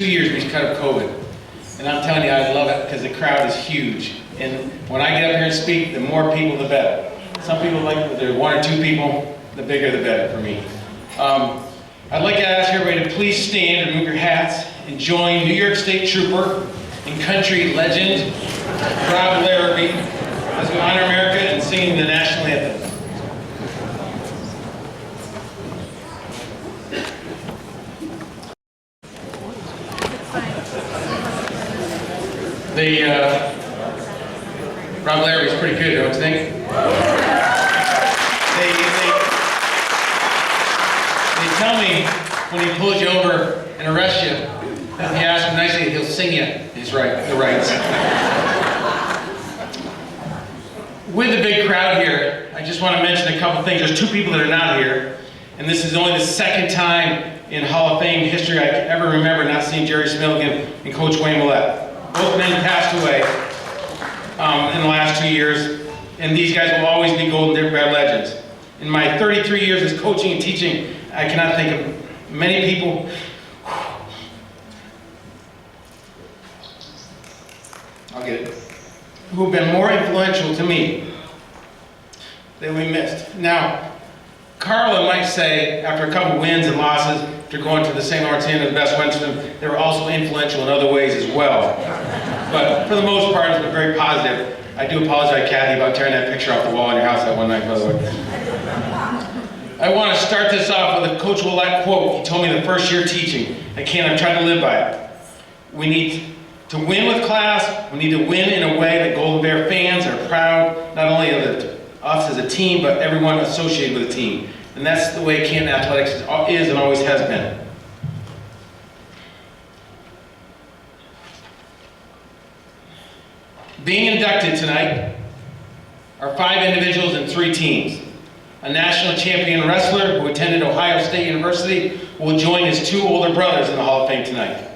2 years because of COVID. And I'm telling you, I love it because the crowd is huge. And when I get up here and speak, the more people, the better. Some people like if there's 1 or 2 people, the bigger the better for me. I'd like to ask everybody to please stand and move your hats and join New York State Trooper and country legend, Rob Larrabee, as we honor America and singing the national anthem. Rob Larrabee's pretty good, don't you think? They tell me when he pulls you over and arrests you, if you ask him nicely, he'll sing you his rights. With the big crowd here, I just want to mention a couple things. There's 2 people that are not here, and this is only the 2nd time in Hall of Fame history I can ever remember not seeing Jerry Smilligan and Coach Wayne Millette. Both men passed away in the last 2 years, and these guys will always be Golden Bear legends. In my 33 years as coaching and teaching, I cannot think of many people who have been more influential to me than we missed. Now, Carla might say, after a couple wins and losses, after going to the St. Lawrence Inn and the Best Western, they were also influential in other ways as well. But for the most part, it's been very positive. I do apologize, Kathy, about tearing that picture off the wall in your house that one night, by the way. I want to start this off with a Coach Willette quote. He told me the first year teaching. I tried to live by it. We need to win with class. We need to win in a way that Golden Bear fans are proud, not only of us as a team, but everyone associated with the team. And that's the way Canton Athletics is and always has been. Being inducted tonight are 5 individuals and 3 teams. A national champion wrestler who attended Ohio State University will join his 2 older brothers in the Hall of Fame tonight.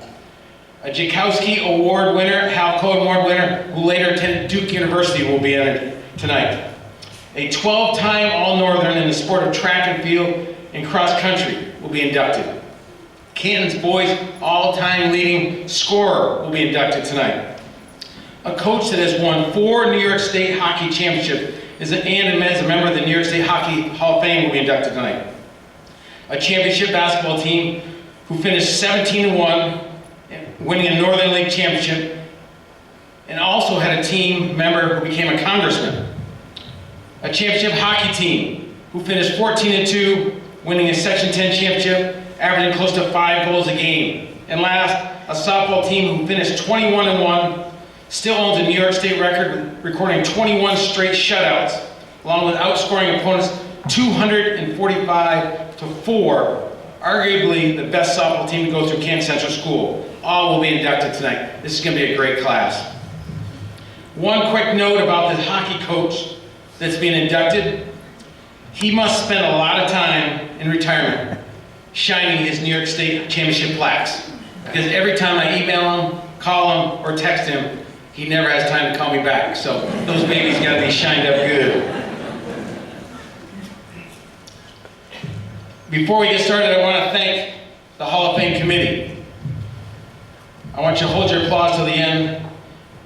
A Jakowski Award winner, Hal Cohen Award winner, who later attended Duke University will be entered tonight. A 12-time All-Northern in the sport of track and field and cross country will be inducted. Canton's boys all-time leading scorer will be inducted tonight. A coach that has won 4 New York State hockey championships and as a member of the New York State Hockey Hall of Fame will be inducted tonight. A championship basketball team who finished 17-1, winning a Northern League championship, and also had a team member who became a congressman. A championship hockey team who finished 14-2, winning a Section 10 championship, averaging close to 5 goals a game. And last, a softball team who finished 21-1, still owns a New York State record, recording 21 straight shutouts, along with outscoring opponents 245-4, arguably the best softball team to go through Canton Central School. All will be inducted tonight. This is going to be a great class. One quick note about this hockey coach that's being inducted. He must spend a lot of time in retirement shining his New York State championship plaques. Because every time I email him, call him, or text him, he never has time to call me back. So those babies got to be shined up good. Before we get started, I want to thank the Hall of Fame committee. I want you to hold your applause till the end.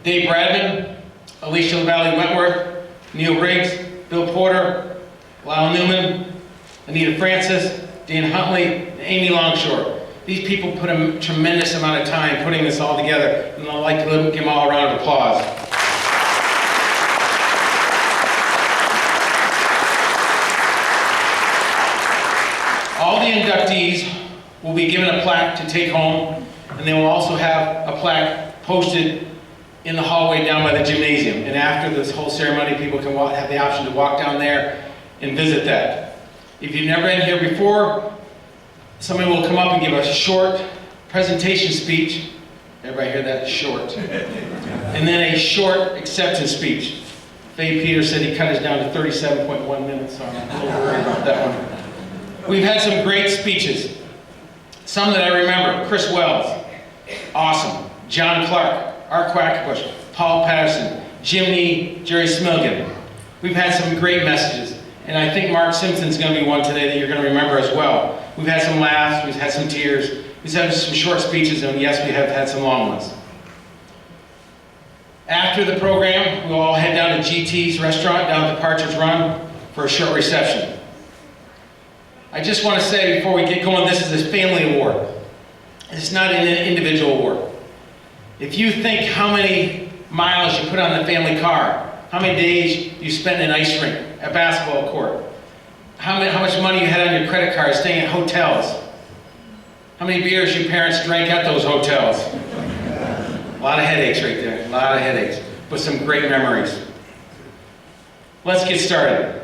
Dave Bradman, Alicia LaValle Wentworth, Neil Riggs, Bill Porter, Lyle Newman, Anita Francis, Dan Huntley, and Amy Longshore. These people put a tremendous amount of time putting this all together, and I'd like to give them all a round of applause. All the inductees will be given a plaque to take home, and they will also have a plaque posted in the hallway down by the gymnasium. And after this whole ceremony, people can have the option to walk down there and visit that. If you've never been here before, somebody will come up and give a short presentation speech. Everybody hear that? Short. And then a short acceptance speech. Faye Peters said he cut us down to 37.1 minutes, so I'm a little worried about that one. We've had some great speeches. Some that I remember: Chris Wells, awesome. John Clark, Art Quackenbush, Paul Patterson, Jim Nee, Jerry Smilligan. We've had some great messages. And I think Mark Simpson's going to be one today that you're going to remember as well. We've had some laughs, we've had some tears, We've had some short speeches, and yes, we have had some long ones. After the program, we'll all head down to GT's restaurant down at Departures Run for a short reception. I just want to say before we get going, this is a family award. It's not an individual award. If you think how many miles you put on the family car, how many days you spent in an ice rink, a basketball court, how much money you had on your credit card staying at hotels, how many beers your parents drank at those hotels. A lot of headaches right there, a lot of headaches, but some great memories. Let's get started.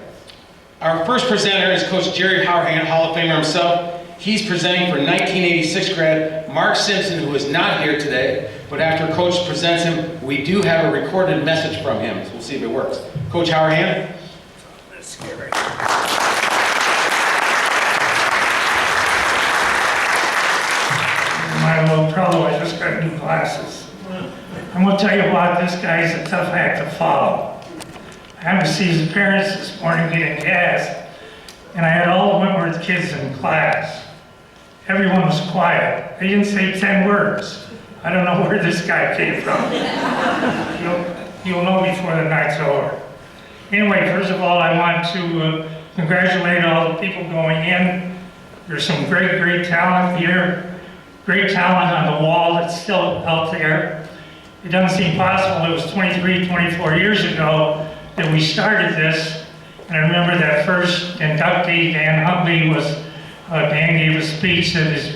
Our first presenter is Coach Jerry Howard, Hall of Famer himself. He's presenting for 1986 grad Mark Simpson, who is not here today, but after Coach presents him, we do have a recorded message from him, so we'll see if it works. Coach Howard. Let's get right. My little trouble, I just got new glasses. I'm going to tell you about this guy's a tough act to follow. I happened to see his parents this morning getting gas, and I had all the Wentworth kids in class. Everyone was quiet. They didn't say 10 words. I don't know where this guy came from. You'll know before the night's over. Anyway, first of all, I want to congratulate all the people going in. There's some great talent here. Great talent on the wall that's still out there. It doesn't seem possible. It was 23, 24 years ago that we started this. And I remember that first inductee, Dan Huntley, Dan gave a speech that his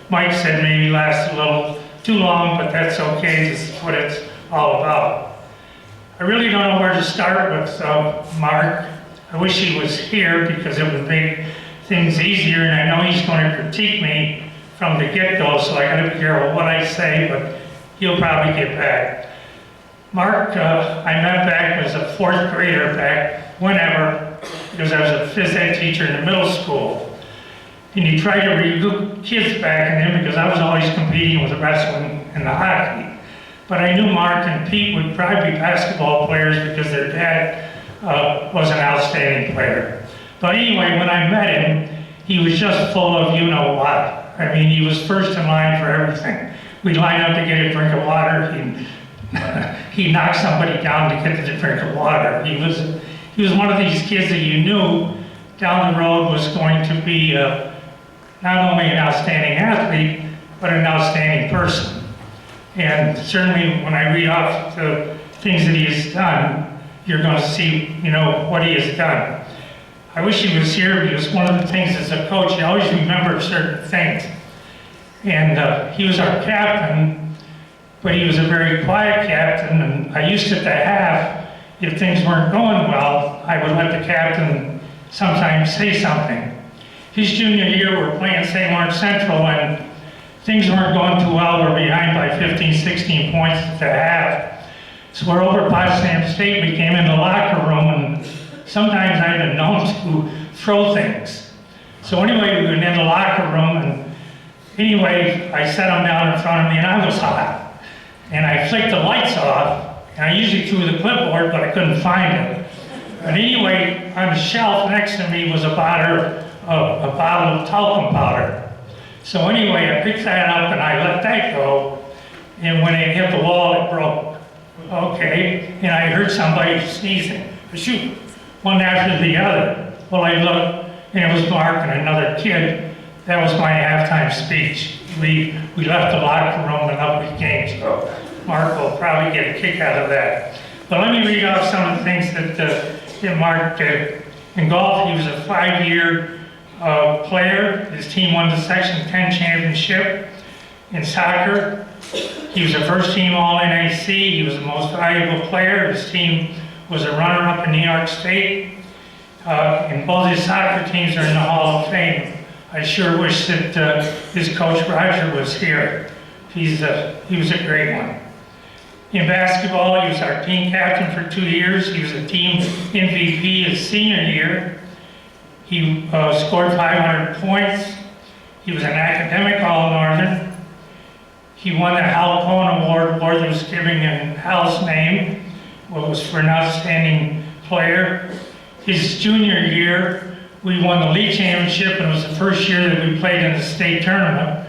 mic said maybe lasted a little too long, but that's okay. This is what it's all about. I really don't know where to start with Mark. I wish he was here because it would make things easier, and I know he's going to critique me from the get-go, so I got to be careful what I say, but he'll probably get back. Mark, I met back as a fourth grader back whenever, because I was a phys ed teacher in the middle school. And he tried to recruit kids back in him because I was always competing with the wrestling and the hockey. But I knew Mark and Pete would probably be basketball players because their dad was an outstanding player. But anyway, when I met him, he was just full of you-know-what. I mean, he was first in line for everything. We'd line up to get a drink of water. He'd knock somebody down to get the drink of water. He was one of these kids that you knew down the road was going to be not only an outstanding athlete, but an outstanding person. And certainly when I read off the things that he has done, you're going to see, what he has done. I wish he was here because one of the things as a coach, you always remember certain things. And he was our captain, but he was a very quiet captain, and I used to have, if things weren't going well, I would let the captain sometimes say something. His junior year, we're playing St. Lawrence Central, and things weren't going too well. We're behind by 15, 16 points at the half. So we're over at Potsdam State. We came in the locker room, and sometimes I've been known to throw things. So anyway, we went in the locker room, and anyway, I set him down in front of me, and I was hot. And I flicked the lights off, and I usually threw the clipboard, but I couldn't find it. But anyway, on the shelf next to me was a bottle of talcum powder. So anyway, I picked that up, and I let that go, and when it hit the wall, it broke. Okay, and I heard somebody sneezing. Shoot, one after the other. Well, I looked, and it was Mark and another kid. That was my halftime speech. We left the locker room and up we came, so Mark will probably get a kick out of that. But let me read off some of the things that Mark did. In golf, he was a 5-year player. His team won the Section 10 championship. In soccer, he was a first-team All-NAC. He was the most valuable player. His team was a runner-up in New York State. And both his soccer teams are in the Hall of Fame. I sure wish that his coach Roger was here. He was a great one. In basketball, he was our team captain for 2 years. He was a team MVP his senior year. He scored 500 points. He was an academic All-Northern. He won the Hal Cohen Award that was given in Hal's name. It was for an outstanding player. His junior year, we won the league championship, and it was the first year that we played in the state tournament.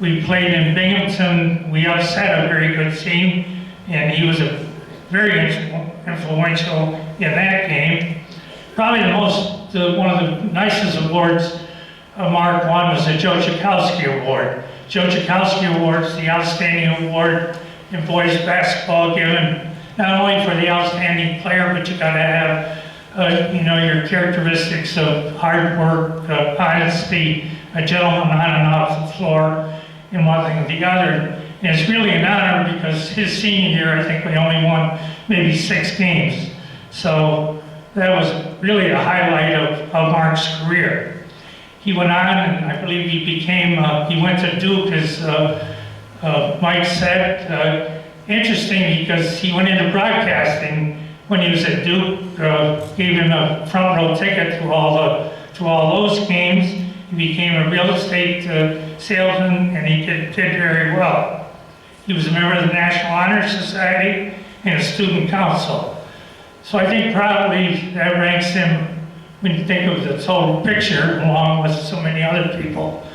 We played in Binghamton. We upset a very good team, and he was a very influential in that game. Probably one of the nicest awards Mark won was the Joe Chakowski Award. Joe Chakowski Award is the outstanding award in boys basketball, given not only for the outstanding player, but you got to have your characteristics of hard work, honesty, a gentleman on and off the floor, and one thing or the other. And it's really an honor because his senior year, I think we only won maybe 6 games. So that was really a highlight of Mark's career. He went on, and I believe he went to Duke, as Mike said. Interesting, because he went into broadcasting when he was at Duke, gave him a front row ticket to all those games. He became a real estate salesman, and he did very well. He was a member of the National Honor Society and a student council. So I think probably that ranks him, when you think of the total picture, along with so many other people.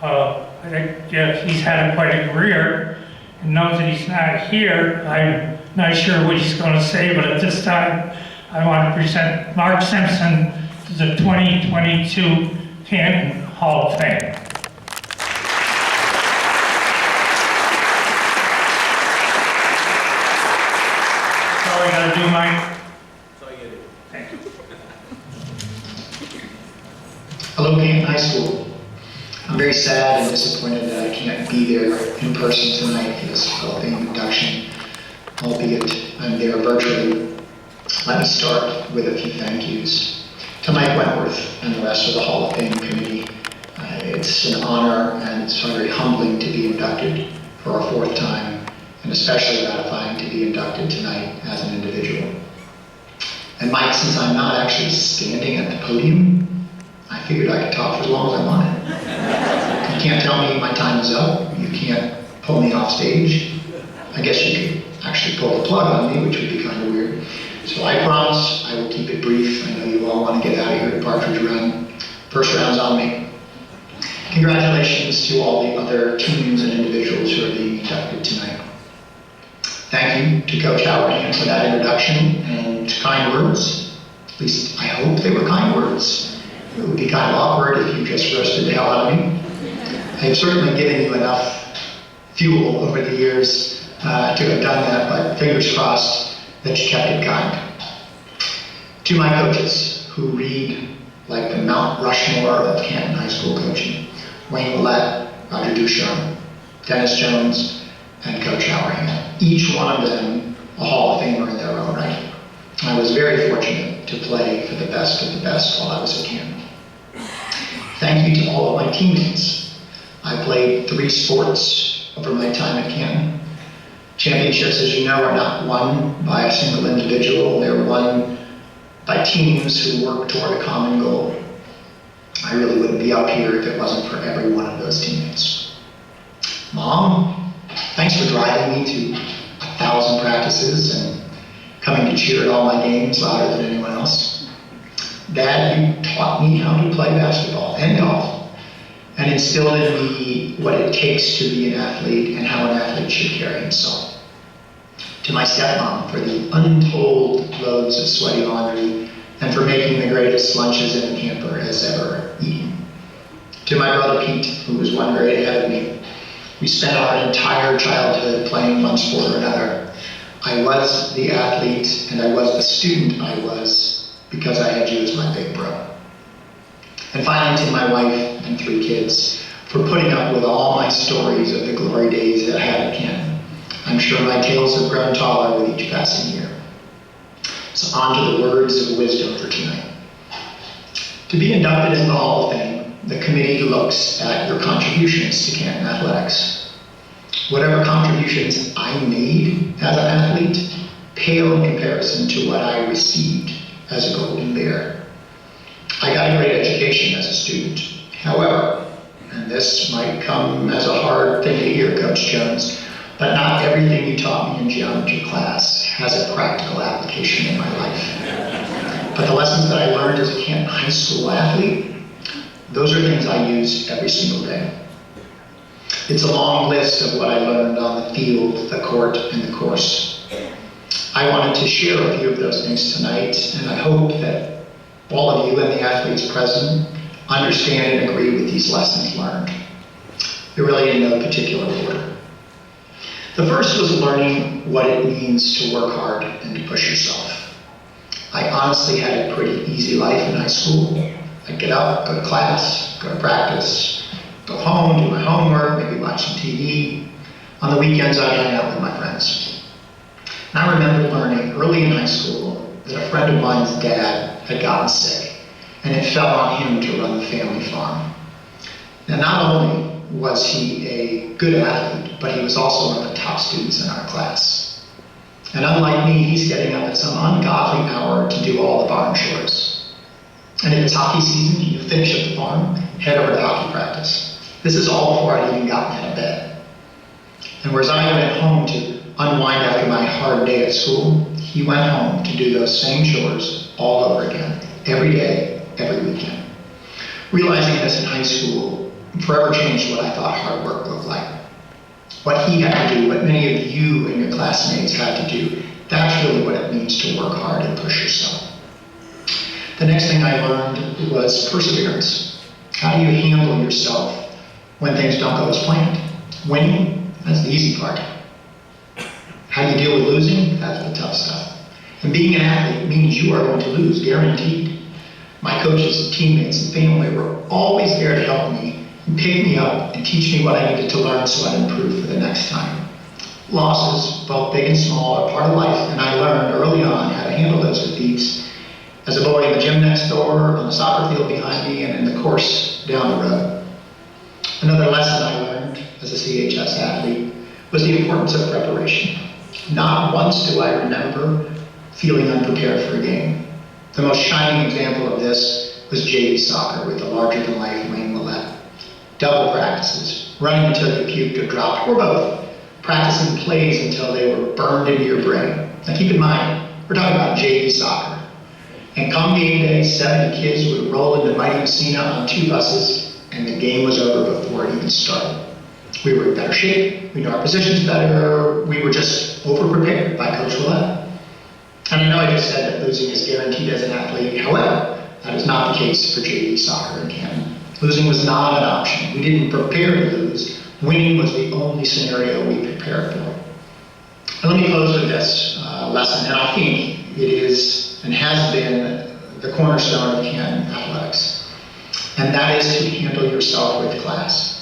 I think he's had quite a career, and now that he's not here, I'm not sure what he's going to say, but at this time, I want to present Mark Simpson to the 2022 Canton Hall of Fame. That's all I got to do, Mike. Thank you. Hello, Canton High School. I'm very sad and disappointed that I can't be there in person tonight for this Hall of Fame induction, albeit I'm there virtually. Let me start with a few thank yous. To Mike Wentworth and the rest of the Hall of Fame committee. It's an honor and it's very humbling to be inducted for our 4th time, and especially gratifying to be inducted tonight as an individual. And Mike, since I'm not actually standing at the podium, I figured I could talk for as long as I wanted. You can't tell me my time is up. You can't pull me off stage. I guess you could actually pull the plug on me, which would be kind of weird. So I promise I will keep it brief. I know you all want to get out of here to Partridge Run. First round's on me. Congratulations to all the other teams and individuals who are being inducted tonight. Thank you to Coach Howard for that introduction and kind words. At least I hope they were kind words. It would be kind of awkward if you just roasted the hell out of me. I have certainly given you enough fuel over the years to have done that, but fingers crossed that you kept it kind. To my coaches, who read like the Mount Rushmore of Canton High School coaching, Wayne Willett, Roger Ducharme, Dennis Jones, and Coach Howard. Each one of them a Hall of Famer in their own right. I was very fortunate to play for the best of the best while I was at Canton. Thank you to all of my teammates. I played 3 sports over my time at Canton. Championships, as you know, are not won by a single individual. They're won by teams who work toward a common goal. I really wouldn't be up here if it wasn't for every one of those teammates. Mom, thanks for driving me to 1,000 practices and coming to cheer at all my games louder than anyone else. Dad, you taught me how to play basketball and golf, and instilled in me what it takes to be an athlete and how an athlete should carry himself. To my stepmom for the untold loads of sweaty laundry and for making the greatest lunches any camper has ever eaten. To my brother Pete, who was 1 grade ahead of me. We spent our entire childhood playing one sport or another. I was the athlete and I was the student I was because I had you as my big bro. And finally to my wife and 3 kids for putting up with all my stories of the glory days that I had at Canton. I'm sure my tales have grown taller with each passing year. So on to the words of wisdom for tonight. To be inducted in the Hall of Fame, the committee looks at your contributions to Canton athletics. Whatever contributions I made as an athlete pale in comparison to what I received as a Golden Bear. I got a great education as a student. However, and this might come as a hard thing to hear, Coach Jones, but not everything you taught me in geometry class has a practical application in my life. But the lessons that I learned as a Canton High School athlete, those are things I use every single day. It's a long list of what I learned on the field, the court, and the course. I wanted to share a few of those things tonight, and I hope that all of you and the athletes present understand and agree with these lessons learned. They're really in no particular order. The first was learning what it means to work hard and to push yourself. I honestly had a pretty easy life in high school. I'd get up, go to class, go to practice, go home, do my homework, maybe watch some TV. On the weekends, I'd hang out with my friends. And I remember learning early in high school that a friend of mine's dad had gotten sick, and it fell on him to run the family farm. Now, not only was he a good athlete, but he was also one of the top students in our class. And unlike me, he's getting up at some ungodly hour to do all the barn chores. And if it's hockey season, you finish at the farm, head over to hockey practice. This is all before I'd even gotten out of bed. And whereas I went home to unwind after my hard day at school, he went home to do those same chores all over again, every day, every weekend. Realizing this in high school forever changed what I thought hard work looked like. What he had to do, what many of you and your classmates had to do, that's really what it means to work hard and push yourself. The next thing I learned was perseverance. How do you handle yourself when things don't go as planned? Winning, that's the easy part. How do you deal with losing? That's the tough stuff. And being an athlete means you are going to lose, guaranteed. My coaches, teammates, and family were always there to help me and pick me up and teach me what I needed to learn so I'd improve for the next time. Losses, both big and small, are part of life, and I learned early on how to handle those defeats as a boy in the gym next door, on the soccer field behind me, and in the course down the road. Another lesson I learned as a CHS athlete was the importance of preparation. Not once do I remember feeling unprepared for a game. The most shining example of this was JV soccer with the larger-than-life Wayne Willett. Double practices, running until you puked or dropped, or both. Practicing plays until they were burned into your brain. Now keep in mind, we're talking about JV soccer. And come game day, 70 kids would roll into Mighty Messina on 2 buses, and the game was over before it even started. We were in better shape, we knew our positions better, we were just over-prepared by Coach Willett. And I know I just said that losing is guaranteed as an athlete. However, that is not the case for JV soccer in Canton. Losing was not an option. We didn't prepare to lose. Winning was the only scenario we prepared for. And let me close with this lesson, and I think it is and has been the cornerstone of Canton athletics. And that is to handle yourself with class.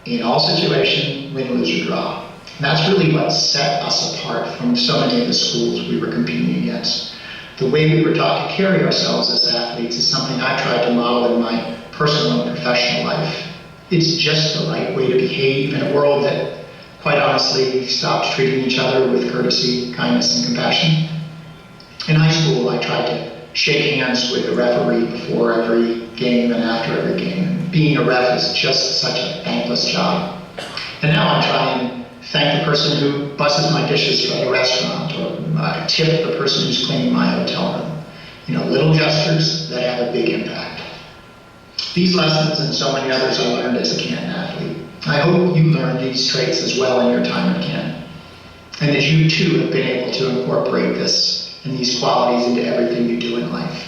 In all situations, win, lose, or draw. And that's really what set us apart from so many of the schools we were competing against. The way we were taught to carry ourselves as athletes is something I tried to model in my personal and professional life. It's just the right way to behave in a world that, quite honestly, stopped treating each other with courtesy, kindness, and compassion. In high school, I tried to shake hands with the referee before every game and after every game. Being a ref is just such a thankless job. And now I try and thank the person who busses my dishes for the restaurant, or tip the person who's cleaning my hotel room. You know, little gestures that have a big impact. These lessons and so many others I learned as a Canton athlete. I hope you learned these traits as well in your time at Canton, and that you too have been able to incorporate this and these qualities into everything you do in life.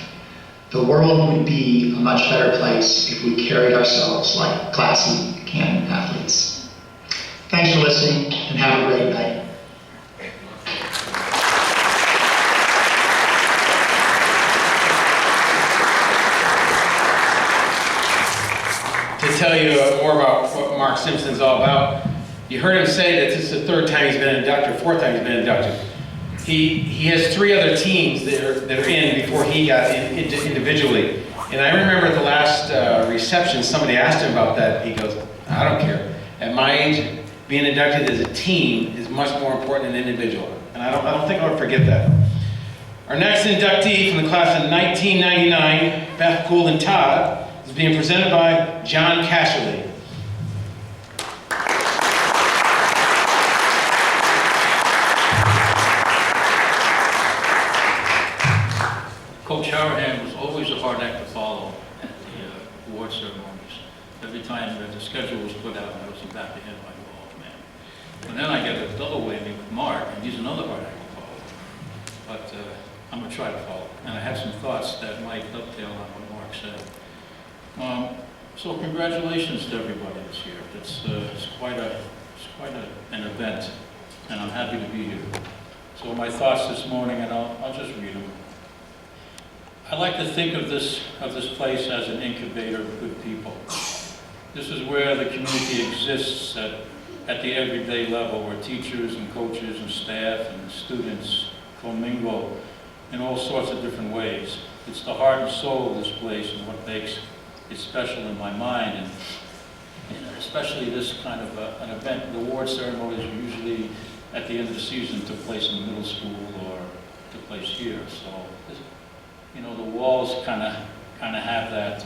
The world would be a much better place if we carried ourselves like classy Canton athletes. Thanks for listening, and have a great night. To tell you more about what Mark Simpson's all about, you heard him say that this is the 3rd time he's been inducted, 4th time he's been inducted. He has 3 other teams that are in before he got in individually. And I remember at the last reception, somebody asked him about that. He goes, I don't care. At my age, being inducted as a team is much more important than individual. And I don't think I'll forget that. Our next inductee from the class of 1999, Beth Goulden Todd, is being presented by John Casherly. Coach Harahan was always a hard act to follow at the award ceremonies. Every time the schedule was put out, I was back to him. that might dovetail on what Mark said. So congratulations to everybody this year. It's quite an event, and I'm happy to be here. So my thoughts this morning, and I'll just read them. I like to think of this place as an incubator of good people. This is where the community exists at the everyday level, where teachers and coaches and staff and students commingle in all sorts of different ways. It's the heart and soul of this place and what makes it special in my mind. And especially this kind of an event, the award ceremonies are usually at the end of the season, took place in the middle school or took place here. So, you know, the walls kind of have that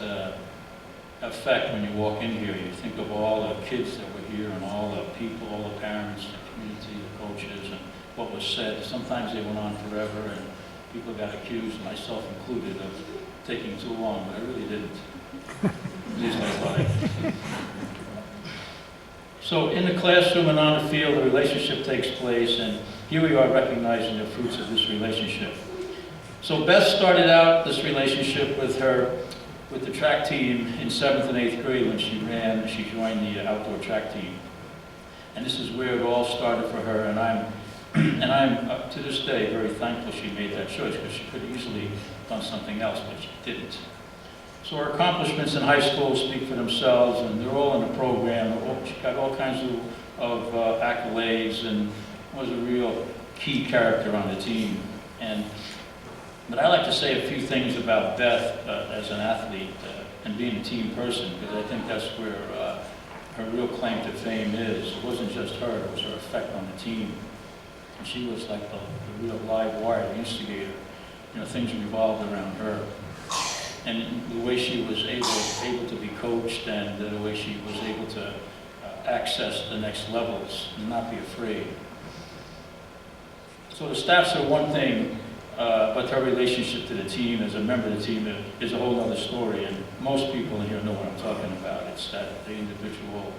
effect when you walk in here. You think of all the kids that were here and all the people, all the parents, the community, the coaches, and what was said. Sometimes they went on forever, and people got accused, myself included, of taking too long, but I really didn't. At least I thought I did. So in the classroom and on the field, the relationship takes place, and here we are recognizing the fruits of this relationship. So Beth started out this relationship with the track team in 7th and 8th grade when she joined the outdoor track team. And this is where it all started for her, and I'm up to this day very thankful she made that choice, because she could have easily done something else, but she didn't. So her accomplishments in high school speak for themselves, and they're all in the program. She got all kinds of accolades and was a real key character on the team. But I like to say a few things about Beth as an athlete and being a team person, because I think that's where her real claim to fame is. It wasn't just her, it was her effect on the team. And she was like the real live wire, the instigator. You know, things revolved around her. And the way she was able to be coached, and the way she was able to access the next levels and not be afraid. So the stats are one thing, but her relationship to the team as a member of the team is a whole other story, and most people in here know what I'm talking about. It's that the individual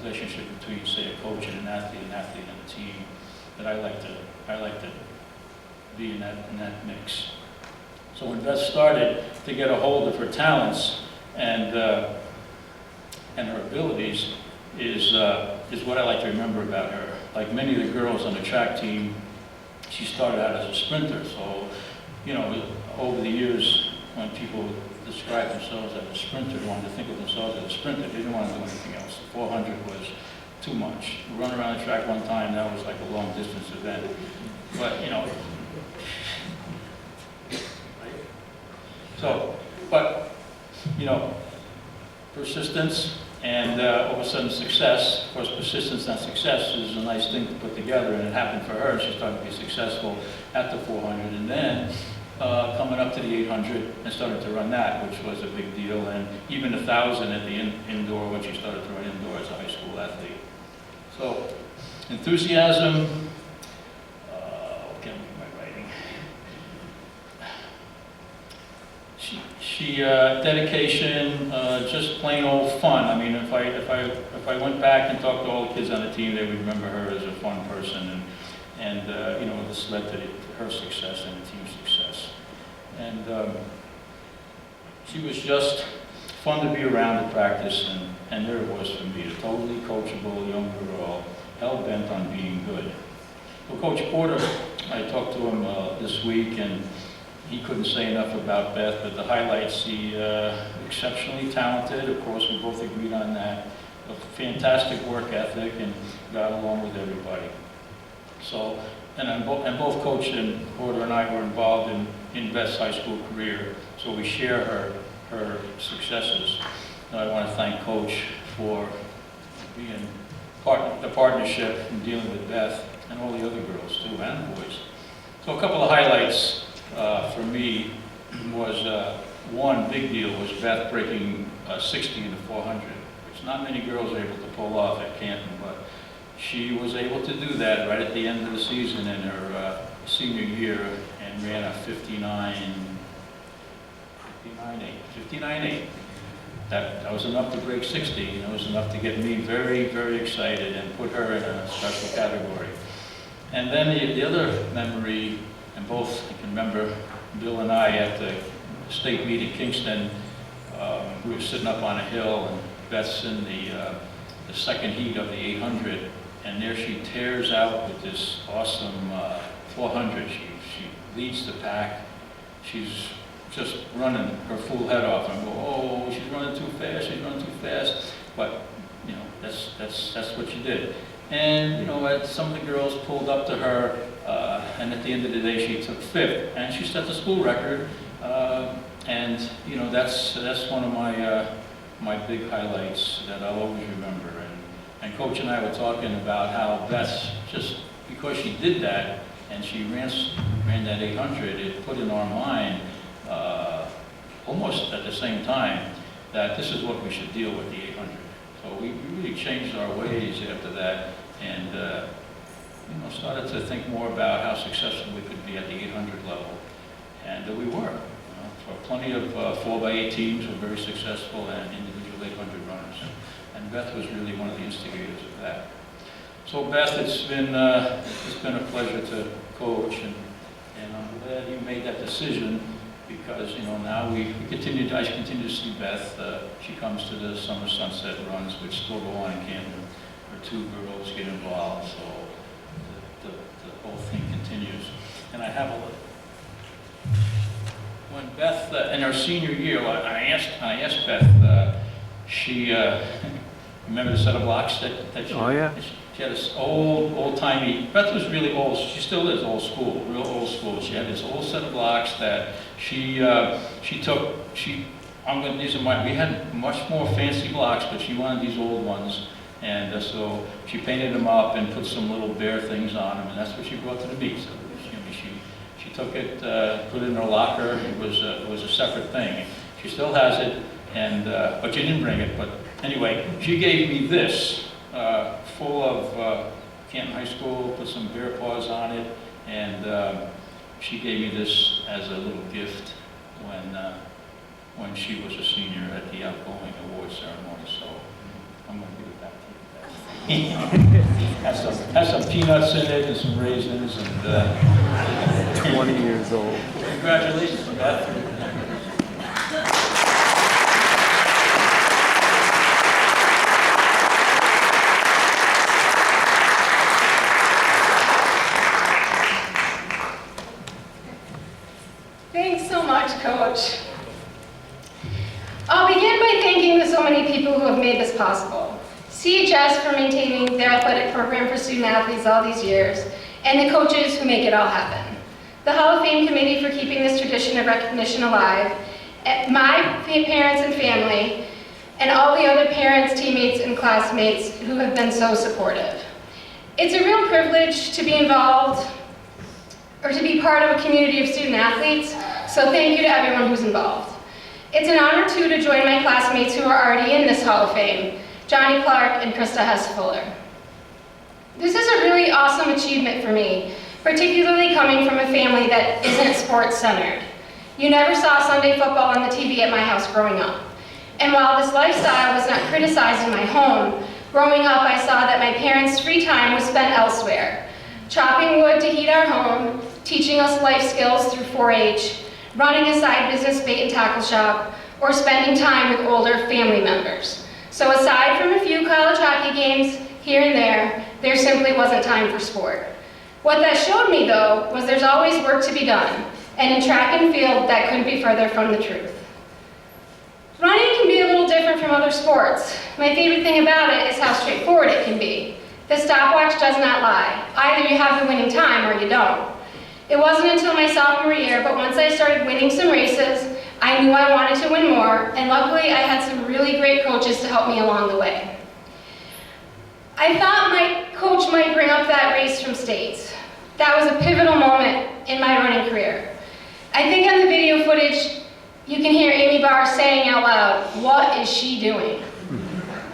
relationship between, say, a coach and an athlete and a team, that I like to be in that mix. So when Beth started to get a hold of her talents and her abilities is what I like to remember about her. Like many of the girls on the track team, she started out as a sprinter. So, you know, over the years, when people describe themselves as a sprinter, they wanted to think of themselves as a sprinter. They didn't want to do anything else. The 400 was too much. Run around the track one time, that was like a long distance event. But, you know, persistence and all of a sudden success. Of course, persistence and success is a nice thing to put together, and it happened for her, and she started to be successful at the 400, and then coming up to the 800 and started to run that, which was a big deal, and even 1,000 at the indoor when she started to run indoor as a high school athlete. So, enthusiasm, dedication, just plain old fun. I mean, if I went back and talked to all the kids on the team, they would remember her as a fun person, and you know, this led to her success and the team's success. And she was just fun to be around at practice, and there it was for me, a totally coachable young girl, hell-bent on being good. Well, Coach Porter, I talked to him this week, and he couldn't say enough about Beth, but the highlights, exceptionally talented, of course, we both agreed on that, a fantastic work ethic, and got along with everybody. So, and both Coach and Porter and I were involved in Beth's high school career, so we share her successes. And I want to thank Coach for being the partnership in dealing with Beth and all the other girls too, and boys. So a couple of highlights for me was, one big deal was Beth breaking 60 in the 400, which not many girls are able to pull off at Canton, but she was able to do that right at the end of the season in her senior year, and ran a 59.8. That was enough to break 60, and it was enough to get me very, very excited and put her in a special category. And then the other memory, and both, I can remember Bill and I at the state meet in Kingston. We were sitting up on a hill, and Beth's in the second heat of the 800, and there she tears out with this awesome 400. She leads the pack. She's just running her full head off, and go, oh, she's running too fast, she's running too fast. But you know, that's what she did. And you know, some of the girls pulled up to her, and at the end of the day, she took 5th, and she set the school record. And you know, that's one of my big highlights that I'll always remember. And Coach and I were talking about how Beth, just because she did that and she ran that 800, it put in our mind almost at the same time that this is what we should deal with the 800. So we really changed our ways after that, and you know, started to think more about how successful we could be at the 800 level, and we were. So plenty of 4x8 teams were very successful, and individual 800 runners. And Beth was really one of the instigators of that. So Beth, it's been a pleasure to coach, and I'm glad you made that decision, because you know, now I continue to see Beth. She comes to the Summer Sunset runs, which still go on in Canton. Her 2 girls get involved, so the whole thing continues. And I have a look. When Beth, in her senior year, I asked Beth, she, remember the set of blocks that she, oh, yeah. She had this old-timey, Beth was really old, she still is old school, real old school. She had this old set of blocks that we had much more fancy blocks, but she wanted these old ones. And so she painted them up and put some little bear things on them, and that's what she brought to the beach. So, she took it, put it in her locker. It was a separate thing. She still has it, and but she didn't bring it. But anyway, she gave me this, full of Canton High School, put some bear paws on it, and she gave me this as a little gift when she was a senior at the outgoing award ceremony. So I'm going to give it back to you, Beth. has some peanuts in it and some raisins, and 20 years old. Congratulations, Beth. Thanks so much, Coach. I'll begin by thanking the so many people who have made this possible. CHS for maintaining their athletic program for student athletes all these years, and the coaches who make it all happen. The Hall of Fame Committee for keeping this tradition of recognition alive, my parents and family, and all the other parents, teammates, and classmates who have been so supportive. It's a real privilege to be involved, or to be part of a community of student athletes, so thank you to everyone who's involved. It's an honor, too, to join my classmates who are already in this Hall of Fame, Johnny Clark and Krista Hess-Fuller. This is a really awesome achievement for me, particularly coming from a family that isn't sports-centered. You never saw Sunday football on the TV at my house growing up. And while this lifestyle was not criticized in my home, growing up I saw that my parents' free time was spent elsewhere, chopping wood to heat our home, teaching us life skills through 4-H, running a side business bait and tackle shop, or spending time with older family members. So aside from a few college hockey games here and there simply wasn't time for sport. What that showed me, though, was there's always work to be done, and in track and field, that couldn't be further from the truth. Running can be a little different from other sports. My favorite thing about it is how straightforward it can be. The stopwatch does not lie. Either you have the winning time or you don't. It wasn't until my sophomore year, but once I started winning some races, I knew I wanted to win more, and luckily I had some really great coaches to help me along the way. I thought my coach might bring up that race from States. That was a pivotal moment in my running career. I think on the video footage, you can hear Amy Barr saying out loud, "What is she doing?"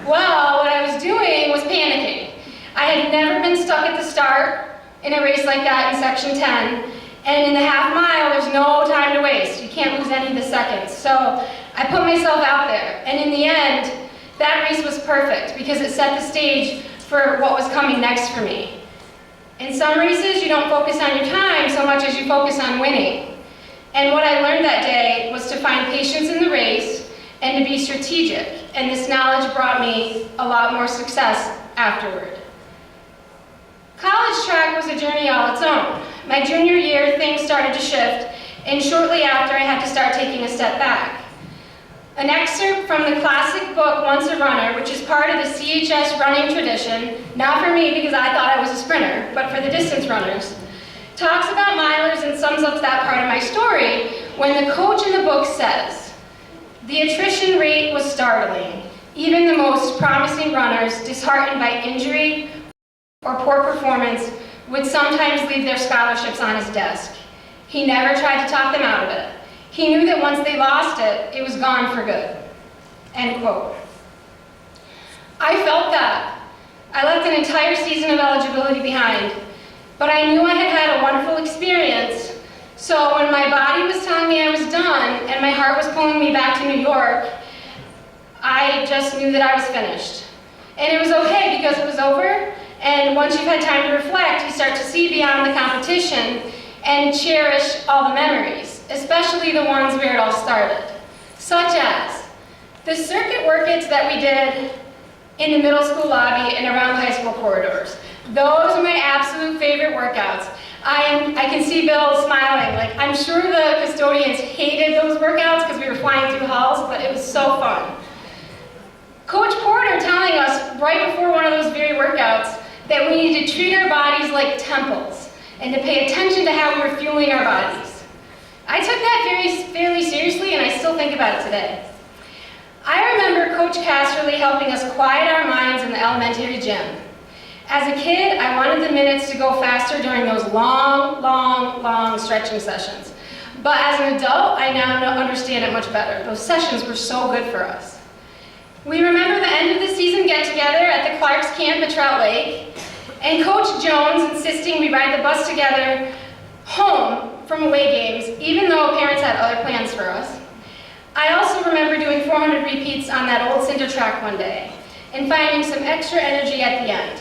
Well, what I was doing was panicking. I had never been stuck at the start in a race like that in Section 10, and in the half mile, there's no time to waste. You can't lose any of the seconds. So I put myself out there, and in the end, that race was perfect because it set the stage for what was coming next for me. In some races, you don't focus on your time so much as you focus on winning. And what I learned that day was to find patience in the race and to be strategic. And this knowledge brought me a lot more success afterward. College track was a journey all its own. My junior year, things started to shift, and shortly after, I had to start taking a step back. An excerpt from the classic book, Once a Runner, which is part of the CHS running tradition, not for me because I thought I was a sprinter, but for the distance runners, talks about milers and sums up that part of my story when the coach in the book says, "The attrition rate was startling. Even the most promising runners, disheartened by injury or poor performance, would sometimes leave their scholarships on his desk. He never tried to talk them out of it. He knew that once they lost it, it was gone for good." End quote. I felt that. I left an entire season of eligibility behind, but I knew I had had a wonderful experience. So when my body was telling me I was done and my heart was pulling me back to New York, I just knew that I was finished. And it was okay because it was over, and once you've had time to reflect, you start to see beyond the competition and cherish all the memories, especially the ones where it all started, such as the circuit workouts that we did in the middle school lobby and around the high school corridors. Those are my absolute favorite workouts. I can see Bill smiling. Like, I'm sure the custodians hated those workouts because we were flying through halls, but it was so fun. Coach Porter telling us right before one of those very workouts that we need to treat our bodies like temples and to pay attention to how we were fueling our bodies. I took that fairly seriously, and I still think about it today. I remember Coach Casterly helping us quiet our minds in the elementary gym. As a kid, I wanted the minutes to go faster during those long stretching sessions. But as an adult, I now understand it much better. Those sessions were so good for us. We remember the end of the season get-together at the Clark's camp at Trout Lake, and Coach Jones insisting we ride the bus together home from away games, even though parents had other plans for us. I also remember doing 400 repeats on that old cinder track one day, and finding some extra energy at the end.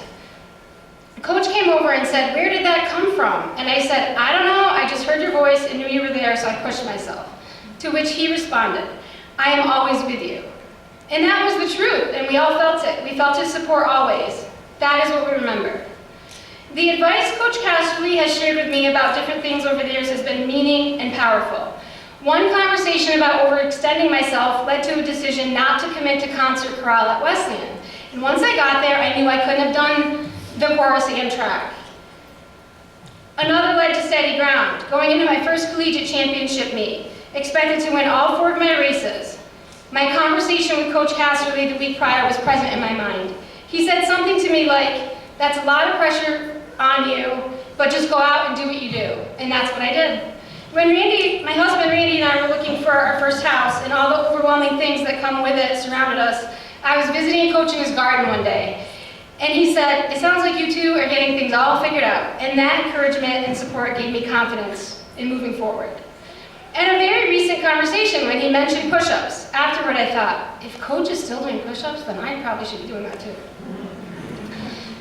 Coach came over and said, "Where did that come from?" And I said, "I don't know, I just heard your voice and knew you were there, so I pushed myself." To which he responded, "I am always with you." And that was the truth, and we all felt it. We felt his support always. That is what we remember. The advice Coach Casterly has shared with me about different things over the years has been meaning and powerful. One conversation about overextending myself led to a decision not to commit to concert chorale at Wesleyan. And once I got there, I knew I couldn't have done the chorus and track. Another led to steady ground, going into my first collegiate championship meet, expected to win all 4 of my races. My conversation with Coach Casterly the week prior was present in my mind. He said something to me like, "That's a lot of pressure on you, but just go out and do what you do." And that's what I did. When my husband Randy and I were looking for our first house and all the overwhelming things that come with it surrounded us, I was visiting Coach in his garden one day. And he said, "It sounds like you two are getting things all figured out." And that encouragement and support gave me confidence in moving forward. And a very recent conversation when he mentioned push-ups. Afterward, I thought, if Coach is still doing push-ups, then I probably should be doing that too.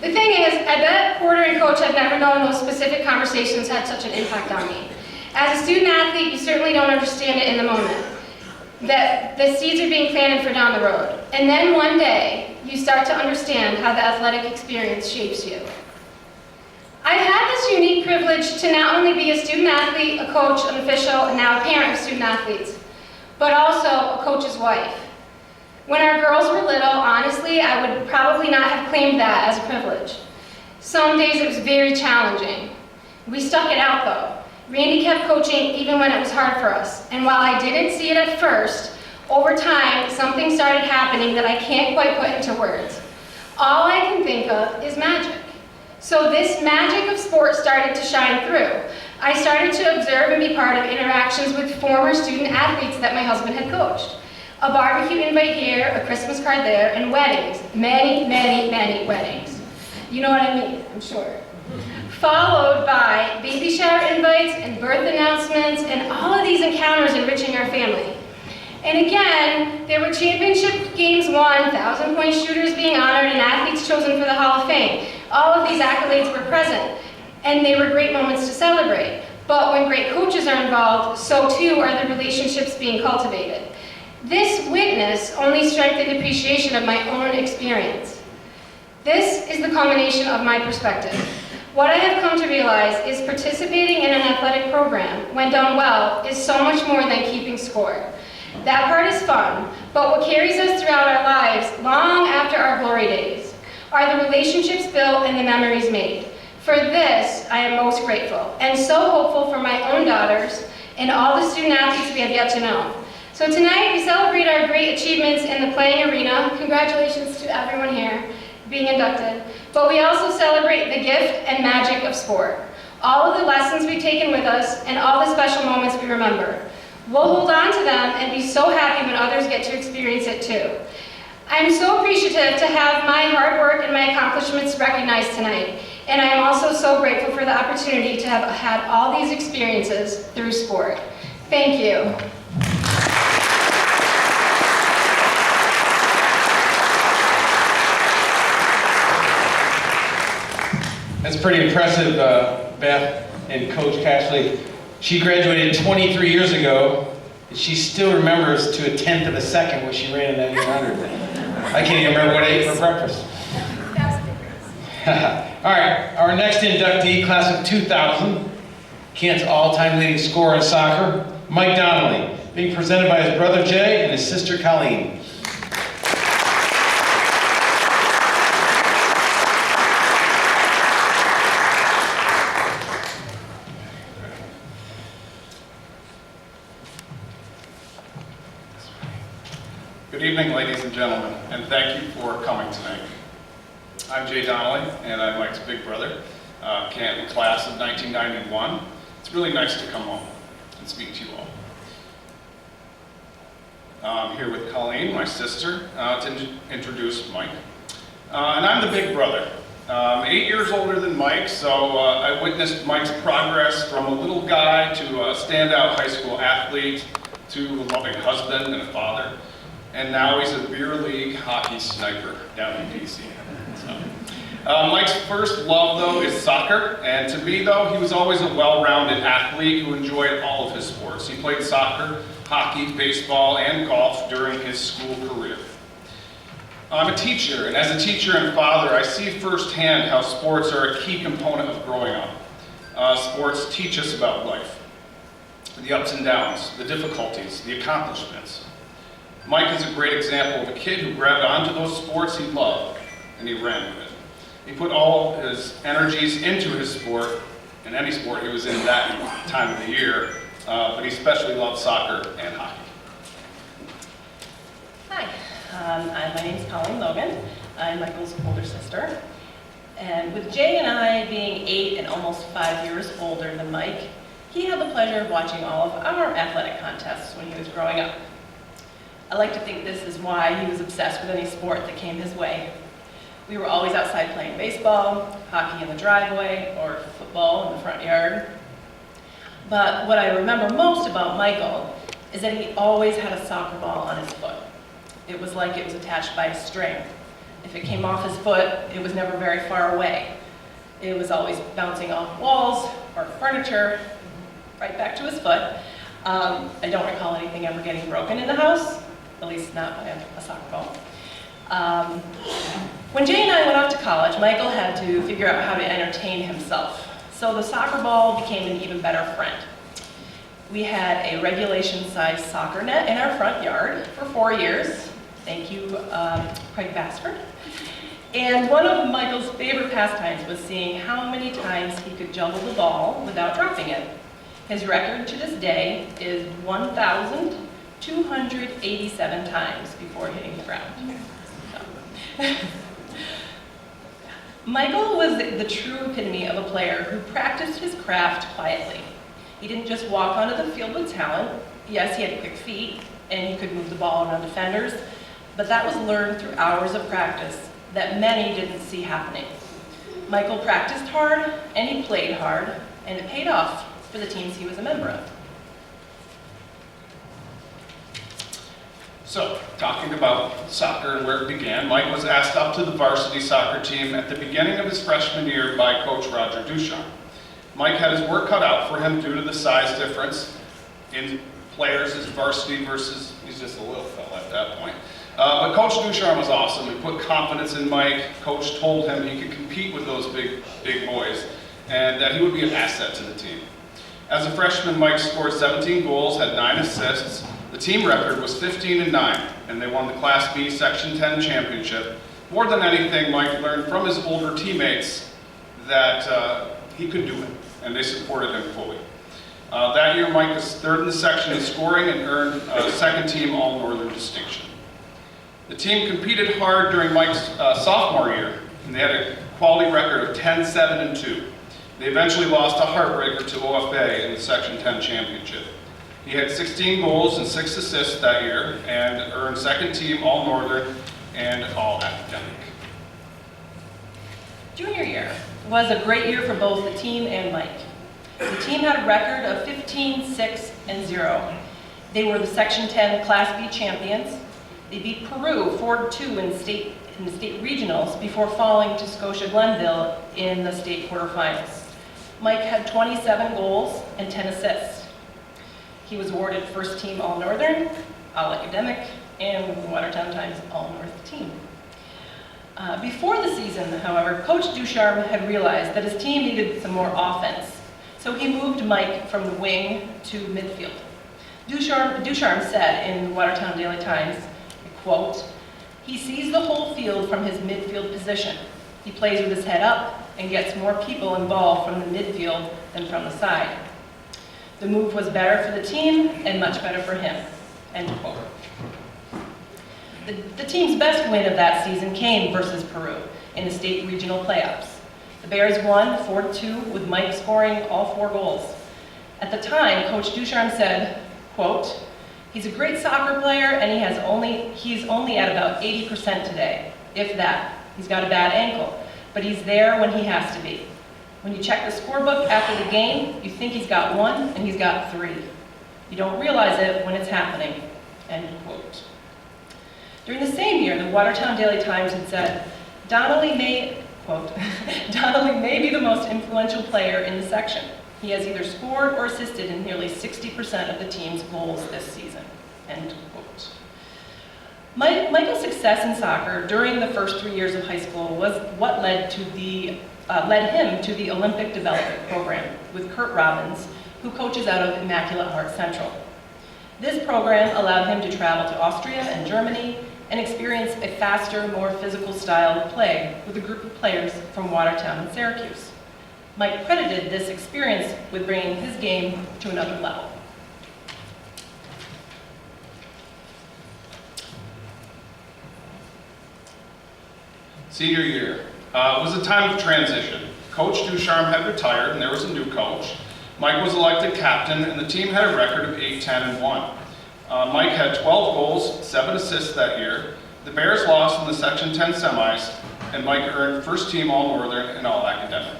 The thing is, I bet Porter and Coach have never known those specific conversations had such an impact on me. As a student athlete, you certainly don't understand it in the moment, that the seeds are being planted for down the road. And then one day, you start to understand how the athletic experience shapes you. I've had this unique privilege to not only be a student athlete, a coach, an official, and now a parent of student athletes, but also a coach's wife. When our girls were little, honestly, I would probably not have claimed that as a privilege. Some days it was very challenging. We stuck it out though. Randy kept coaching even when it was hard for us. And while I didn't see it at first, over time, something started happening that I can't quite put into words. All I can think of is magic. So this magic of sport started to shine through. I started to observe and be part of interactions with former student athletes that my husband had coached. A barbecue invite here, a Christmas card there, and weddings. Many weddings. You know what I mean, I'm sure. Followed by baby shower invites and birth announcements and all of these encounters enriching our family. And again, there were championship games won, 1,000-point shooters being honored, and athletes chosen for the Hall of Fame. All of these accolades were present, and they were great moments to celebrate. But when great coaches are involved, so too are the relationships being cultivated. This witness only strengthened appreciation of my own experience. This is the culmination of my perspective. What I have come to realize is participating in an athletic program, when done well, is so much more than keeping score. That part is fun, but what carries us throughout our lives, long after our glory days, are the relationships built and the memories made. For this, I am most grateful, and so hopeful for my own daughters and all the student athletes we have yet to know. So tonight, we celebrate our great achievements in the playing arena. Congratulations to everyone here being inducted. But we also celebrate the gift and magic of sport, all of the lessons we've taken with us, and all the special moments we remember. We'll hold on to them and be so happy when others get to experience it too. I'm so appreciative to have my hard work and my accomplishments recognized tonight, and I am also so grateful for the opportunity to have had all these experiences through sport. Thank you. That's pretty impressive, Beth and Coach Cashley. She graduated 23 years ago, and she still remembers to a tenth of a second what she ran in that 800. I can't even remember what I ate for breakfast. All right, our next inductee, class of 2000, Kent's all-time leading scorer in soccer, Mike Donnelly, being presented by his brother Jay and his sister Colleen. Good evening, ladies and gentlemen, and thank you for coming tonight. I'm Jay Donnelly, and I'm Mike's big brother, Canton class of 1991. It's really nice to come home and speak to you all. I'm here with Colleen, my sister, to introduce Mike. And I'm the big brother. 8 years older than Mike, so I witnessed Mike's progress from a little guy to a standout high school athlete, to a loving husband and a father. And now he's a beer league hockey sniper down in DC. Mike's first love, though, is soccer. And to me, though, he was always a well-rounded athlete who enjoyed all of his sports. He played soccer, hockey, baseball, and golf during his school career. I'm a teacher, and as a teacher and father, I see firsthand how sports are a key component of growing up. Sports teach us about life, the ups and downs, the difficulties, the accomplishments. Mike is a great example of a kid who grabbed onto those sports he loved, and he ran with it. He put all his energies into his sport, and any sport he was in that time of the year, but he especially loved soccer and hockey. Hi, my name is Colleen Logan. I'm Michael's older sister. And with Jay and I being 8 and almost 5 years older than Mike, he had the pleasure of watching all of our athletic contests when he was growing up. I like to think this is why he was obsessed with any sport that came his way. We were always outside playing baseball, hockey in the driveway, or football in the front yard. But what I remember most about Michael is that he always had a soccer ball on his foot. It was like it was attached by a string. If it came off his foot, it was never very far away. It was always bouncing off walls or furniture, right back to his foot. I don't recall anything ever getting broken in the house, at least not by a soccer ball. When Jay and I went off to college, Michael had to figure out how to entertain himself. So the soccer ball became an even better friend. We had a regulation-sized soccer net in our front yard for 4 years. Thank you, Craig Bassford. And one of Michael's favorite pastimes was seeing how many times he could juggle the ball without dropping it. His record to this day is 1,287 times before hitting the ground. So. Michael was the true epitome of a player who practiced his craft quietly. He didn't just walk onto the field with talent. Yes, he had quick feet, and he could move the ball around defenders, but that was learned through hours of practice that many didn't see happening. Michael practiced hard, and he played hard, and it paid off for the teams he was a member of. So, talking about soccer and where it began, Mike was asked up to the varsity soccer team at the beginning of his freshman year by Coach Roger Duchamp. Mike had his work cut out for him due to the size difference in players as varsity versus, he's just a little fella at that point. But Coach Ducharme was awesome. He put confidence in Mike. Coach told him he could compete with those big boys and that he would be an asset to the team. As a freshman, Mike scored 17 goals, had 9 assists. The team record was 15-9, and they won the Class B Section 10 championship. More than anything, Mike learned from his older teammates that he could do it, and they supported him fully. That year, Mike was third in the section in scoring and earned second team All-Northern distinction. The team competed hard during Mike's sophomore year, and they had a quality record of 10-7-2. They eventually lost a heartbreaker to OFA in the Section 10 championship. He had 16 goals and 6 assists that year and earned second team All-Northern and All-Academic. Junior year was a great year for both the team and Mike. The team had a record of 15-6-0. They were the Section 10 Class B champions. They beat Peru 4-2 in the state regionals before falling to Scotia Glenville in the state quarterfinals. Mike had 27 goals and 10 assists. He was awarded first team All-Northern, All-Academic, and Watertown Times All-North team. Before the season, however, Coach Ducharme had realized that his team needed some more offense, so he moved Mike from the wing to midfield. Ducharme said in Watertown Daily Times, quote, "He sees the whole field from his midfield position. He plays with his head up and gets more people involved from the midfield than from the side. The move was better for the team and much better for him," end quote. The team's best win of that season came versus Peru in the state regional playoffs. The Bears won 4-2 with Mike scoring all 4 goals. At the time, Coach Ducharme said, quote, "He's a great soccer player and he's only at about 80% today, if that. He's got a bad ankle, but he's there when he has to be. When you check the scorebook after the game, you think he's got 1 and he's got 3. You don't realize it when it's happening," end quote. During the same year, the Watertown Daily Times had said, "Donnelly may, quote, Donnelly may be the most influential player in the section. He has either scored or assisted in nearly 60% of the team's goals this season," end quote. Michael's success in soccer during the first 3 years of high school was what led him to the Olympic Development Program with Kurt Robbins, who coaches out of Immaculate Heart Central. This program allowed him to travel to Austria and Germany and experience a faster, more physical style of play with a group of players from Watertown and Syracuse. Mike credited this experience with bringing his game to another level. Senior year was a time of transition. Coach Ducharme had retired and there was a new coach. Mike was elected captain and the team had a record of 8-10-1. Mike had 12 goals, 7 assists that year. The Bears lost in the Section 10 semis and Mike earned first team All-Northern and All-Academic.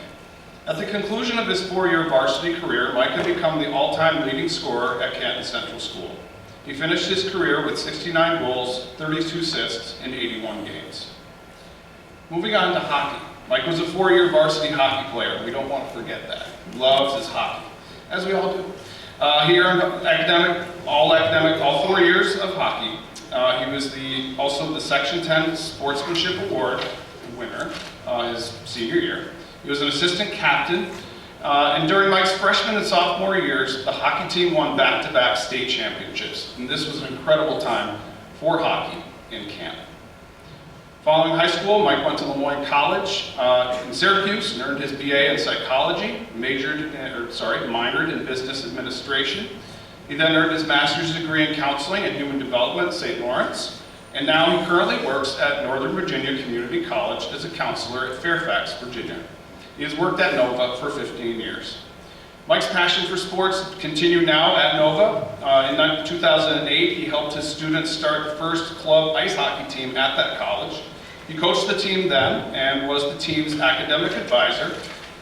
At the conclusion of his 4-year varsity career, Mike had become the all-time leading scorer at Canton Central School. He finished his career with 69 goals, 32 assists in 81 games. Moving on to hockey. Mike was a 4-year varsity hockey player. We don't want to forget that. He loves his hockey, as we all do. He earned all-academic, all 4 years of hockey. He was also the Section 10 Sportsmanship Award winner his senior year. He was an assistant captain, and during Mike's freshman and sophomore years, the hockey team won back-to-back state championships, and this was an incredible time for hockey in Canton. Following high school, Mike went to Lemoyne College in Syracuse and earned his BA in psychology, minored in business administration. He then earned his master's degree in counseling and human development at St. Lawrence, and now he currently works at Northern Virginia Community College as a counselor at Fairfax, Virginia. He has worked at Nova for 15 years. Mike's passion for sports continued now at Nova. In 2008, he helped his students start the first club ice hockey team at that college. He coached the team then and was the team's academic advisor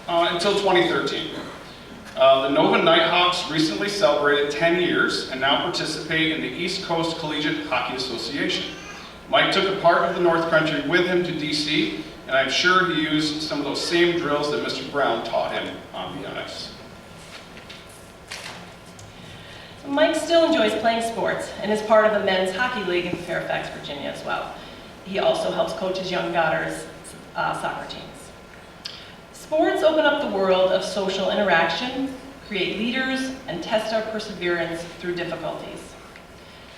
until 2013. The Nova Nighthawks recently celebrated 10 years and now participate in the East Coast Collegiate Hockey Association. Mike took a part of the North Country with him to DC, and I'm sure he used some of those same drills that Mr. Brown taught him on the ice. Mike still enjoys playing sports and is part of the men's hockey league in Fairfax, Virginia as well. He also helps coach his young daughter's soccer teams. Sports open up the world of social interaction, create leaders, and test our perseverance through difficulties.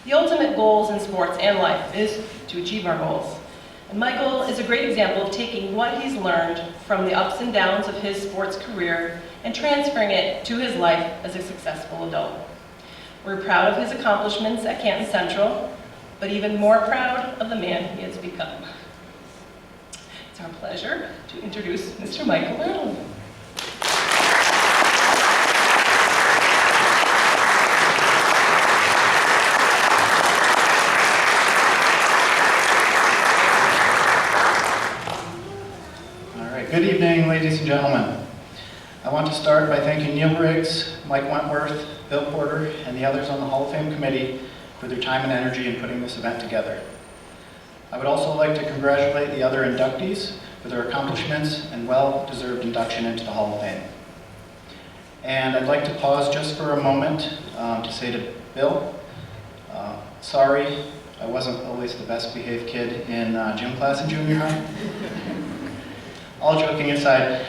The ultimate goals in sports and life is to achieve our goals. And Michael is a great example of taking what he's learned from the ups and downs of his sports career and transferring it to his life as a successful adult. We're proud of his accomplishments at Canton Central, but even more proud of the man he has become. It's our pleasure to introduce Mr. Michael Allen. Good evening, ladies and gentlemen. I want to start by thanking Neil Riggs, Mike Wentworth, Bill Porter, and the others on the Hall of Fame committee for their time and energy in putting this event together. I would also like to congratulate the other inductees for their accomplishments and well-deserved induction into the Hall of Fame. And I'd like to pause just for a moment to say to Bill, sorry, I wasn't always the best behaved kid in gym class in junior high. All joking aside,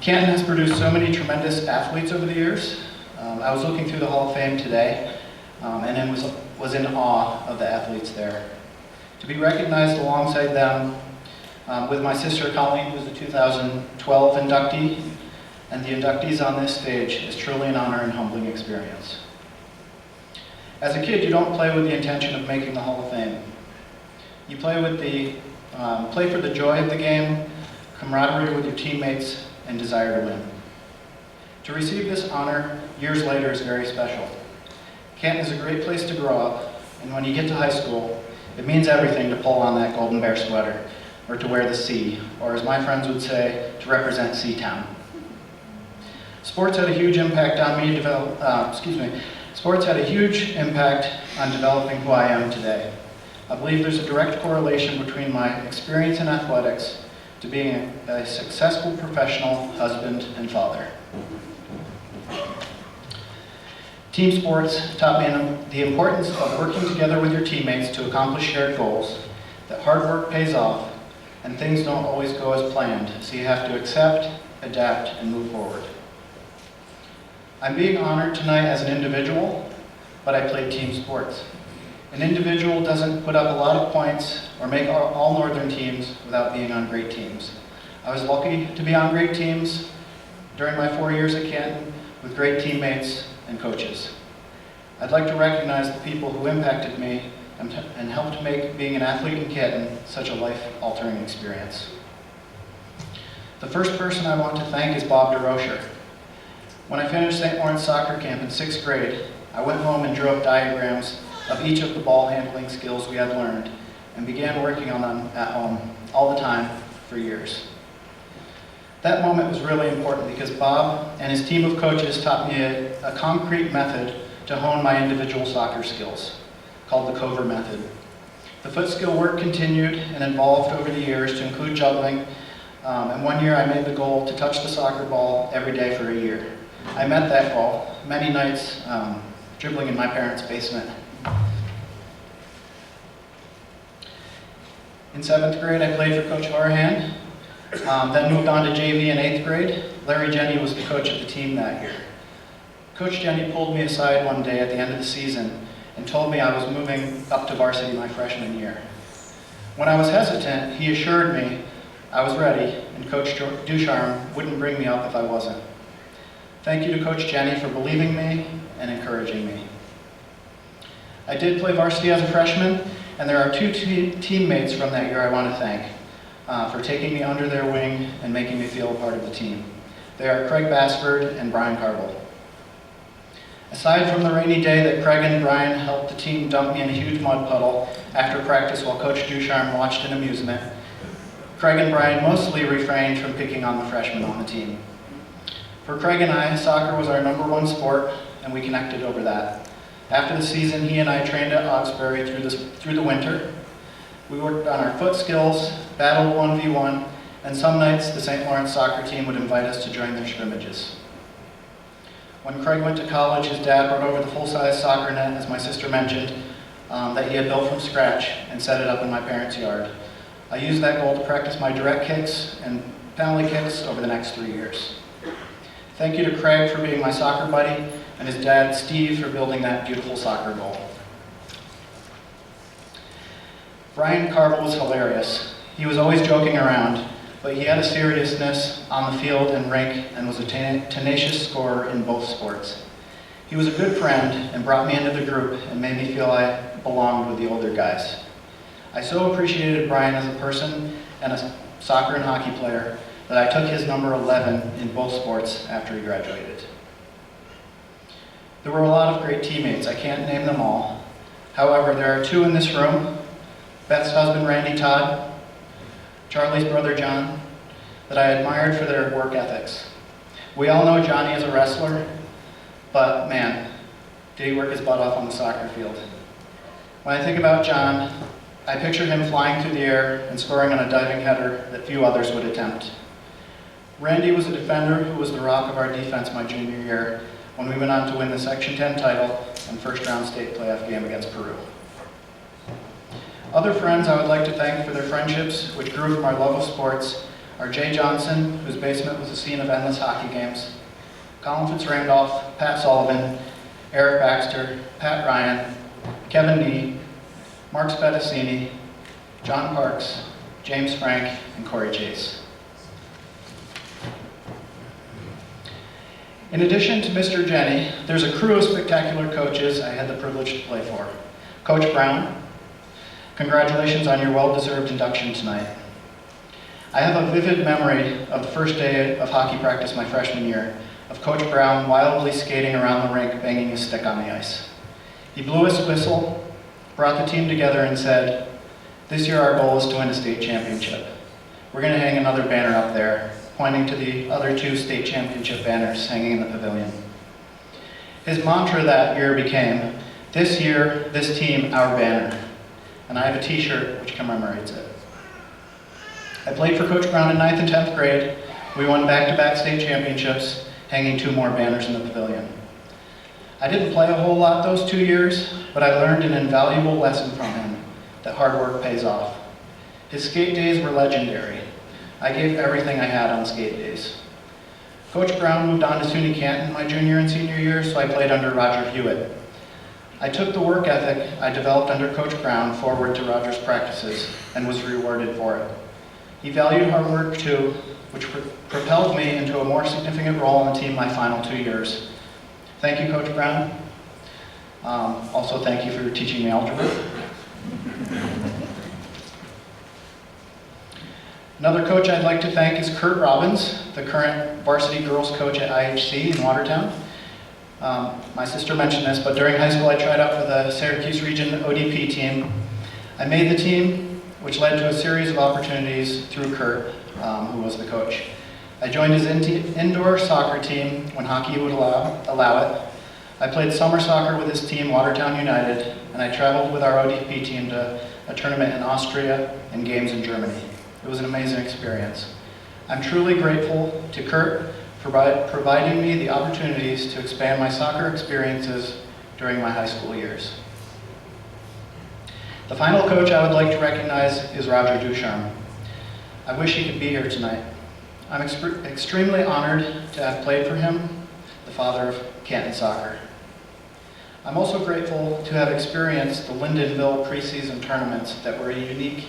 Canton has produced so many tremendous athletes over the years. I was looking through the Hall of Fame today and then was in awe of the athletes there. To be recognized alongside them with my sister Colleen, who's the 2012 inductee, and the inductees on this stage is truly an honor and humbling experience. As a kid, you don't play with the intention of making the Hall of Fame. You play for the joy of the game, camaraderie with your teammates, and desire to win. To receive this honor years later is very special. Canton is a great place to grow up, and when you get to high school, it means everything to pull on that Golden Bear sweater, or to wear the C, or as my friends would say, to represent C-Town. Sports had a huge impact on me. Sports had a huge impact on developing who I am today. I believe there's a direct correlation between my experience in athletics to being a successful professional husband and father. Team sports taught me the importance of working together with your teammates to accomplish shared goals, that hard work pays off, and things don't always go as planned, so you have to accept, adapt, and move forward. I'm being honored tonight as an individual, but I played team sports. An individual doesn't put up a lot of points or make all Northern teams without being on great teams. I was lucky to be on great teams during my 4 years at Canton with great teammates and coaches. I'd like to recognize the people who impacted me and helped make being an athlete in Canton such a life-altering experience. The first person I want to thank is Bob DeRocher. When I finished St. Lawrence soccer camp in 6th grade, I went home and drew up diagrams of each of the ball handling skills we had learned and began working on them at home all the time for years. That moment was really important because Bob and his team of coaches taught me a concrete method to hone my individual soccer skills, called the Cover method. The foot skill work continued and evolved over the years to include juggling, and one year I made the goal to touch the soccer ball every day for a year. I met that goal many nights dribbling in my parents' basement. In 7th grade, I played for Coach Horahan, then moved on to JV in 8th grade. Larry Jenny was the coach of the team that year. Coach Jenny pulled me aside one day at the end of the season and told me I was moving up to varsity my freshman year. When I was hesitant, he assured me I was ready, and Coach Ducharme wouldn't bring me up if I wasn't. Thank you to Coach Jenny for believing me and encouraging me. I did play varsity as a freshman, and there are two teammates from that year I want to thank for taking me under their wing and making me feel a part of the team. They are Craig Bassford and Brian Carville. Aside from the rainy day that Craig and Brian helped the team dump me in a huge mud puddle after practice while Coach Ducharme watched in amusement, Craig and Brian mostly refrained from picking on the freshmen on the team. For Craig and I, soccer was our #1 sport, and we connected over that. After the season, he and I trained at Augsbury through the winter. We worked on our foot skills, battled 1v1, and some nights the St. Lawrence soccer team would invite us to join their scrimmages. When Craig went to college, his dad brought over the full-size soccer net, as my sister mentioned, that he had built from scratch and set it up in my parents' yard. I used that goal to practice my direct kicks and penalty kicks over the next 3 years. Thank you to Craig for being my soccer buddy, and his dad, Steve, for building that beautiful soccer goal. Brian Carville was hilarious. He was always joking around, but he had a seriousness on the field and rink and was a tenacious scorer in both sports. He was a good friend and brought me into the group and made me feel I belonged with the older guys. I so appreciated Brian as a person and a soccer and hockey player that I took his number 11 in both sports after he graduated. There were a lot of great teammates. I can't name them all. However, there are two in this room, Beth's husband, Randy Todd, Charlie's brother, John, that I admired for their work ethics. We all know Johnny as a wrestler, but man, did he work his butt off on the soccer field. When I think about John, I picture him flying through the air and scoring on a diving header that few others would attempt. Randy was a defender who was the rock of our defense my junior year when we went on to win the Section 10 title and first-round state playoff game against Peru. Other friends I would like to thank for their friendships, which grew from our love of sports, are Jay Johnson, whose basement was the scene of endless hockey games, Colin Fitzrandolph, Pat Sullivan, Eric Baxter, Pat Ryan, Kevin Nee, Mark Spedicini, John Parks, James Frank, and Corey Chase. In addition to Mr. Jenny, there's a crew of spectacular coaches I had the privilege to play for. Coach Brown, congratulations on your well-deserved induction tonight. I have a vivid memory of the first day of hockey practice my freshman year, of Coach Brown wildly skating around the rink, banging his stick on the ice. He blew his whistle, brought the team together and said, "This year our goal is to win a state championship. We're going to hang another banner up there," pointing to the other two state championship banners hanging in the pavilion. His mantra that year became, "This year, this team, our banner." And I have a t-shirt which commemorates it. I played for Coach Brown in 9th and 10th grade. We won back-to-back state championships, hanging two more banners in the pavilion. I didn't play a whole lot those 2 years, but I learned an invaluable lesson from him, that hard work pays off. His skate days were legendary. I gave everything I had on skate days. Coach Brown moved on to SUNY Canton my junior and senior years, so I played under Roger Hewitt. I took the work ethic I developed under Coach Brown forward to Roger's practices and was rewarded for it. He valued hard work too, which propelled me into a more significant role on the team my final 2 years. Thank you, Coach Brown. Also, thank you for teaching me algebra. Another coach I'd like to thank is Kurt Robbins, the current varsity girls coach at IHC in Watertown. My sister mentioned this, but during high school I tried out for the Syracuse Region ODP team. I made the team, which led to a series of opportunities through Kurt, who was the coach. I joined his indoor soccer team when hockey would allow it. I played summer soccer with his team, Watertown United, and I traveled with our ODP team to a tournament in Austria and games in Germany. It was an amazing experience. I'm truly grateful to Kurt for providing me the opportunities to expand my soccer experiences during my high school years. The final coach I would like to recognize is Roger Ducharme. I wish he could be here tonight. I'm extremely honored to have played for him, the father of Canton soccer. I'm also grateful to have experienced the Lyndonville preseason tournaments that were unique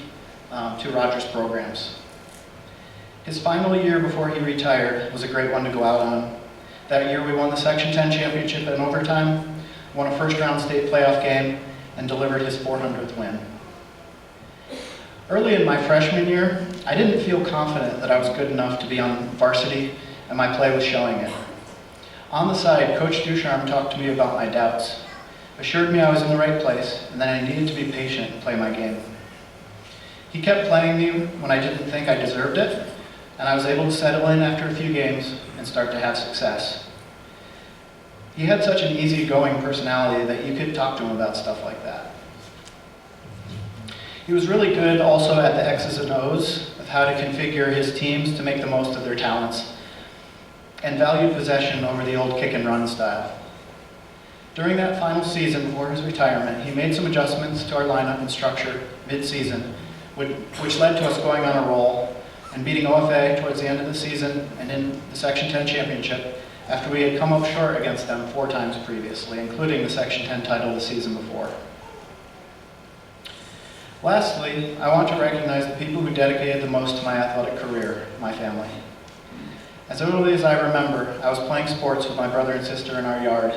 to Roger's programs. His final year before he retired was a great one to go out on. That year we won the Section 10 championship in overtime, won a first-round state playoff game, and delivered his 400th win. Early in my freshman year, I didn't feel confident that I was good enough to be on varsity, and my play was showing it. On the side, Coach Ducharme talked to me about my doubts, assured me I was in the right place, and that I needed to be patient and play my game. He kept playing me when I didn't think I deserved it, and I was able to settle in after a few games and start to have success. He had such an easygoing personality that you could talk to him about stuff like that. He was really good also at the X's and O's of how to configure his teams to make the most of their talents. and valued possession over the old kick and run style. During that final season before his retirement, he made some adjustments to our lineup and structure mid-season, which led to us going on a roll and beating OFA towards the end of the season and in the Section 10 championship after we had come up short against them 4 times previously, including the Section 10 title the season before. Lastly, I want to recognize the people who dedicated the most to my athletic career, my family. As early as I remember, I was playing sports with my brother and sister in our yard,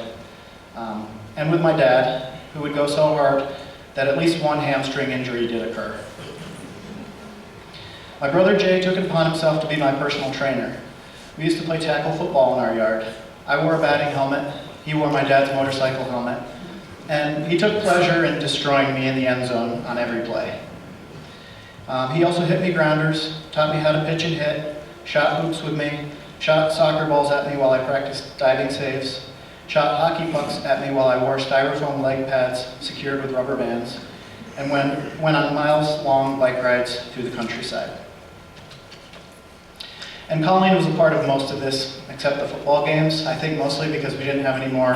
and with my dad, who would go so hard that at least one hamstring injury did occur. My brother Jay took it upon himself to be my personal trainer. We used to play tackle football in our yard. I wore a batting helmet, he wore my dad's motorcycle helmet, and he took pleasure in destroying me in the end zone on every play. He also hit me grounders, taught me how to pitch and hit, shot hoops with me, shot soccer balls at me while I practiced diving saves, shot hockey pucks at me while I wore styrofoam leg pads secured with rubber bands, and went on miles-long bike rides through the countryside. And Colleen was a part of most of this, except the football games, I think mostly because we didn't have any more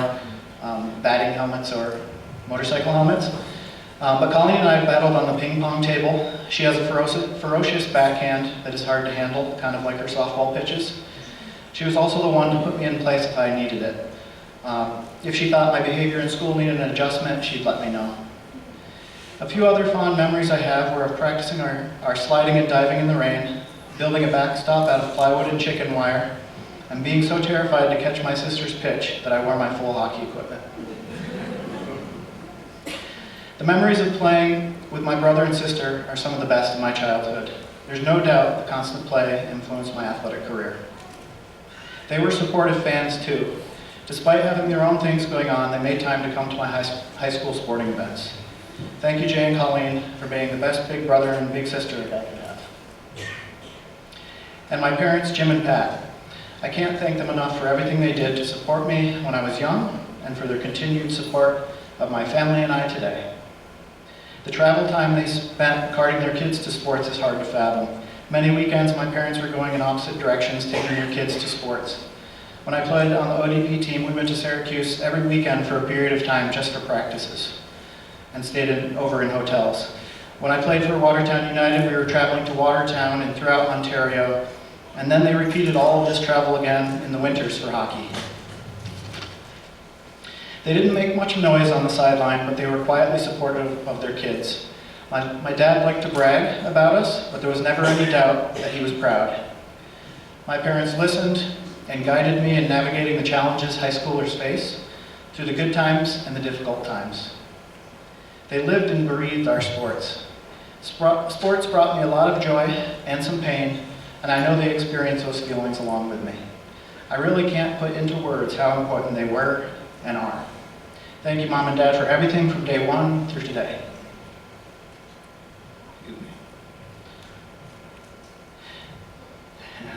batting helmets or motorcycle helmets. But Colleen and I battled on the ping pong table. She has a ferocious backhand that is hard to handle, kind of like her softball pitches. She was also the one to put me in place if I needed it. If she thought my behavior in school needed an adjustment, she'd let me know. A few other fond memories I have were of practicing our sliding and diving in the rain, building a backstop out of plywood and chicken wire, and being so terrified to catch my sister's pitch that I wore my full hockey equipment. The memories of playing with my brother and sister are some of the best in my childhood. There's no doubt the constant play influenced my athletic career. They were supportive fans too. Despite having their own things going on, they made time to come to my high school sporting events. Thank you, Jay and Colleen, for being the best big brother and big sister that I could have. And my parents, Jim and Pat. I can't thank them enough for everything they did to support me when I was young and for their continued support of my family and I today. The travel time they spent carting their kids to sports is hard to fathom. Many weekends, my parents were going in opposite directions, taking their kids to sports. When I played on the ODP team, we went to Syracuse every weekend for a period of time just for practices and stayed over in hotels. When I played for Watertown United, we were traveling to Watertown and throughout Ontario, and then they repeated all of this travel again in the winters for hockey. They didn't make much noise on the sideline, but they were quietly supportive of their kids. My dad liked to brag about us, but there was never any doubt that he was proud. My parents listened and guided me in navigating the challenges high schoolers face, through the good times and the difficult times. They lived and breathed our sports. Sports brought me a lot of joy and some pain, and I know they experienced those feelings along with me. I really can't put into words how important they were and are. Thank you, Mom and Dad, for everything from day one through today.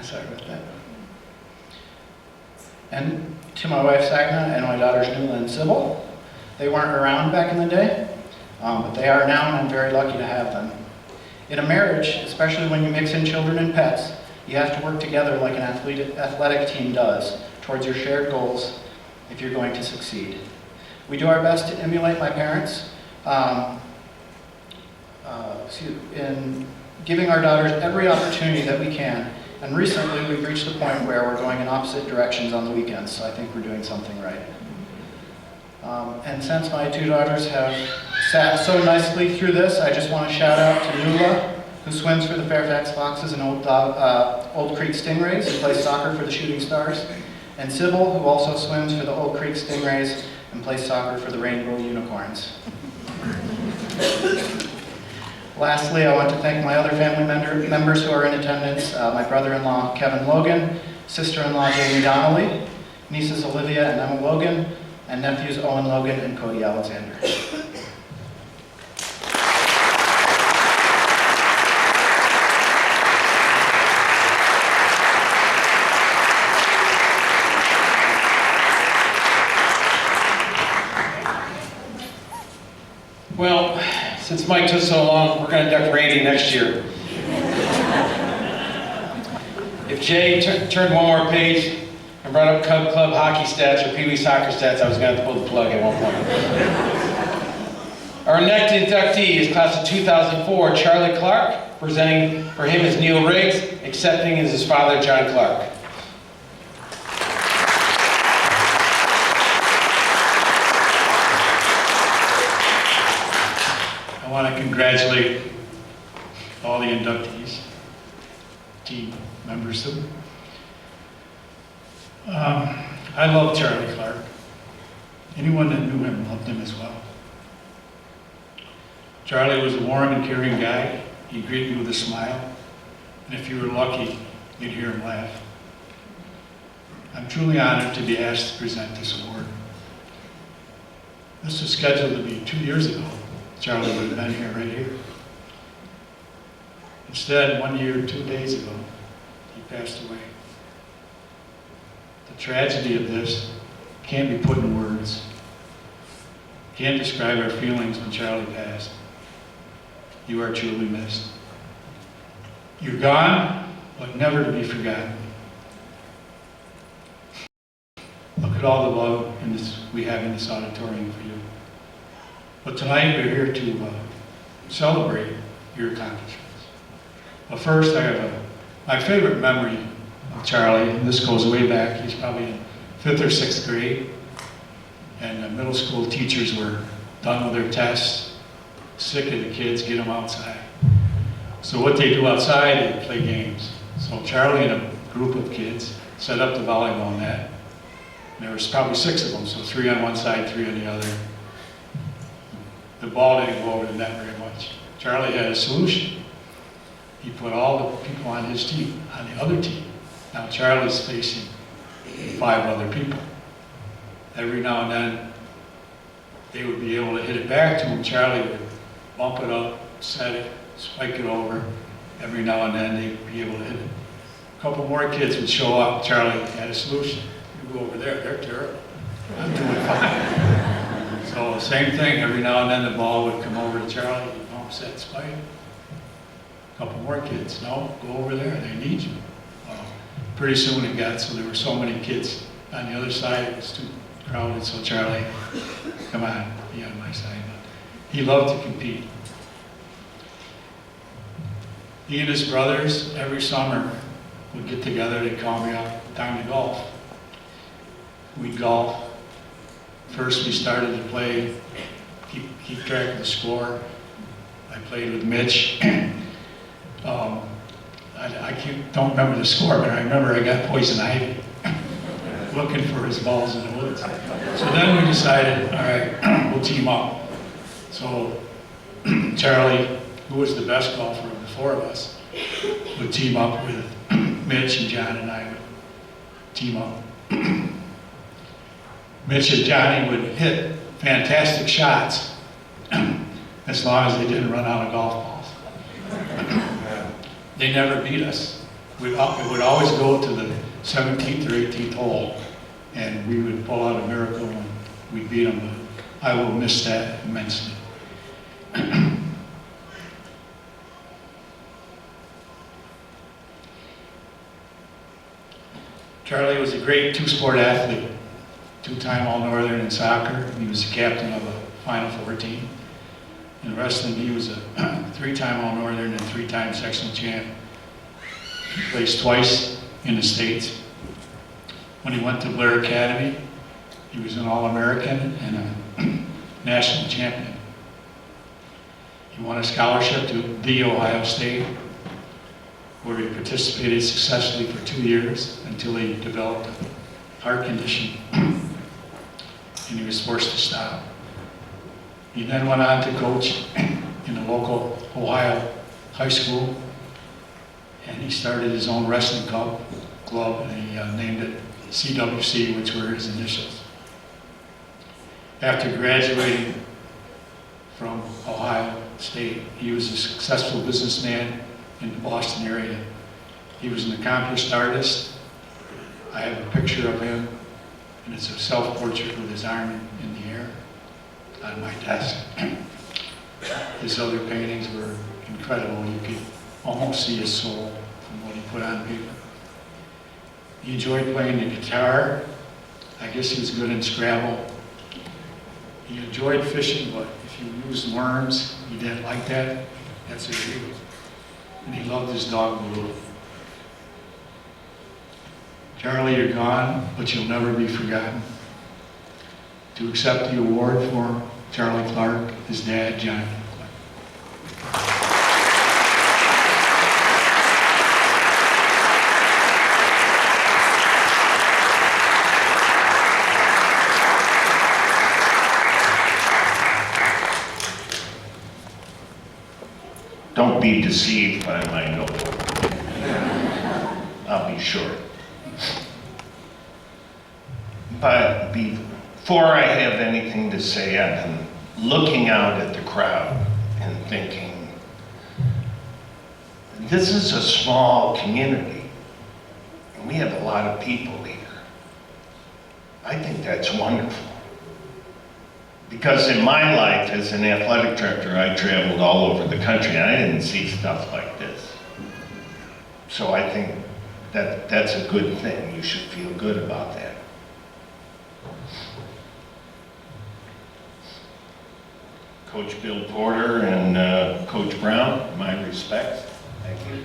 Sorry about that. And to my wife, Sagna, and my daughters, Nula and Sybil. They weren't around back in the day, but they are now, and I'm very lucky to have them. In a marriage, especially when you mix in children and pets, you have to work together like an athletic team does towards your shared goals if you're going to succeed. We do our best to emulate my parents in giving our daughters every opportunity that we can. And recently, we've reached the point where we're going in opposite directions on the weekends, so I think we're doing something right. And since my 2 daughters have sat so nicely through this, I just want to shout out to Nula, who swims for the Fairfax Foxes and Old Creek Stingrays and plays soccer for the Shooting Stars, and Sybil, who also swims for the Old Creek Stingrays and plays soccer for the Rainbow Unicorns. Lastly, I want to thank my other family members who are in attendance, my brother-in-law Kevin Logan, sister-in-law Jamie Donnelly, nieces Olivia and Emma Logan, and nephews Owen Logan and Cody Alexander. Well, since Mike took so long, we're going to duck Randy next year. If Jay turned one more page, I brought up Cub Club hockey stats or Pee Wee soccer stats. I was going to have to pull the plug at one point. Our next inductee is class of 2004, Charlie Clark. Presenting for him is Neil Riggs, accepting is his father, John Clark. I want to congratulate all the inductees, team members. I love Charlie Clark. Anyone that knew him loved him as well. Charlie was a warm and caring guy. He'd greet you with a smile, and if you were lucky, you'd hear him laugh. I'm truly honored to be asked to present this award. This was scheduled to be 2 years ago. Charlie would have been here, right here. Instead, 1 year, 2 days ago, he passed away. The tragedy of this can't be put in words. Can't describe our feelings when Charlie passed. You are truly missed. You're gone, but never to be forgotten. Look at all the love we have in this auditorium for you. But tonight we're here to celebrate your accomplishments. But first, I have my favorite memory of Charlie, and this goes way back. He's probably in 5th or 6th grade, and the middle school teachers were done with their tests, sick of the kids, get them outside. So what they do outside, they play games. So Charlie and a group of kids set up the volleyball net. And there was probably 6 of them, so 3 on one side, 3 on the other. The ball didn't go over the net very much. Charlie had a solution. He put all the people on his team, on the other team. Now Charlie's facing 5 other people. Every now and then, they would be able to hit it back to him. Charlie would bump it up, set it, spike it over. Every now and then, they'd be able to hit it. A couple more kids would show up. Charlie had a solution. You go over there, they're terrible. I'm doing fine. So same thing, every now and then the ball would come over to Charlie, he'd bump, set, spike. A couple more kids, no, go over there, they need you. Pretty soon it got so there were so many kids on the other side, it was too crowded, so Charlie, come on, be on my side. But he loved to compete. He and his brothers, every summer, would get together, they'd call me up, time to golf. We'd golf. First we started to play, keep track of the score. I played with Mitch. Don't remember the score, but I remember I got poison ivy looking for his balls in the woods. So then we decided, all right, we'll team up. So Charlie, who was the best golfer of the 4 of us, would team up with Mitch, and John and I would team up. Mitch and Johnny would hit fantastic shots as long as they didn't run out of golf balls. They never beat us. It would always go to the 17th or 18th hole, and we would pull out a miracle and we'd beat them. But I will miss that immensely. Charlie was a great 2-sport athlete. 2-time All-Northern in soccer. He was the captain of a Final Four team. In wrestling, he was a 3-time All-Northern and 3-time sectional champ. He placed twice in the States. When he went to Blair Academy, he was an All-American and a national champion. He won a scholarship to The Ohio State, where he participated successfully for 2 years until he developed a heart condition. And he was forced to stop. He then went on to coach in a local Ohio high school, and he started his own wrestling club, and he named it CWC, which were his initials. After graduating from Ohio State, he was a successful businessman in the Boston area. He was an accomplished artist. I have a picture of him, and it's a self-portrait with his arm in the air on my desk. His other paintings were incredible. You could almost see his soul from what he put on paper. He enjoyed playing the guitar. I guess he was good in Scrabble. He enjoyed fishing, but if you used worms, he didn't like that. That's illegal. And he loved his dog, Blue. Charlie, you're gone, but you'll never be forgotten. To accept the award for Charlie Clark, his dad, John Clark. Don't be deceived by my note. I'll be short. But before I have anything to say, I've been looking out at the crowd and thinking, this is a small community, and we have a lot of people here. I think that's wonderful. Because in my life as an athletic director, I traveled all over the country, and I didn't see stuff like this. So I think that that's a good thing. You should feel good about that. Coach Bill Porter and Coach Brown, my respects. Thank you.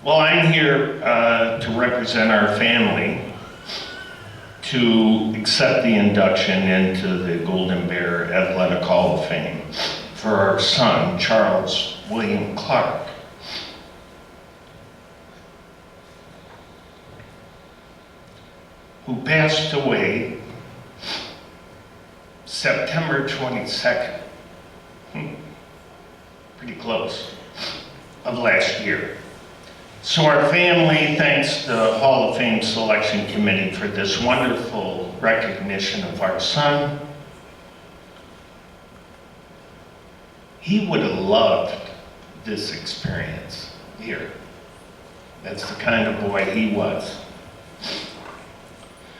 Well, I'm here to represent our family to accept the induction into the Golden Bear Athletic Hall of Fame for our son, Charles William Clark. Who passed away September 22nd, pretty close, of last year. So our family thanks the Hall of Fame Selection Committee for this wonderful recognition of our son. He would have loved this experience here. That's the kind of boy he was.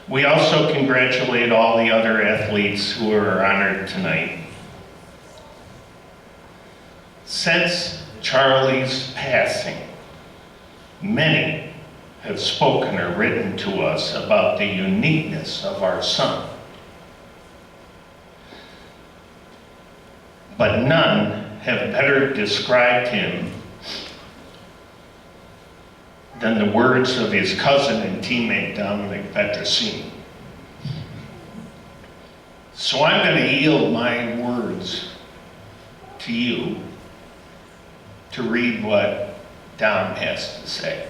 We also congratulate all the other athletes who are honored tonight. Since Charlie's passing, many have spoken or written to us about the uniqueness of our son. But none have better described him than the words of his cousin and teammate Dominic Petrosini. So I'm going to yield my words to you to read what Dom has to say.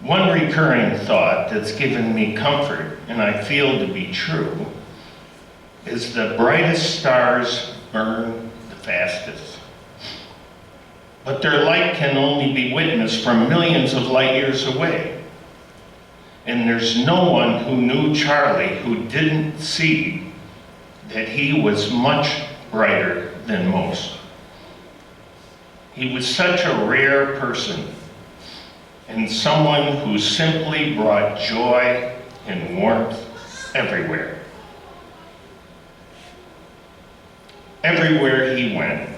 One recurring thought that's given me comfort, and I feel to be true, is the brightest stars burn the fastest. But their light can only be witnessed from millions of light years away. And there's no one who knew Charlie who didn't see that he was much brighter than most. He was such a rare person and someone who simply brought joy and warmth everywhere. Everywhere he went,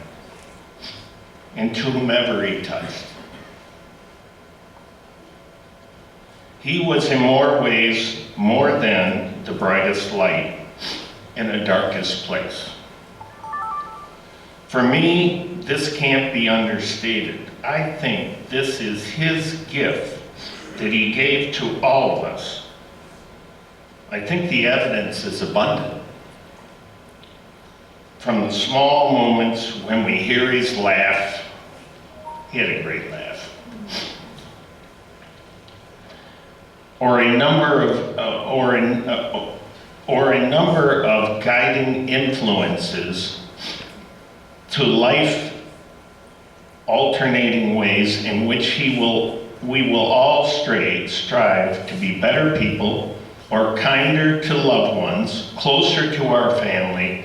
and to whomever he touched. He was in more ways more than the brightest light in the darkest place. For me, this can't be understated. I think this is his gift that he gave to all of us. I think the evidence is abundant. From the small moments when we hear his laugh, he had a great laugh, or a number of guiding influences to life alternating ways in which we will all strive to be better people, or kinder to loved ones, closer to our family,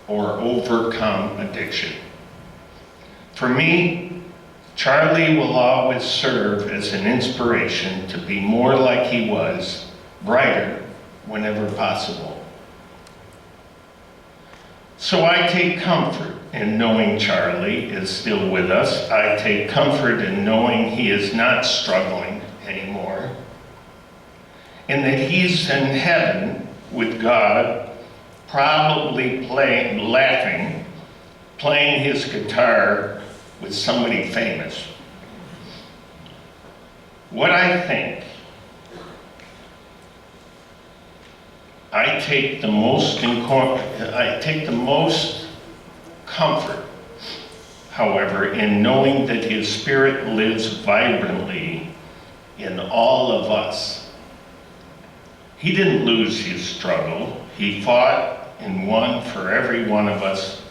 or overcome addiction. For me, Charlie will always serve as an inspiration to be more like he was, brighter whenever possible. So I take comfort in knowing Charlie is still with us. I take comfort in knowing he is not struggling anymore, and that he's in heaven with God, probably laughing, playing his guitar with somebody famous. What I think, I take the most comfort, however, in knowing that his spirit lives vibrantly in all of us. He didn't lose his struggle. He fought and won for every one of us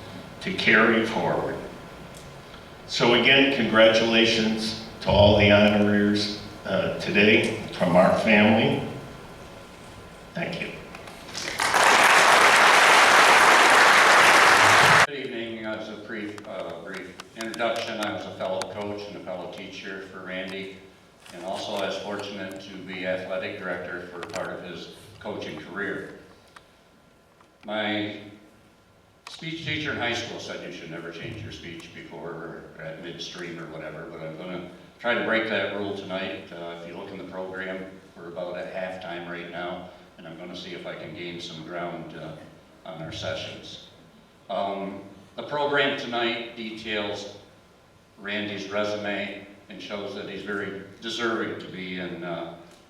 to carry forward. So again, congratulations to all the honorees today from our family. Thank you. Good evening. As a brief introduction, I was a fellow coach and a fellow teacher for Randy, and also I was fortunate to be athletic director for part of his coaching career. My speech teacher in high school said you should never change your speech before or at midstream or whatever, but I'm going to try to break that rule tonight. If you look in the program, we're about at halftime right now, and I'm going to see if I can gain some ground on our sessions. The program tonight details Randy's resume and shows that he's very deserving to be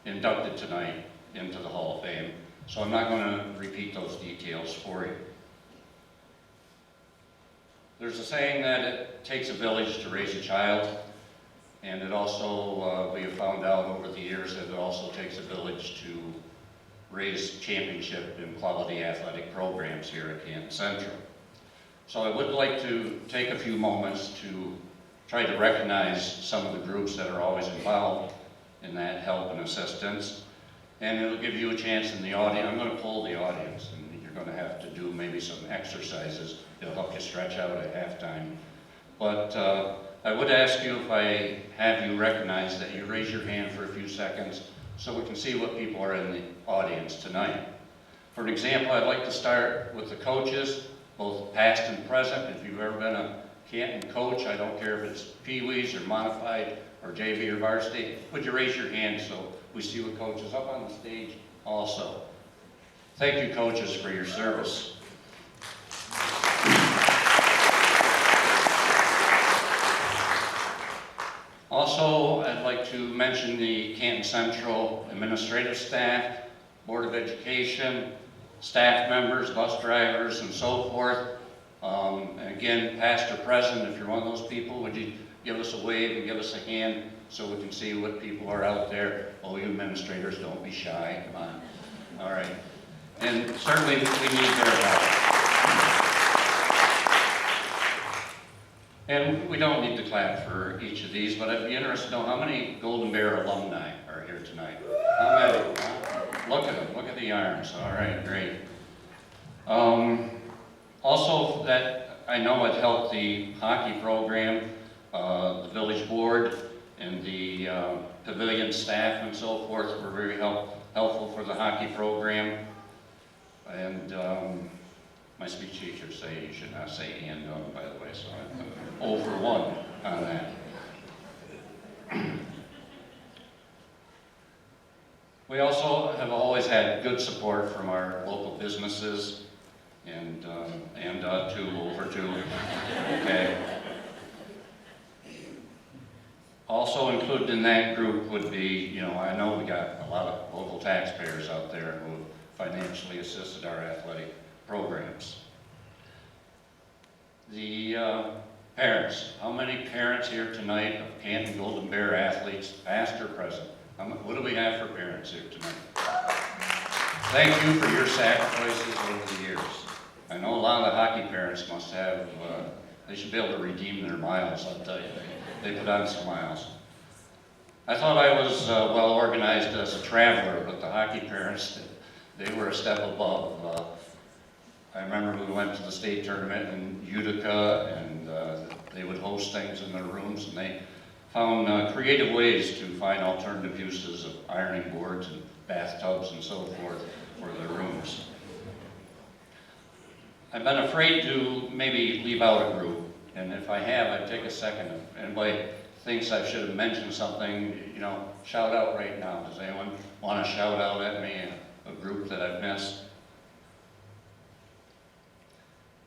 inducted tonight into the Hall of Fame. So I'm not going to repeat those details for you. There's a saying that it takes a village to raise a child, and it also, we have found out over the years that it also takes a village to raise championship and quality athletic programs here at Canton Central. So I would like to take a few moments to try to recognize some of the groups that are always involved in that help and assistance. And it'll give you a chance in the audience. I'm going to poll the audience, and you're going to have to do maybe some exercises. It'll help you stretch out at halftime. But I would ask you, if I have you recognize, that you raise your hand for a few seconds so we can see what people are in the audience tonight. For an example, I'd like to start with the coaches, both past and present. If you've ever been a Canton coach, I don't care if it's Pee-wees or modified or JV or varsity, would you raise your hand so we see what coaches up on the stage also. Thank you, coaches, for your service. Also, I'd like to mention the Canton Central administrative staff, Board of Education, staff members, bus drivers, and so forth. Again, past or present, if you're one of those people, would you give us a wave and give us a hand so we can see what people are out there? Oh, you administrators, don't be shy, come on. All right. And certainly we need their help. And we don't need to clap for each of these, but I'd be interested to know how many Golden Bear alumni are here tonight. How many? Look at them, look at the arms. All right, great. Also, that I know it helped the hockey program, the village board, and the pavilion staff and so forth were very helpful for the hockey program. And my speech teachers say you should not say "and," by the way, so I'm 0 for 1 on that. We also have always had good support from our local businesses, and 2 over 2, okay. Also included in that group would be, I know we got a lot of local taxpayers out there who financially assisted our athletic programs. The parents, how many parents here tonight of Canton Golden Bear athletes, past or present? What do we have for parents here tonight? Thank you for your sacrifices over the years. I know a lot of the hockey parents must have, they should be able to redeem their miles, I'll tell you. They put on some miles. I thought I was well organized as a traveler, but the hockey parents, they were a step above. I remember we went to the state tournament in Utica, and they would host things in their rooms, and they found creative ways to find alternative uses of ironing boards and bathtubs and so forth for their rooms. I've been afraid to maybe leave out a group, and if I have, I'd take a second. If anybody thinks I should have mentioned something, you know, shout out right now. Does anyone want to shout out at me a group that I've missed?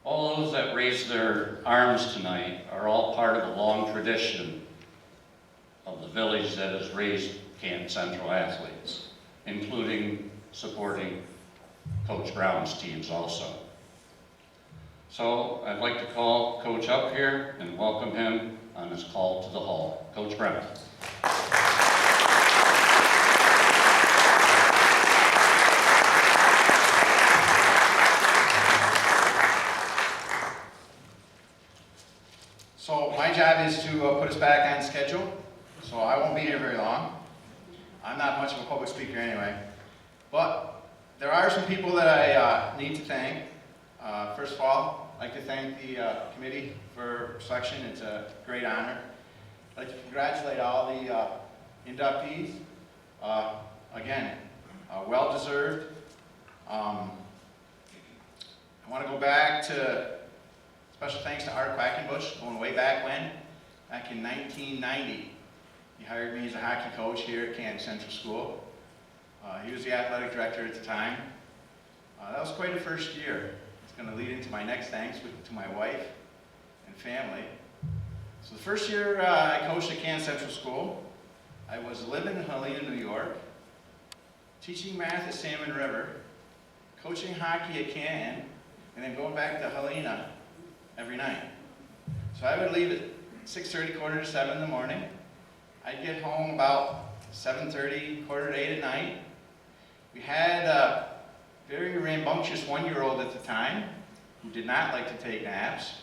All those that raised their arms tonight are all part of a long tradition of the village that has raised Canton Central athletes, including supporting Coach Brown's teams also. So I'd like to call Coach up here and welcome him on his call to the hall. Coach Brown. So my job is to put us back on schedule, so I won't be here very long. I'm not much of a public speaker anyway, but there are some people that I need to thank. First of all, I'd like to thank the committee for selection. It's a great honor. I'd like to congratulate all the inductees. Again, well-deserved. I want to go back to special thanks to Art Quackenbush, going way back when, back in 1990. He hired me as a hockey coach here at Canton Central School. He was the athletic director at the time. That was quite a first year. It's going to lead into my next thanks to my wife and family. So the first year I coached at Canton Central School, I was living in Helena, New York, teaching math at Salmon River, coaching hockey at Canton, and then going back to Helena every night. So I would leave at 6:30, quarter to 7 in the morning. I'd get home about 7:30, quarter to 8 at night. We had a very rambunctious one-year-old at the time who did not like to take naps.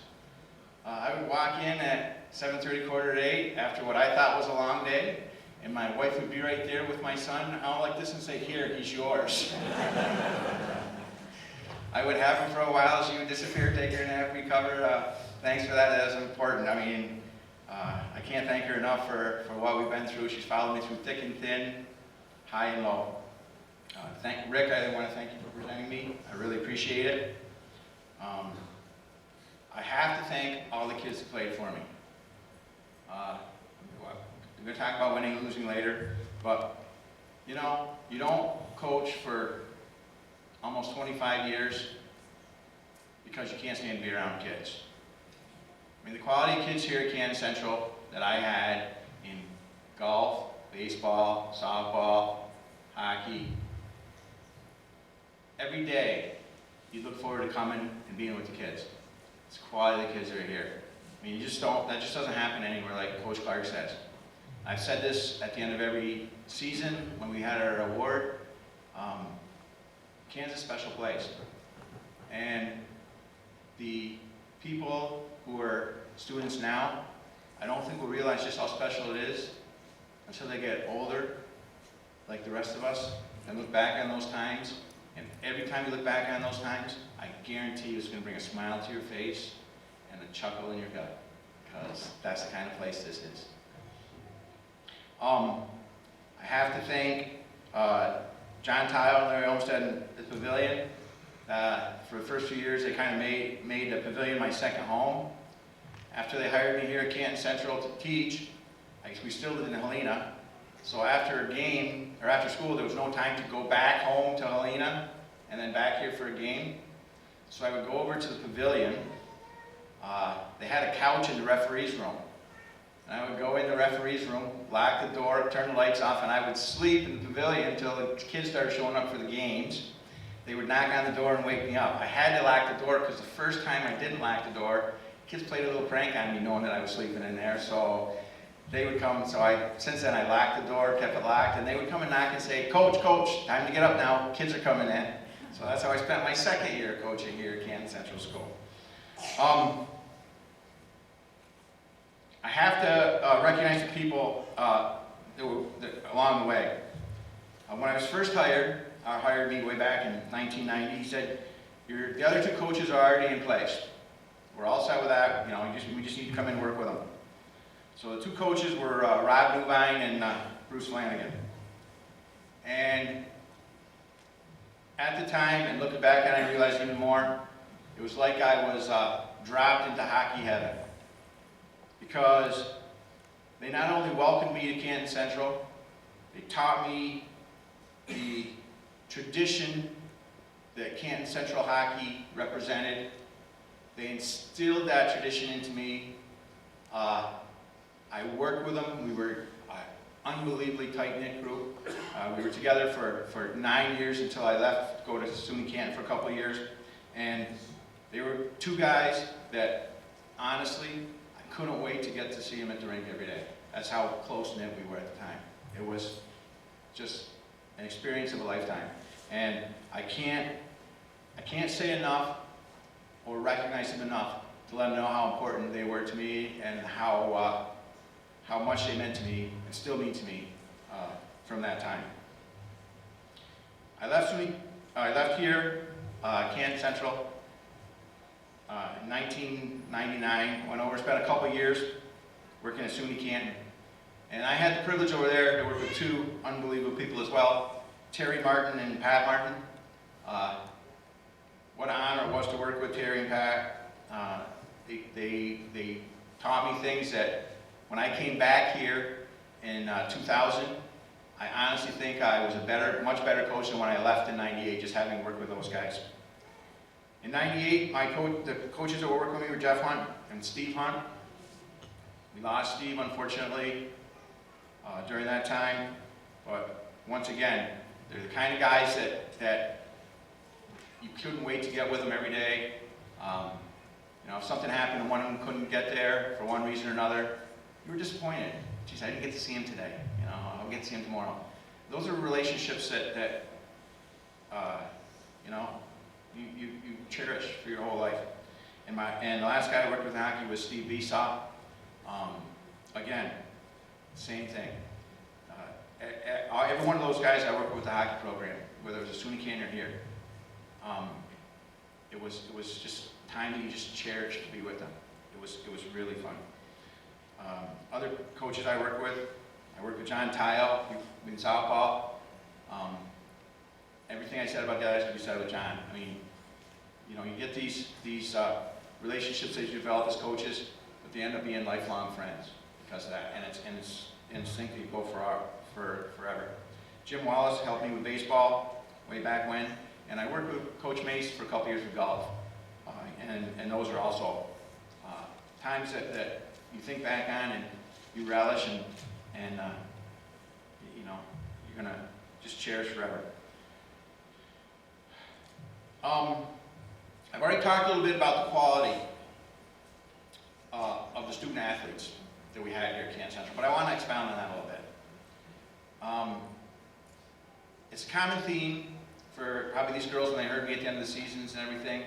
I would walk in at 7:30, quarter to 8 after what I thought was a long day, and my wife would be right there with my son out like this and say, "Here, he's yours." I would have him for a while. She would disappear, take her nap, recover. Thanks for that. That was important. I mean, I can't thank her enough for what we've been through. She's followed me through thick and thin, high and low. Rick, I want to thank you for presenting me. I really appreciate it. I have to thank all the kids that played for me. We're going to talk about winning and losing later, but you know, you don't coach for almost 25 years because you can't stand to be around kids. I mean, the quality of kids here at Canton Central that I had in golf, baseball, softball, hockey, every day you look forward to coming and being with the kids. It's the quality of the kids that are here. I mean, that just doesn't happen anywhere, like Coach Clark says. I've said this at the end of every season when we had our award. Canton's a special place. And the people who are students now, I don't think will realize just how special it is until they get older, like the rest of us, and look back on those times. And every time you look back on those times, I guarantee you it's going to bring a smile to your face and a chuckle in your gut, because that's the kind of place this is. I have to thank John Tile and Larry Olmsted and the Pavilion. For the first few years, they kind of made the Pavilion my second home. After they hired me here at Canton Central to teach, we still lived in Helena. So after a game, or after school, there was no time to go back home to Helena and then back here for a game. So I would go over to the Pavilion. They had a couch in the referee's room. And I would go in the referee's room, lock the door, turn the lights off, and I would sleep in the Pavilion until the kids started showing up for the games. They would knock on the door and wake me up. I had to lock the door because the first time I didn't lock the door, kids played a little prank on me knowing that I was sleeping in there. So they would come, since then I locked the door, kept it locked, and they would come and knock and say, Coach, time to get up now, kids are coming in. So that's how I spent my second year coaching here at Canton Central School. I have to recognize the people along the way. When I was first hired me way back in 1990, he said, the other two coaches are already in place. We're all set with that, you know, we just need to come in and work with them. So the two coaches were Rob Newvine and Bruce Flanagan. And at the time, and looking back on it, I realized even more, it was like I was dropped into hockey heaven. Because they not only welcomed me to Canton Central, they taught me the tradition that Canton Central hockey represented. They instilled that tradition into me. I worked with them. We were an unbelievably tight-knit group. We were together for 9 years until I left to go to SUNY Canton for a couple of years. And they were two guys that, honestly, I couldn't wait to get to see them at the rink every day. That's how close-knit we were at the time. It was just an experience of a lifetime. And I can't say enough or recognize them enough to let them know how important they were to me and how much they meant to me and still mean to me from that time. I left here, Canton Central, in 1999. Went over, spent a couple years working at SUNY Canton. And I had the privilege over there to work with two unbelievable people as well, Terry Martin and Pat Martin. What an honor it was to work with Terry and Pat. They taught me things that when I came back here in 2000, I honestly think I was a much better coach than when I left in 98, just having worked with those guys. In 98, the coaches that were working with me were Jeff Hunt and Steve Hunt. We lost Steve, unfortunately, during that time. But once again, they're the kind of guys that you couldn't wait to get with them every day. If something happened and one of them couldn't get there for one reason or another, you were disappointed. Geez, I didn't get to see him today. I'll get to see him tomorrow. Those are relationships that you cherish for your whole life. And the last guy I worked with in hockey was Steve Visop. Again, same thing. Every one of those guys I worked with the hockey program, whether it was a SUNY Canton or here, it was just time that you just cherished to be with them. It was really fun. Other coaches I worked with John Tyle in softball. Everything I said about guys could be said with John. I mean, you get these relationships that you develop as coaches, but they end up being lifelong friends because of that, and it's instinct you go for forever. Jim Wallace helped me with baseball way back when, and I worked with Coach Mace for a couple years with golf, and those are also times that you think back on and you relish and you're gonna just cherish forever. I've already talked a little bit about the quality of the student athletes that we had here at Canton Central, but I want to expound on that a little bit. It's a common theme for probably these girls when they heard me at the end of the seasons and everything.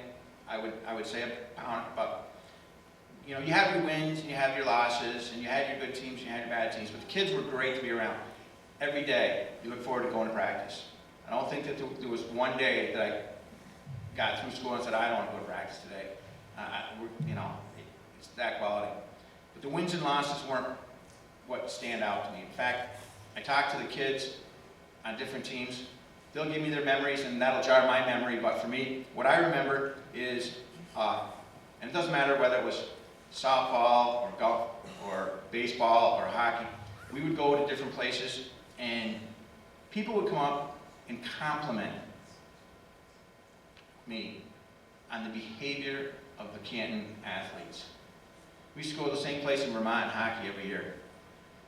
I would say about you have your wins and you have your losses and you had your good teams and you had your bad teams, but the kids were great to be around. Every day you look forward to going to practice. I don't think that there was one day that I got through school and said, I don't want to go to practice today. It's that quality. But the wins and losses weren't what stand out to me. In fact, I talk to the kids on different teams. They'll give me their memories and that'll jar my memory, but for me, what I remember is, and it doesn't matter whether it was softball or golf or baseball or hockey, we would go to different places and people would come up and compliment me on the behavior of the Canton athletes. We used to go to the same place in Vermont hockey every year,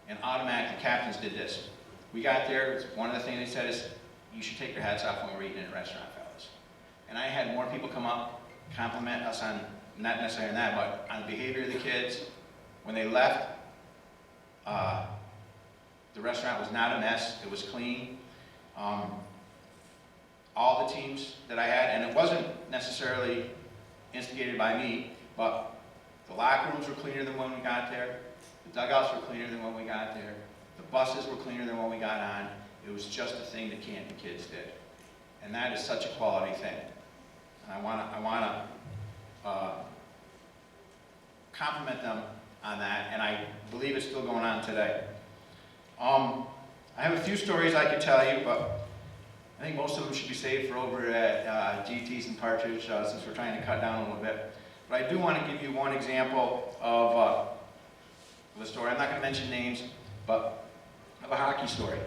and automatically captains did this. We got there, one of the things they said is, you should take your hats off when we're eating in a restaurant, fellas. And I had more people come up, compliment us on, not necessarily on that, but on the behavior of the kids. When they left, the restaurant was not a mess, it was clean. All the teams that I had, and it wasn't necessarily instigated by me, but the locker rooms were cleaner than when we got there, the dugouts were cleaner than when we got there, the buses were cleaner than when we got on. It was just a thing that Canton kids did. And that is such a quality thing. And I want to compliment them on that, and I believe it's still going on today. I have a few stories I could tell you, but I think most of them should be saved for over at GT's and Partridge, since we're trying to cut down a little bit. But I do want to give you one example of a story. I'm not going to mention names, but of a hockey story.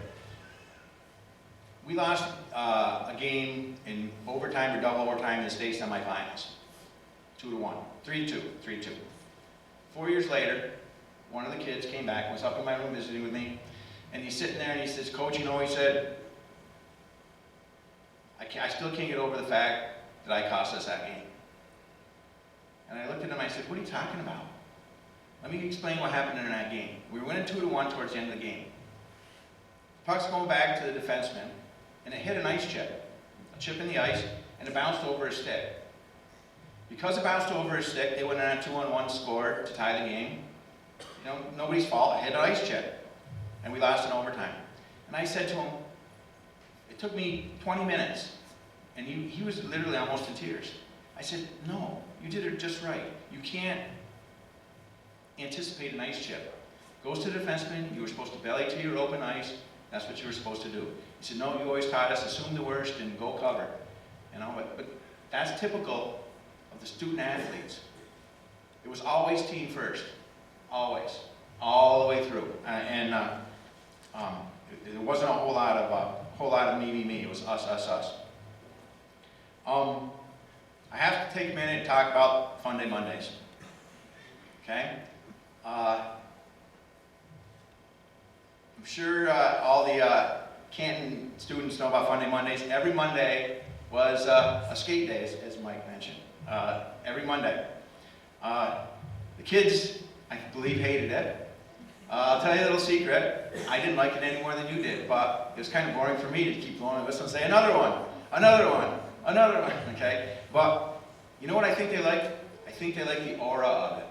We lost a game in overtime or double overtime in the state semifinals. 2-1, 3-2. 4 years later, one of the kids came back, was up in my room visiting with me, and he's sitting there and he says, "Coach, you know," he said, I still can't get over the fact that I cost us that game." And I looked at him and I said, "What are you talking about? Let me explain what happened in that game. We were winning 2-1 towards the end of the game. Puck's going back to the defenseman, and it hit an ice chip, a chip in the ice, and it bounced over his stick. Because it bounced over his stick, they went on a 2-on-1 score to tie the game. You know, nobody's fault, it hit an ice chip, and we lost in overtime. And I said to him, it took me 20 minutes, and he was literally almost in tears. I said, "No, you did it just right. You can't anticipate an ice chip. Goes to the defenseman, you were supposed to belly to your open ice, that's what you were supposed to do." He said, "No, you always taught us, assume the worst and go cover." You know, but that's typical of the student athletes. It was always team first, always, all the way through. There wasn't a whole lot of me. It was us. I have to take a minute and talk about Fun Day Mondays. Okay? I'm sure all the Canton students know about Fun Day Mondays. Every Monday was a skate day, as Mike mentioned. Every Monday. The kids, I believe, hated it. I'll tell you a little secret. I didn't like it any more than you did, but it was kind of boring for me to keep blowing the whistle and say, "Another one, okay? But you know what I think they liked? I think they liked the aura of it.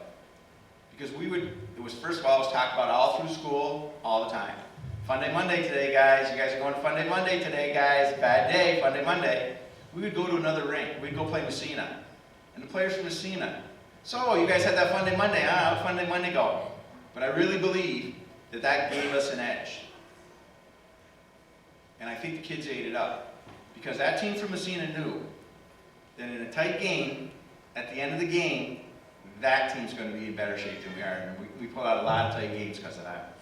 Because first of all, it was talked about all through school, all the time. Fun Day Monday today, guys. You guys are going to Fun Day Monday today, guys. Bad day, Fun Day Monday. We would go to another rink. We'd go play Messina. And the players from Messina, "So, you guys had that Fun Day Monday, huh? How'd Fun Day Monday go?" But I really believe that gave us an edge. And I think the kids ate it up. Because that team from Messina knew that in a tight game, at the end of the game, that team's going to be in better shape than we are. And we pull out a lot of tight games because of that.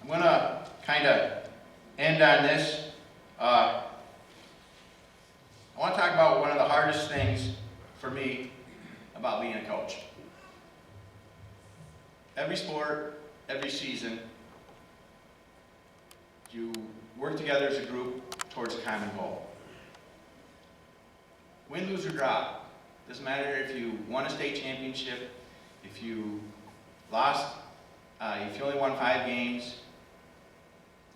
I'm going to kind of end on this. I want to talk about one of the hardest things for me about being a coach. Every sport, every season, you work together as a group towards a common goal. Win, lose, or draw. Doesn't matter if you won a state championship, if you lost, if you only won 5 games,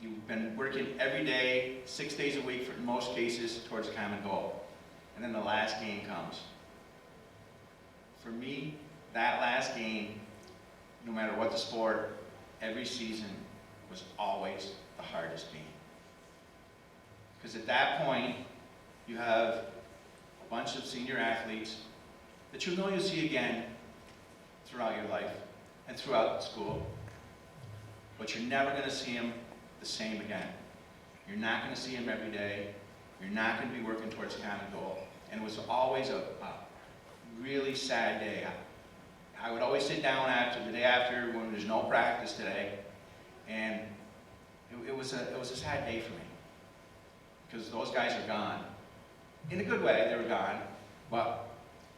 you've been working every day, 6 days a week in most cases, towards a common goal. And then the last game comes. For me, that last game, no matter what the sport, every season was always the hardest game. Because at that point, you have a bunch of senior athletes that you know you'll see again throughout your life and throughout school. But you're never going to see them the same again. You're not going to see them every day. You're not going to be working towards a common goal. And it was always a really sad day. I would always sit down the day after when there's no practice today, and it was a sad day for me. Because those guys are gone. In a good way, they were gone, but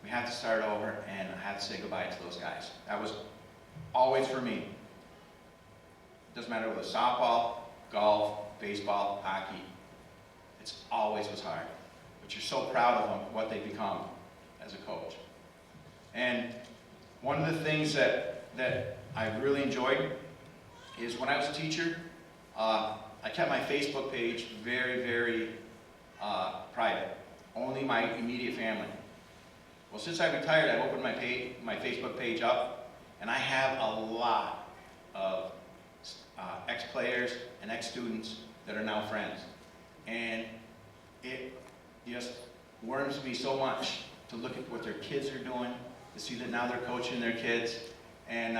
we had to start over, and I had to say goodbye to those guys. That was always for me. It doesn't matter whether it's softball, golf, baseball, hockey. It always was hard. But you're so proud of them, what they become as a coach. And one of the things that I really enjoyed is when I was a teacher, I kept my Facebook page very, very private. Only my immediate family. Well, since I retired, I opened my Facebook page up, and I have a lot of ex-players and ex-students that are now friends. And it just warms me so much to look at what their kids are doing, to see that now they're coaching their kids. And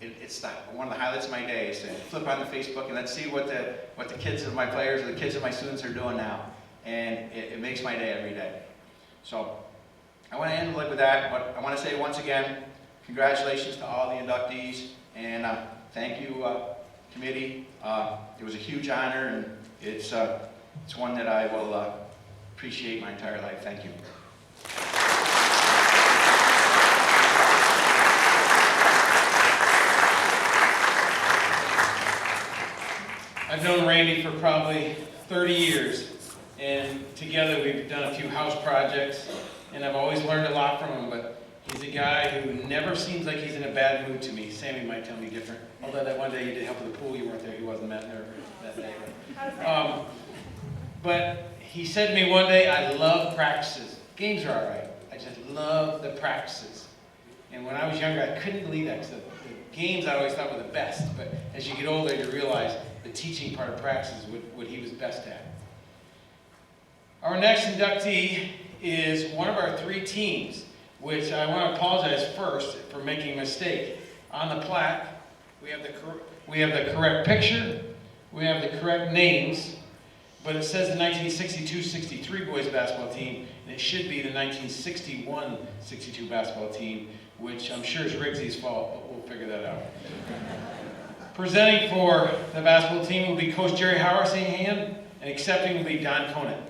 it's one of the highlights of my day is to flip on the Facebook and let's see what the kids of my players or the kids of my students are doing now. And it makes my day every day. So I want to end with that, but I want to say once again, congratulations to all the inductees, and thank you, committee. It was a huge honor, and it's one that I will appreciate my entire life. Thank you. I've known Randy for probably 30 years, and together we've done a few house projects, and I've always learned a lot from him, but he's a guy who never seems like he's in a bad mood to me. Sammy might tell me different. Although that one day you did help with the pool, you weren't there, he wasn't there that day. But he said to me one day, I love practices. Games are all right. I just love the practices. And when I was younger, I couldn't believe that, because the games I always thought were the best. But as you get older, you realize the teaching part of practice is what he was best at. Our next inductee is one of our 3 teams, which I want to apologize first for making a mistake. On the plaque, we have the correct picture, we have the correct names, but it says the 1962-63 boys basketball team, and it should be the 1961-62 basketball team, which I'm sure is Riggsy's fault, but we'll figure that out. Presenting for the basketball team will be Coach Jerry Howard, saying hand, and accepting will be Don Conant.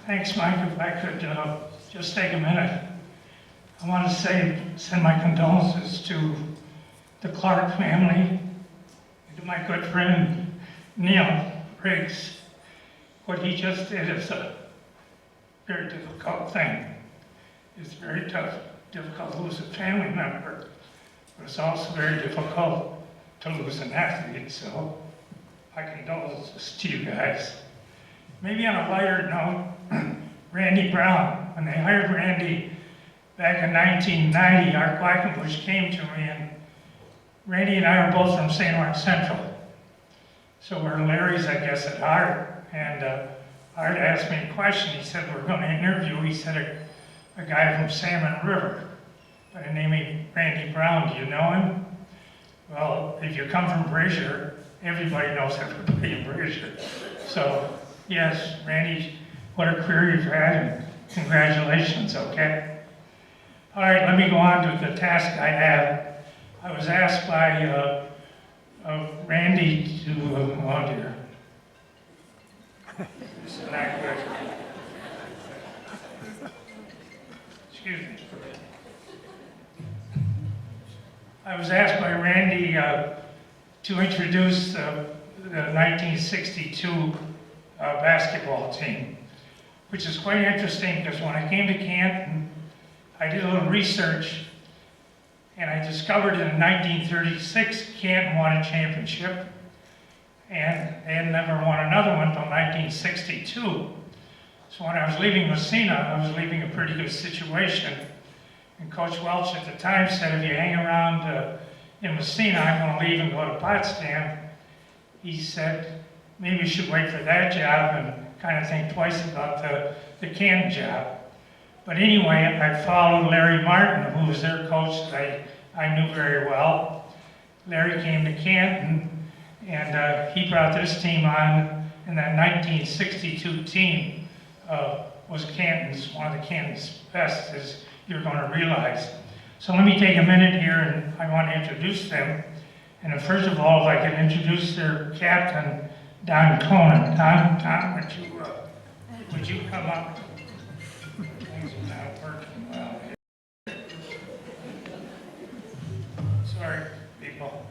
Thanks, Mike. If I could just take a minute. I want to send my condolences to the Clark family and to my good friend Neil Riggs. What he just did is a very difficult thing. It's very difficult to lose a family member, but it's also very difficult to lose an athlete. So my condolences to you guys. Maybe on a lighter note, Randy Brown. When they hired Randy back in 1990, Art Quackenbush came to me, and Randy and I are both from St. Lawrence Central. So we're Larry's, I guess, at Art. And Art asked me a question. He said, we're going to interview, he said, a guy from Salmon River by the name of Randy Brown. Do you know him? Well, if you come from Brazier, everybody knows everybody in Brazier. So, yes, Randy, what a career you've had, and congratulations, okay? All right, let me go on to the task I have. I was asked by Randy to, oh dear. This is not good. Excuse me. I was asked by Randy to introduce the 1962 basketball team, which is quite interesting because when I came to Canton, I did a little research and I discovered in 1936 Canton won a championship, and they had never won another one until 1962. So when I was leaving Messina, I was leaving a pretty good situation. And Coach Welch at the time said, if you hang around in Messina, I'm going to leave and go to Potsdam. He said, maybe you should wait for that job and kind of think twice about the Canton job. But anyway, I followed Larry Martin, who was their coach that I knew very well. Larry came to Canton, and he brought this team on, and that 1962 team was Canton's, one of the Canton's best, as you're going to realize. So let me take a minute here, and I want to introduce them. And first of all, if I can introduce their captain, Don Conant. Don, would you come up? Things are not working well here. Sorry, people.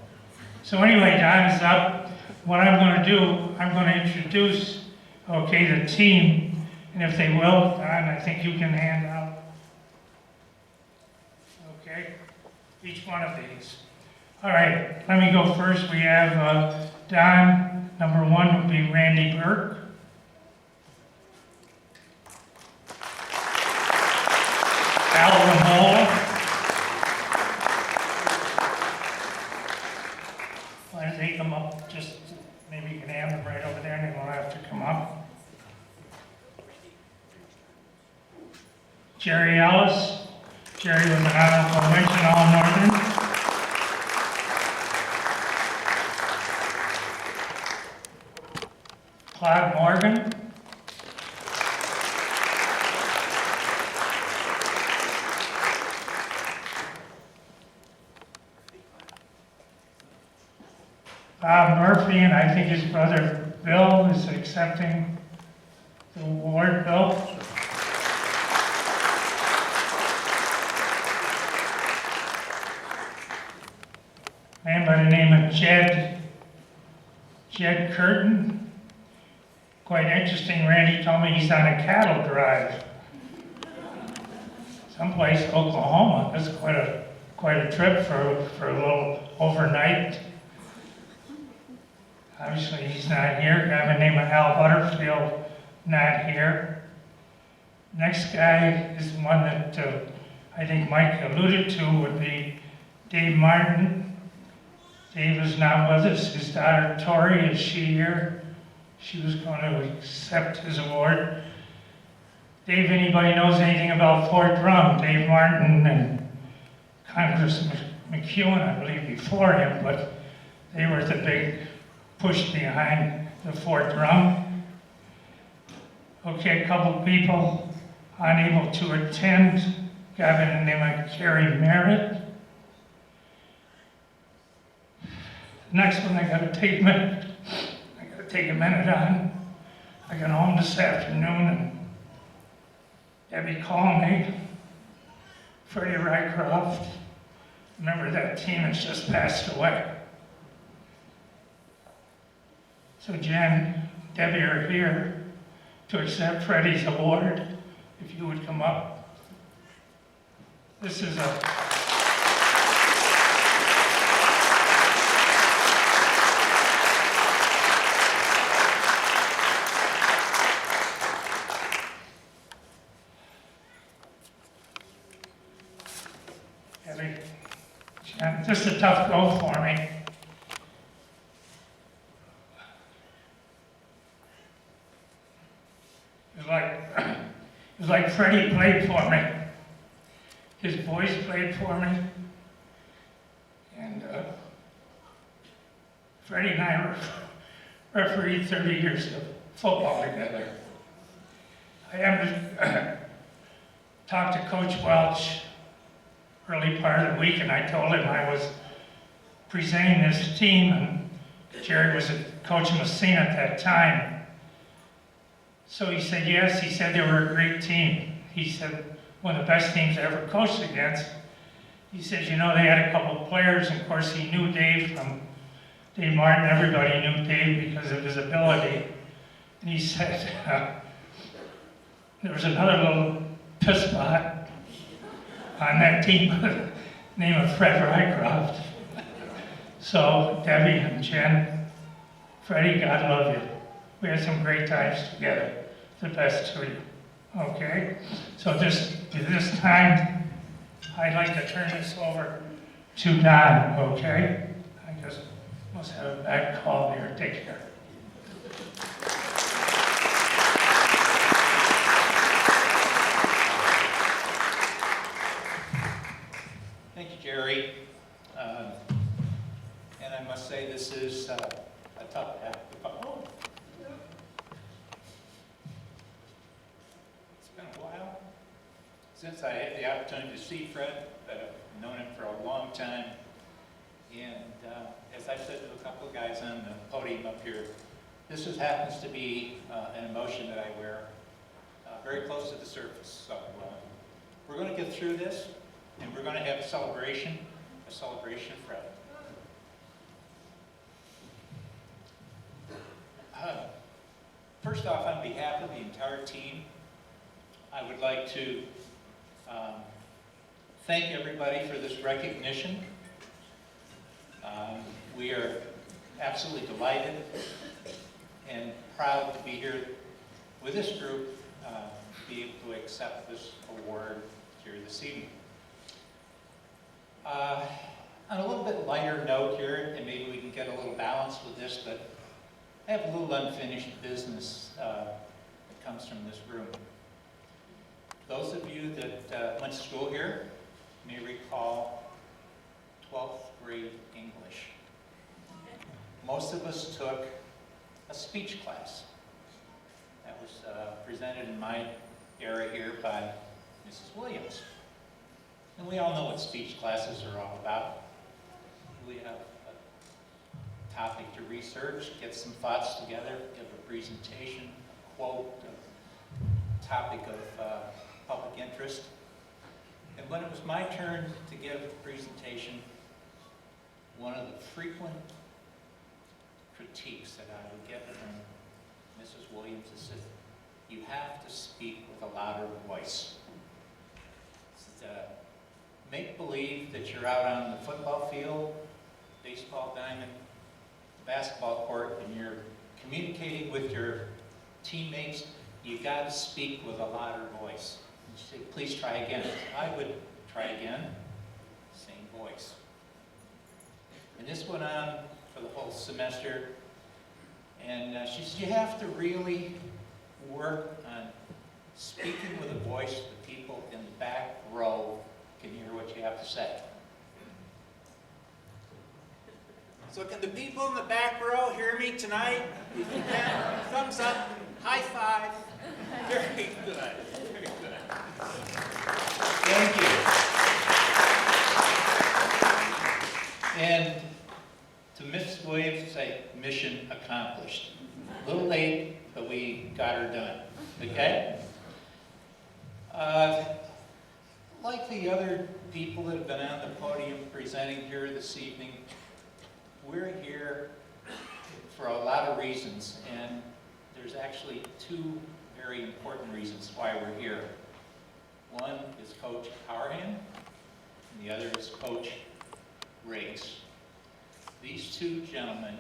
So anyway, Don is up. What I'm going to do, I'm going to introduce, okay, the team. And if they will, Don, I think you can hand out, okay, each one of these. All right, let me go first. We have Don. Number 1 would be Randy Burke. Al Ramola. Why don't they come up? Just maybe you can hand them right over there and they won't have to come up. Jerry Ellis. Jerry was an honorable mention All-Northern. Claude Morgan. Bob Murphy, and I think his brother Bill is accepting the award. Bill. Man by the name of Jed Curtin. Quite interesting, Randy told me he's on a cattle drive. Someplace, Oklahoma. That's quite a trip for a little overnight. Obviously, he's not here. Guy by the name of Al Butterfield, not here. Next guy is one that I think Mike alluded to would be Dave Martin. Dave is not with us. His daughter Tori, is she here? She was going to accept his award. Dave, anybody knows anything about Fort Drum? Dave Martin and Congressman McEwen, I believe, before him, but they were the big push behind the Fort Drum. Okay, a couple people unable to attend. Guy by the name of Carrie Merritt. Next one I gotta take a minute. On. I got home this afternoon and Debbie called me. Freddie Rycroft. Remember that team has just passed away. So Jen, Debbie are here to accept Freddie's award. If you would come up. This is a just a tough go for me. It was like Freddie played for me. His boys played for me. And Freddie and I refereed 30 years of football together. I happened to talk to Coach Welch early part of the week, and I told him I was presenting this team, and Jerry was coaching Messina at that time. So he said yes, he said they were a great team. He said one of the best teams I ever coached against. He said, you know, they had a couple of players, and of course he knew Dave from Dave Martin. Everybody knew Dave because of his ability. And he said, there was another little piss spot on that team by the name of Fred Rycroft. So Debbie and Jen, Freddie, God love you. We had some great times together. The best to you. Okay? So this time, I'd like to turn this over to Don, okay? I just must have a bad call here. Take care. Thank you, Jerry. And I must say this is a tough act to follow. It's been a while since I had the opportunity to see Fred, but I've known him for a long time. And as I said to a couple of guys on the podium up here, this happens to be an emotion that I wear very close to the surface. So we're going to get through this, and we're going to have a celebration of Fred. First off, on behalf of the entire team, I would like to thank everybody for this recognition. We are absolutely delighted and proud to be here with this group, to be able to accept this award here this evening. On a little bit lighter note here, and maybe we can get a little balance with this, but I have a little unfinished business that comes from this room. those of you that went to school here may recall 12th grade English. Most of us took a speech class that was presented in my area here by Mrs. Williams. And we all know what speech classes are all about. We have a topic to research, get some thoughts together, give a presentation, a quote, a topic of public interest. And when it was my turn to give a presentation, one of the frequent critiques that I would get from Mrs. Williams is that you have to speak with a louder voice. Make believe that you're out on the football field, baseball diamond, basketball court, and you're communicating with your teammates. You got to speak with a louder voice. And she said, please try again. I would try again, same voice. And this went on for the whole semester. And she said, you have to really work on speaking with a voice that people in the back row can hear what you have to say. So can the people in the back row hear me tonight? If you can, thumbs up, high five. Very good, very good. Thank you. And to Miss Williams, say, mission accomplished. A little late, but we got her done, okay? Like the other people that have been on the podium presenting here this evening, we're here for a lot of reasons, and there's actually two very important reasons why we're here. One is Coach Harahan, and the other is Coach Riggs. These two gentlemen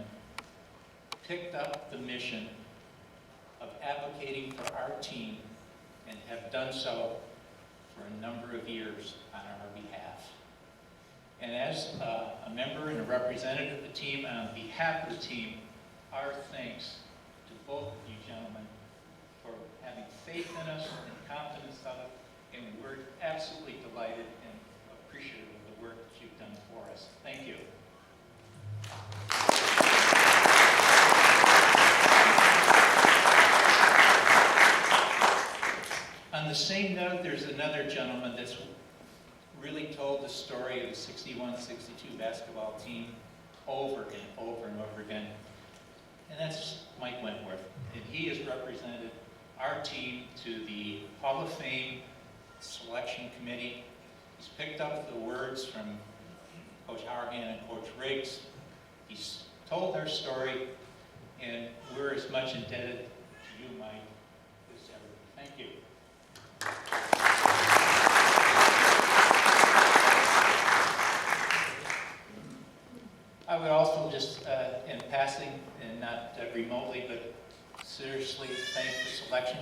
picked up the mission of advocating for our team and have done so for a number of years on our behalf. And as a member and a representative of the team, and on behalf of the team, our thanks to both of you gentlemen for having faith in us and confidence of it, and we're absolutely delighted and appreciative of the work that you've done for us. Thank you. On the same note, there's another gentleman that's really told the story of the 61-62 basketball team over and over and over again, and that's Mike Wentworth. And he has represented our team to the Hall of Fame Selection Committee. He's picked up the words from Coach Harahan and Coach Riggs. He's told our story, and we're as much indebted to you, Mike, as ever. Thank you. I would also just, in passing, and not remotely, but seriously thank the selection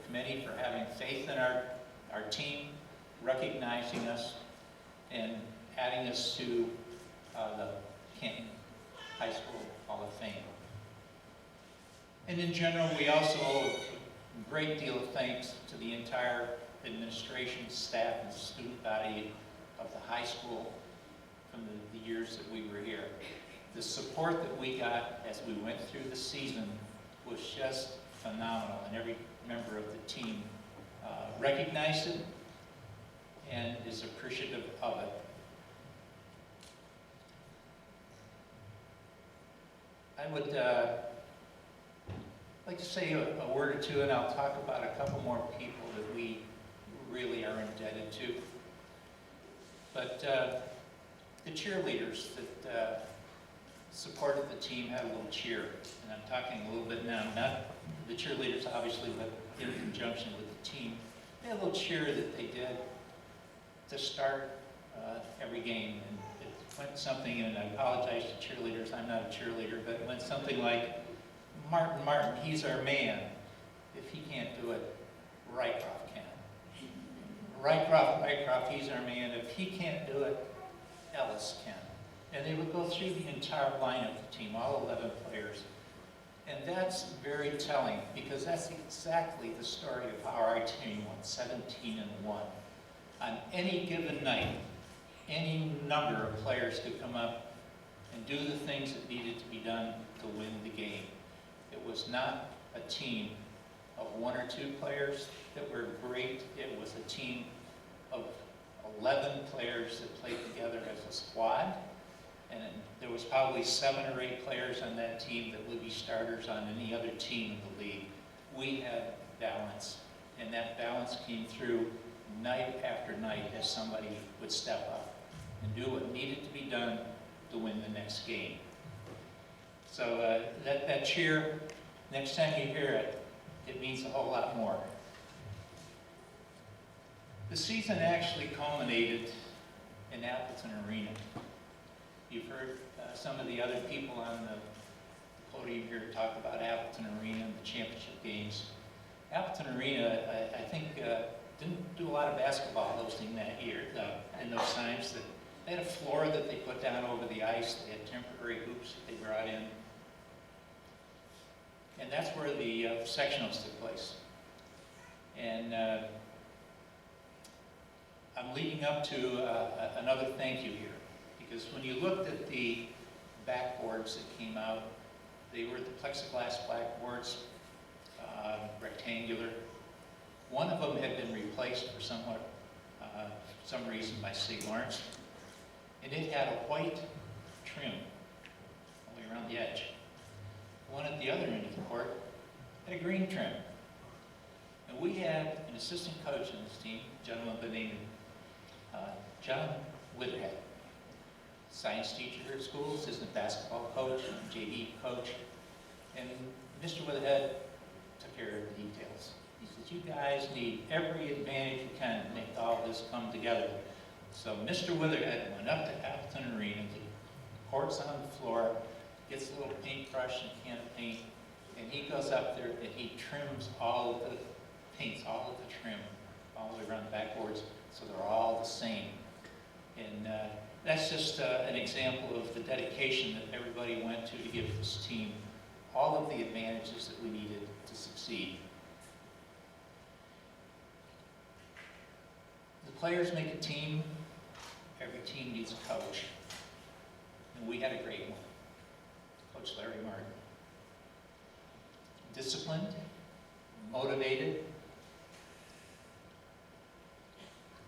committee for having faith in our team, recognizing us, and adding us to the Canton High School Hall of Fame. And in general, we also owe a great deal of thanks to the entire administration, staff, and student body of the high school from the years that we were here. The support that we got as we went through the season was just phenomenal, and every member of the team recognized it and is appreciative of it. I would like to say a word or two, and I'll talk about a couple more people that we really are indebted to. But the cheerleaders that supported the team had a little cheer, and I'm talking a little bit now, not the cheerleaders obviously, but in conjunction with the team. They had a little cheer that they did to start every game, and it went something, and I apologize to cheerleaders, I'm not a cheerleader, but it went something like, Martin, he's our man. If he can't do it, Rycroft can. Rycroft, he's our man. If he can't do it, Ellis can. And they would go through the entire line of the team, all 11 players. And that's very telling, because that's exactly the story of how our team won 17-1. On any given night, any number of players could come up and do the things that needed to be done to win the game. It was not a team of 1 or 2 players that were great. It was a team of 11 players that played together as a squad. And there was probably 7 or 8 players on that team that would be starters on any other team in the league. We had balance, and that balance came through night after night as somebody would step up and do what needed to be done to win the next game. So that cheer, next time you hear it, it means a whole lot more. The season actually culminated in Appleton Arena. You've heard some of the other people on the podium here talk about Appleton Arena and the championship games. Appleton Arena, I think, didn't do a lot of basketball hosting that year, in those times. They had a floor that they put down over the ice. They had temporary hoops that they brought in. And that's where the sectionals took place. And I'm leading up to another thank you here. Because when you looked at the backboards that came out, they were the plexiglass blackboards, rectangular. One of them had been replaced for some reason by St. Lawrence, and it had a white trim all the way around the edge. The one at the other end of the court had a green trim. And we had an assistant coach on this team, a gentleman by the name of John Witherhead. Science teacher here at school, assistant basketball coach, JV coach. And Mr. Witherhead took care of the details. He said, you guys need every advantage you can to make all this come together. So Mr. Witherhead went up to Appleton Arena, the court's on the floor, gets a little paintbrush and can of paint, and he goes up there and he trims all of the paints, all of the trim, all the way around the backboards, so they're all the same. And that's just an example of the dedication that everybody went to give this team all of the advantages that we needed to succeed. The players make a team. Every team needs a coach. And we had a great one, Coach Larry Martin. Disciplined, motivated,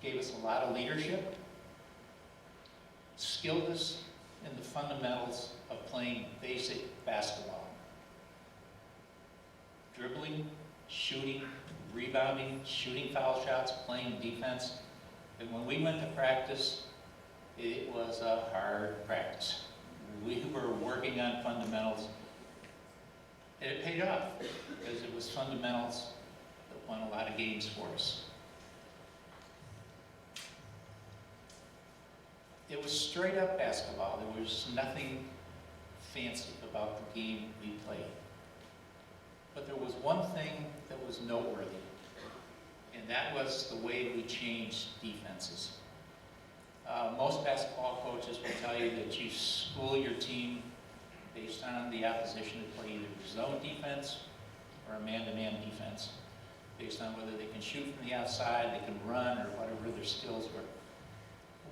gave us a lot of leadership, skilled us in the fundamentals of playing basic basketball. Dribbling, shooting, rebounding, shooting foul shots, playing defense. And when we went to practice, it was a hard practice. We were working on fundamentals, and it paid off because it was fundamentals that won a lot of games for us. It was straight up basketball. There was nothing fancy about the game we played. But there was one thing that was noteworthy, and that was the way we changed defenses. Most basketball coaches will tell you that you school your team based on the opposition to play either zone defense or a man-to-man defense, based on whether they can shoot from the outside, they can run, or whatever their skills were.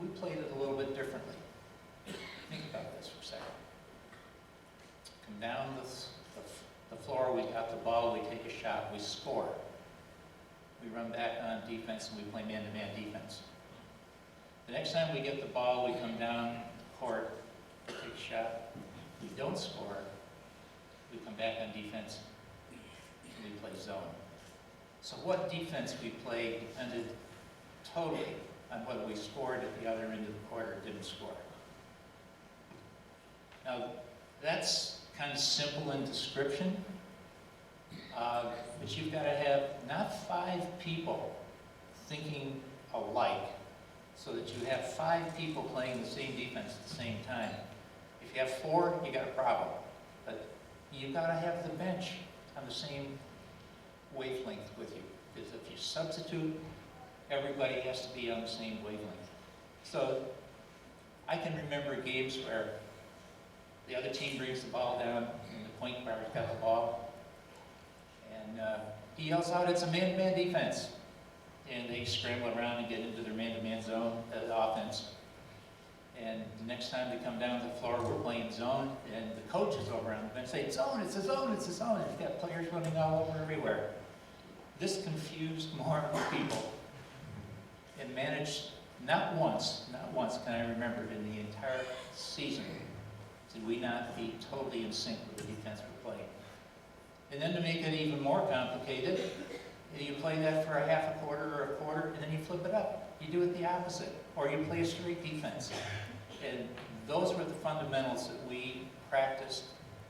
We played it a little bit differently. Think about this for a second. Come down the floor, we got the ball, we take a shot, we score. We run back on defense and we play man-to-man defense. The next time we get the ball, we come down the court, take a shot, we don't score, we come back on defense and we play zone. So what defense we played depended totally on whether we scored at the other end of the court or didn't score. Now, that's kind of simple in description, but you've got to have not 5 people thinking alike so that you have 5 people playing the same defense at the same time. If you have 4, you got a problem. But you've got to have the bench on the same wavelength with you. Because if you substitute, everybody has to be on the same wavelength. So I can remember games where The other team brings the ball down, and the point guard's got the ball. And he yells out, "It's a man-to-man defense." And they scramble around and get into their man-to-man zone offense. And the next time they come down to the floor, we're playing zone, and the coach is over on the bench saying, "Zone, it's a zone, it's a zone." And he's got players running all over everywhere. This confused more and more people. And managed, not once can I remember in the entire season, did we not be totally in sync with the defense we're playing. And then to make it even more complicated, you play that for a half a quarter or a quarter, and then you flip it up. You do it the opposite, or you play a straight defense. And those were the fundamentals that we practiced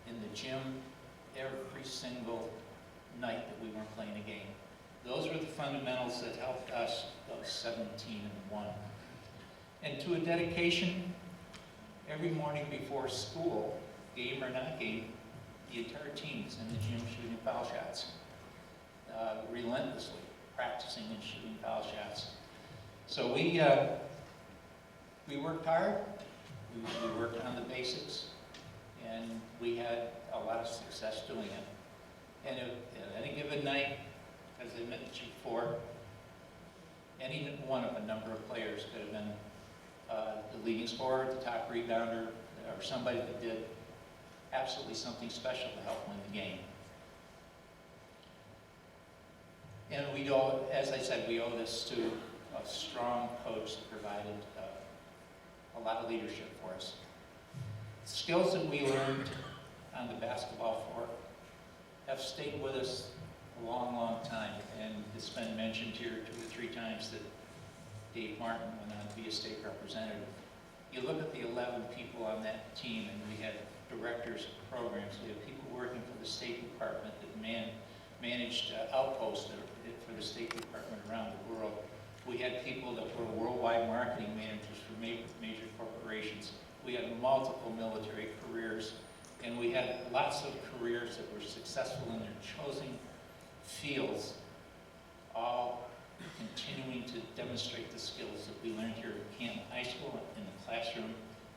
in the gym every single night that we weren't playing a game. Those were the fundamentals that helped us go 17-1. And to a dedication, every morning before school, game or not game, the entire team is in the gym shooting foul shots, relentlessly practicing and shooting foul shots. So we worked hard, we worked on the basics, and we had a lot of success doing it. And at any given night, as I mentioned before, any one of a number of players could have been the leading scorer, the top rebounder, or somebody that did absolutely something special to help win the game. And we owe, as I said, we owe this to a strong coach that provided a lot of leadership for us. Skills that we learned on the basketball floor have stayed with us a long, long time. And it's been mentioned here 2 or 3 times that Dave Martin went on to be a state representative. You look at the 11 people on that team, and we had directors of programs. We had people working for the State Department that managed outposts for the State Department around the world. We had people that were worldwide marketing managers for major corporations. We had multiple military careers, and we had lots of careers that were successful in their chosen fields, all continuing to demonstrate the skills that we learned here at Canton High School, in the classroom,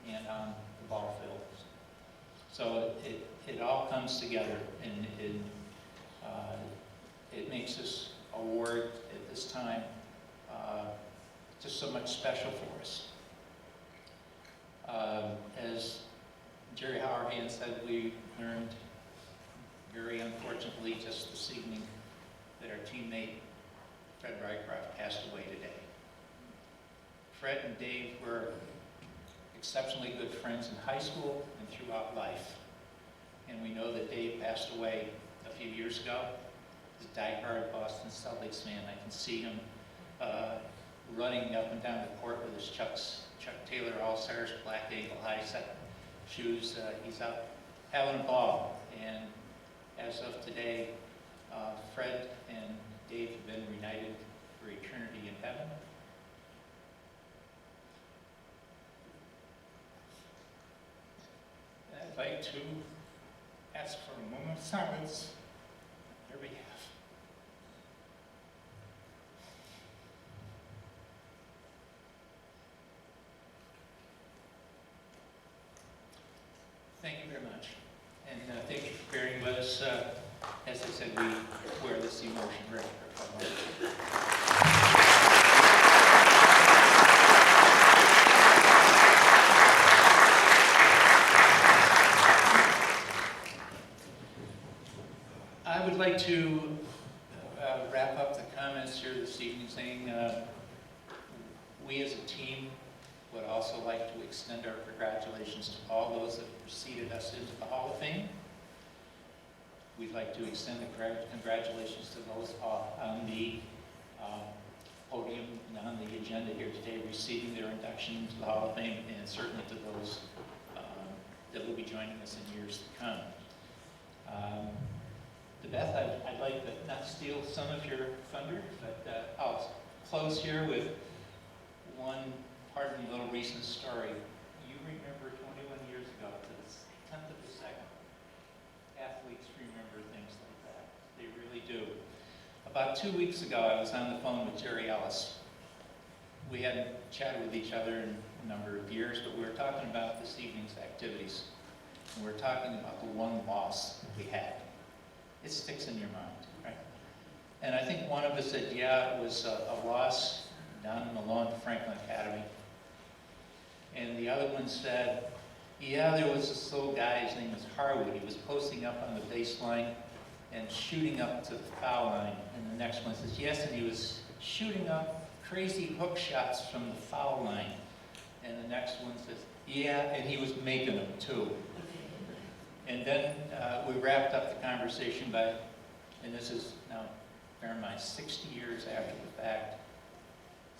and on the ball field. So it all comes together, and it makes this award at this time just so much special for us. As Jerry Howerhand said, we learned, very unfortunately, just this evening, that our teammate Fred Rycroft passed away today. Fred and Dave were exceptionally good friends in high school and throughout life. And we know that Dave passed away a few years ago. He's a diehard Boston Celtics fan. I can see him running up and down the court with his Chuck Taylor All-Stars black ankle high set shoes. He's out having a ball. And as of today, Fred and Dave have been reunited for eternity in heaven. And I'd like to ask for a moment of silence on their behalf. Thank you very much. And thank you for bearing with us. As I said, we wear this emotion very carefully. I would like to wrap up the comments here this evening saying we as a team would also like to extend our congratulations to all those that preceded us into the Hall of Fame. We'd like to extend the congratulations to those on the podium and on the agenda here today receiving their induction into the Hall of Fame, and certainly to those that will be joining us in years to come. To Beth, I'd like to not steal some of your thunder, but I'll close here with one pardon little recent story. You remember 21 years ago, to the 10th of a second, athletes remember things like that. They really do. About 2 weeks ago, I was on the phone with Jerry Ellis. We hadn't chatted with each other in a number of years, but we were talking about this evening's activities. and we're talking about the one loss that we had. It sticks in your mind, right? And I think one of us said, yeah, it was a loss down in the lawn Franklin Academy. And the other one said, yeah, there was this little guy, his name was Harwood. He was posting up on the baseline and shooting up to the foul line. And the next one says, yes, and he was shooting up crazy hook shots from the foul line. And the next one says, yeah, and he was making them too. And then we wrapped up the conversation by, and this is now, bear in mind, 60 years after the fact,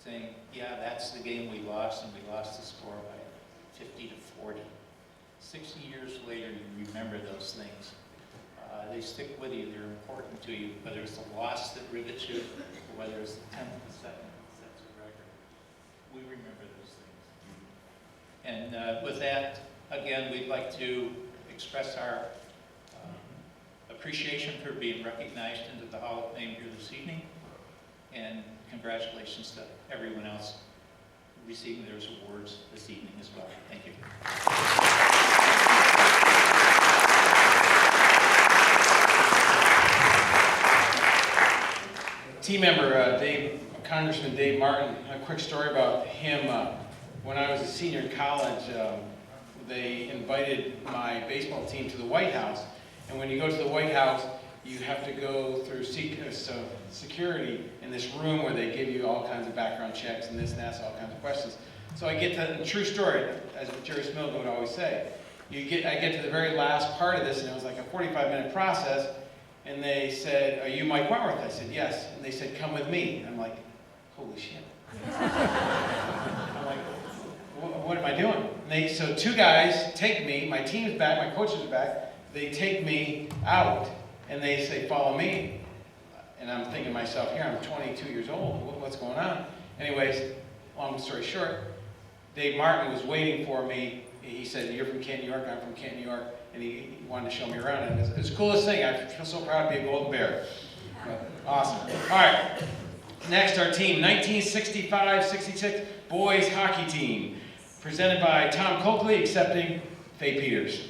saying, yeah, that's the game we lost, and we lost the score by 50 to 40. 60 years later, you remember those things. They stick with you, they're important to you, whether it's the loss that rivets you, or whether it's the 10th and second that sets a record. We remember those things. And with that, again, we'd like to express our appreciation for being recognized into the Hall of Fame here this evening, and congratulations to everyone else receiving their awards this evening as well. Thank you. Team member, Congressman Dave Martin, a quick story about him. When I was a senior in college, they invited my baseball team to the White House. And when you go to the White House, you have to go through security in this room where they give you all kinds of background checks and this and that, all kinds of questions. So I get to the true story, as Jerry Smilgo would always say. I get to the very last part of this, and it was like a 45-minute process. And they said, "Are you Mike Wentworth?" I said, "Yes." And they said, "Come with me." I'm like, holy shit. I'm like, what am I doing? And so two guys take me, my team's back, my coach is back, they take me out, and they say, "Follow me." And I'm thinking to myself, here, I'm 22 years old, what's going on? Anyways, long story short, Dave Martin was waiting for me. He said, "You're from Canton, New York, I'm from Canton, New York." And he wanted to show me around, and it's the coolest thing. I feel so proud to be a Golden Bear. Awesome. All right, next our team, 1965-66 boys hockey team, presented by Tom Coakley, accepting Faye Peters.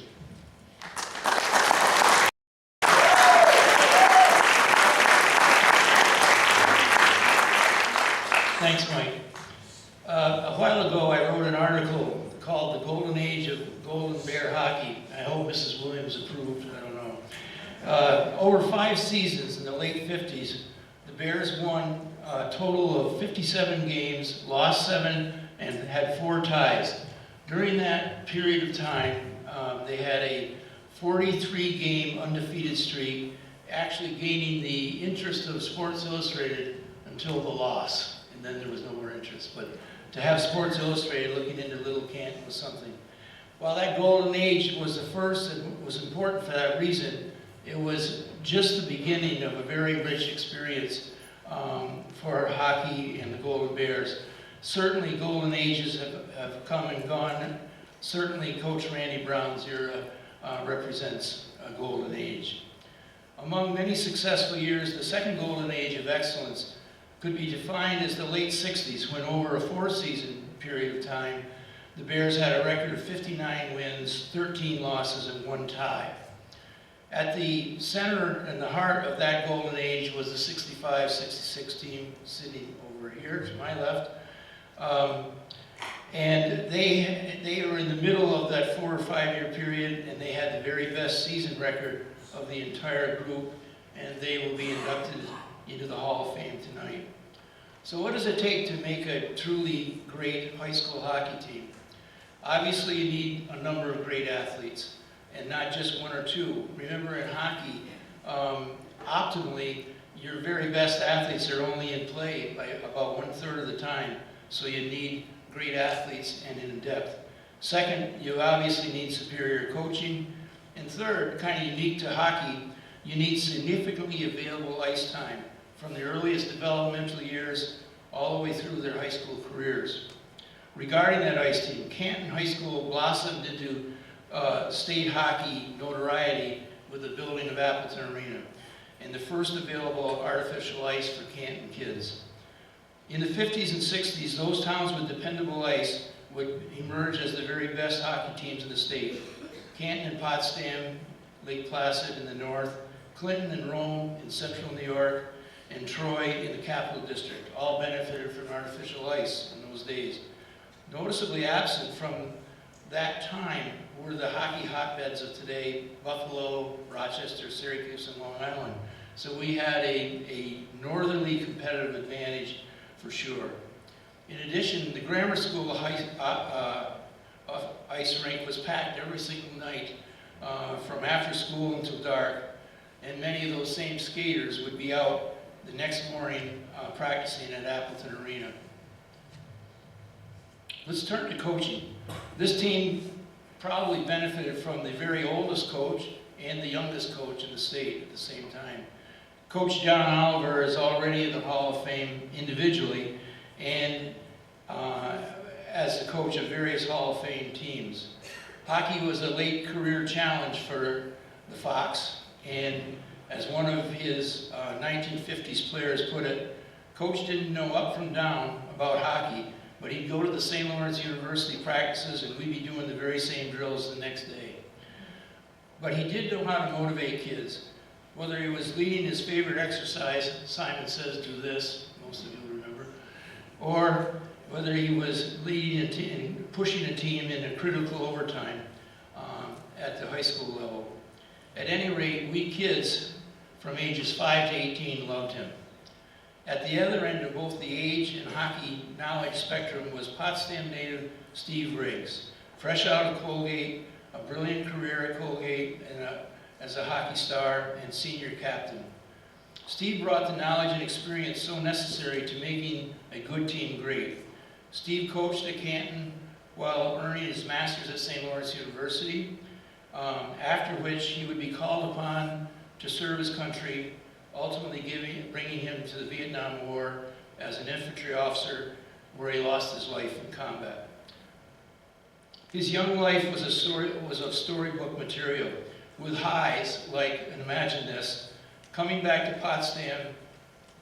Thanks, Mike. A while ago, I wrote an article called "The Golden Age of Golden Bear Hockey." I hope Mrs. Williams approved, I don't know. Over 5 seasons in the late 50s, the Bears won a total of 57 games, lost 7, and had 4 ties. During that period of time, they had a 43-game undefeated streak, actually gaining the interest of Sports Illustrated until the loss, and then there was no more interest. But to have Sports Illustrated looking into Little Canton was something. While that golden age was the first and was important for that reason, it was just the beginning of a very rich experience for hockey and the Golden Bears. Certainly golden ages have come and gone. Certainly Coach Randy Brown's era represents a golden age. Among many successful years, the second golden age of excellence could be defined as the late 60s, when over a 4-season period of time, the Bears had a record of 59 wins, 13 losses, and 1 tie. At the center and the heart of that golden age was the 65-66 team sitting over here to my left. And they were in the middle of that 4 or 5 year period, and they had the very best season record of the entire group, and they will be inducted into the Hall of Fame tonight. So what does it take to make a truly great high school hockey team? Obviously you need a number of great athletes, and not just 1 or 2. Remember, in hockey, optimally, your very best athletes are only in play by about 1/3 of the time, so you need great athletes and in depth. Second, you obviously need superior coaching. And third, kind of unique to hockey, you need significantly available ice time from the earliest developmental years all the way through their high school careers. Regarding that ice team, Canton High School blossomed into state hockey notoriety with the building of Appleton Arena and the first available artificial ice for Canton kids. In the 50s and 60s, those towns with dependable ice would emerge as the very best hockey teams in the state. Canton and Potsdam, Lake Placid in the north, Clinton and Rome in central New York, and Troy in the Capital District, all benefited from artificial ice in those days. Noticeably absent from that time were the hockey hotbeds of today, Buffalo, Rochester, Syracuse, and Long Island. So we had a northerly competitive advantage for sure. In addition, the grammar school ice rink was packed every single night from after school until dark, and many of those same skaters would be out the next morning practicing at Appleton Arena. Let's turn to coaching. This team probably benefited from the very oldest coach and the youngest coach in the state at the same time. Coach John Oliver is already in the Hall of Fame individually and as the coach of various Hall of Fame teams. Hockey was a late career challenge for the Fox, and as one of his 1950s players put it, Coach didn't know up from down about hockey, but he'd go to the St. Lawrence University practices and we'd be doing the very same drills the next day. But he did know how to motivate kids. Whether he was leading his favorite exercise, Simon Says Do This, most of you remember, or whether he was leading a team, pushing a team in a critical overtime at the high school level. At any rate, we kids from ages 5 to 18 loved him. At the other end of both the age and hockey knowledge spectrum was Potsdam native Steve Riggs, fresh out of Colgate, a brilliant career at Colgate and as a hockey star and senior captain. Steve brought the knowledge and experience so necessary to making a good team great. Steve coached at Canton while earning his master's at St. Lawrence University, after which he would be called upon to serve his country, ultimately bringing him to the Vietnam War as an infantry officer where he lost his life in combat. His young life was of storybook material, with highs like, and imagine this, coming back to Potsdam,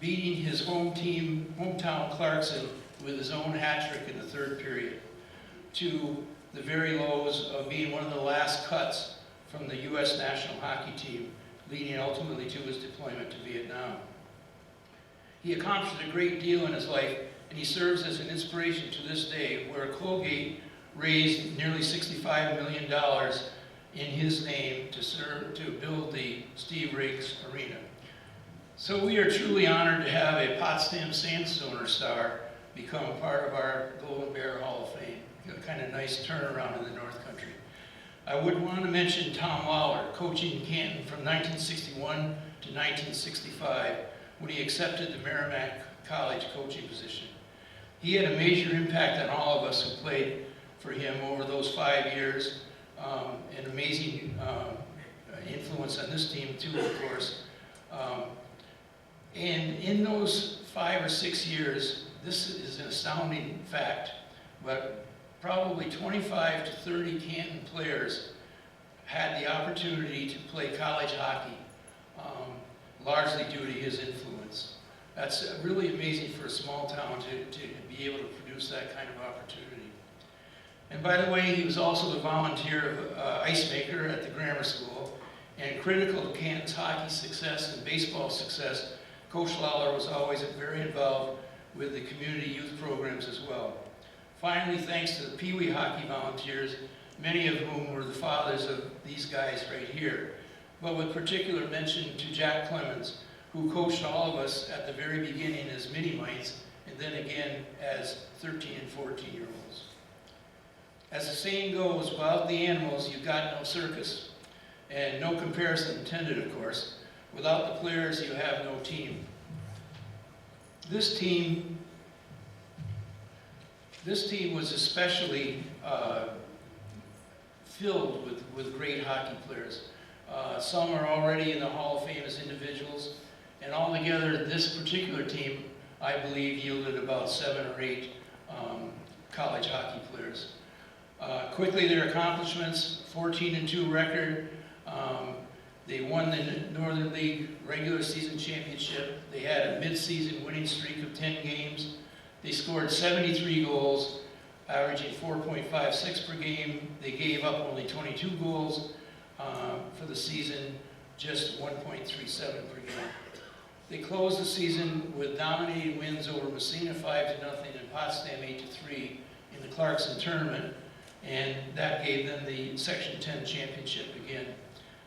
beating his hometown Clarkson with his own hat trick in the third period, to the very lows of being one of the last cuts from the U.S. national hockey team, leading ultimately to his deployment to Vietnam. He accomplished a great deal in his life, and he serves as an inspiration to this day, where Colgate raised nearly $65 million in his name to build the Steve Riggs Arena. So we are truly honored to have a Potsdam Sandstoner star become part of our Golden Bear Hall of Fame. A kind of nice turnaround in the North Country. I would want to mention Tom Lawler, coaching Canton from 1961 to 1965, when he accepted the Merrimack College coaching position. He had a major impact on all of us who played for him over those 5 years, an amazing influence on this team too, of course. And in those 5 or 6 years, this is an astounding fact, but probably 25 to 30 Canton players had the opportunity to play college hockey, largely due to his influence. That's really amazing for a small town to be able to produce that kind of opportunity. And by the way, he was also the volunteer ice maker at the grammar school, and critical to Canton's hockey success and baseball success, Coach Lawler was always very involved with the community youth programs as well. Finally, thanks to the Pee Wee hockey volunteers, many of whom were the fathers of these guys right here, but with particular mention to Jack Clemens, who coached all of us at the very beginning as mini-mites, and then again as 13 and 14-year-olds. As the saying goes, without the animals, you've got no circus. And no comparison intended, of course. Without the players, you have no team. This team was especially filled with great hockey players. Some are already in the Hall of Fame as individuals, and altogether, this particular team, I believe, yielded about 7 or 8 college hockey players. Quickly, their accomplishments: 14-2 record. They won the Northern League regular season championship. They had a mid-season winning streak of 10 games. They scored 73 goals. averaging 4.56 per game. They gave up only 22 goals for the season, just 1.37 per game. They closed the season with dominating wins over Messina 5-0 and Potsdam 8-3 in the Clarkson tournament, and that gave them the Section 10 championship again.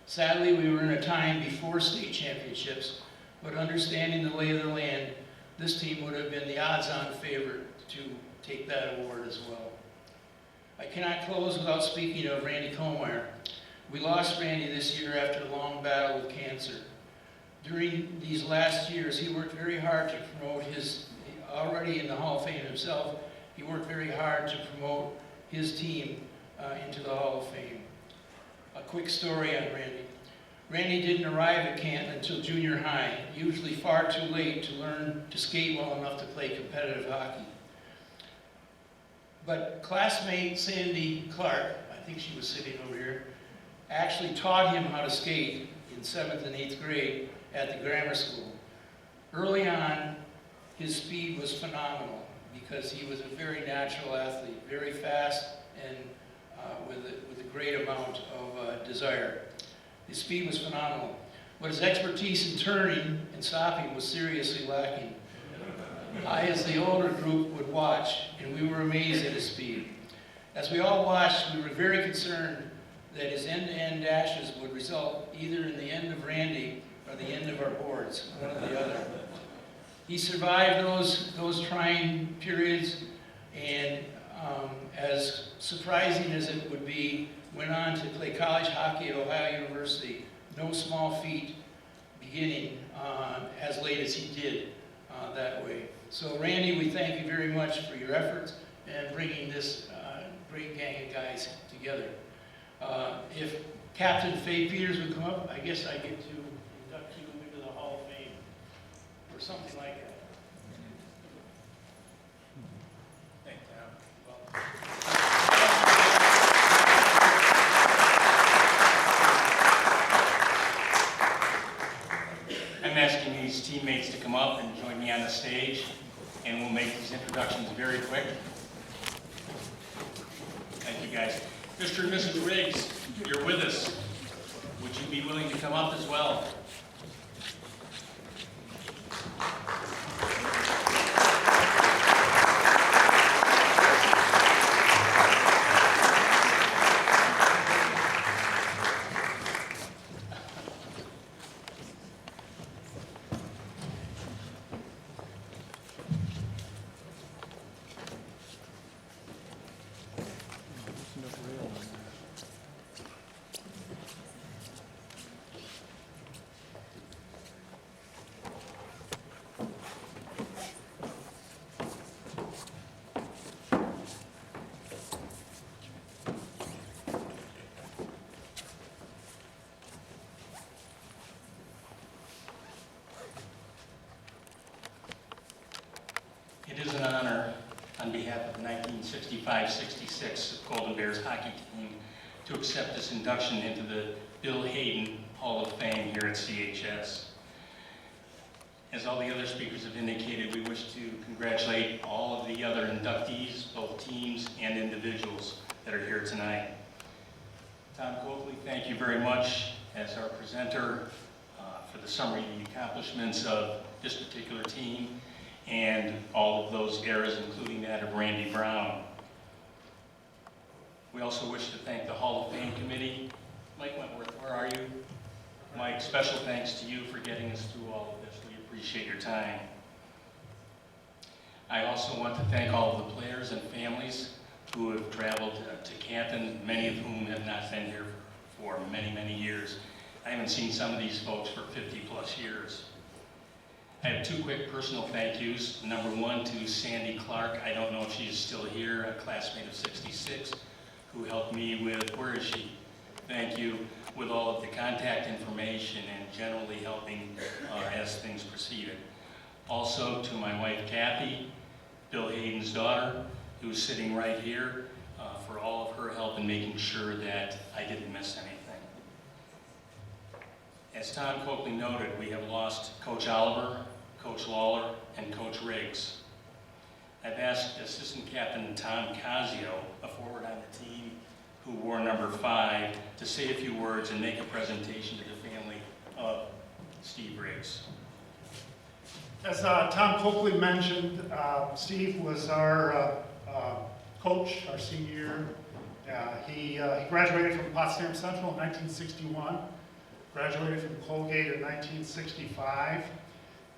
Sadly, we were in a time before state championships, but understanding the lay of the land, this team would have been the odds-on favorite to take that award as well. I cannot close without speaking of Randy Kohlmeyer. We lost Randy this year after a long battle with cancer. During these last years, he worked very hard to promote his, already in the Hall of Fame himself, he worked very hard to promote his team into the Hall of Fame. A quick story on Randy. Randy didn't arrive at Canton until junior high, usually far too late to learn to skate well enough to play competitive hockey. But classmate Sandy Clark, I think she was sitting over here, actually taught him how to skate in 7th and 8th grade at the grammar school. Early on, his speed was phenomenal because he was a very natural athlete, very fast and with a great amount of desire. His speed was phenomenal, but his expertise in turning and stopping was seriously lacking. I, as the older group, would watch, and we were amazed at his speed. As we all watched, we were very concerned that his end-to-end dashes would result either in the end of Randy or the end of our boards, one or the other. He survived those trying periods, and as surprising as it would be, went on to play college hockey at Ohio University. No small feat, beginning as late as he did that way. So Randy, we thank you very much for your efforts and bringing this great gang of guys together. If Captain Faye Peters would come up, I guess I get to induct you into the Hall of Fame or something like that. Thank you. I'm asking these teammates to come up and join me on the stage, and we'll make these introductions very quick. Thank you, guys. Mr. and Mrs. Riggs, you're with us. Would you be willing to come up as well? It is an honor on behalf of the 1965-66 Golden Bears hockey team to accept this induction into the Bill Hayden Hall of Fame here at CHS. As all the other speakers have indicated, we wish to congratulate all of the other inductees, both teams and individuals that are here tonight. Tom Coakley, thank you very much as our presenter for the summary of the accomplishments of this particular team and all of those eras, including that of Randy Brown. We also wish to thank the Hall of Fame Committee. Mike Wentworth, where are you? Mike, special thanks to you for getting us through all of this. We appreciate your time. I also want to thank all of the players and families who have traveled to Canton, many of whom have not been here for many, many years. I haven't seen some of these folks for 50+ years. I have two quick personal thank yous. Number one to Sandy Clark. I don't know if she's still here, a classmate of 66, who helped me with, where is she? Thank you, with all of the contact information and generally helping as things proceeded. Also to my wife Kathy, Bill Hayden's daughter, who's sitting right here, for all of her help in making sure that I didn't miss anything. As Tom Coakley noted, we have lost Coach Oliver, Coach Lawler, and Coach Riggs. I've asked Assistant Captain Tom Casio, a forward on the team who wore number 5, to say a few words and make a presentation to the family of Steve Riggs. As Tom Coakley mentioned, Steve was our coach our senior year. He graduated from Potsdam Central in 1961, graduated from Colgate in 1965,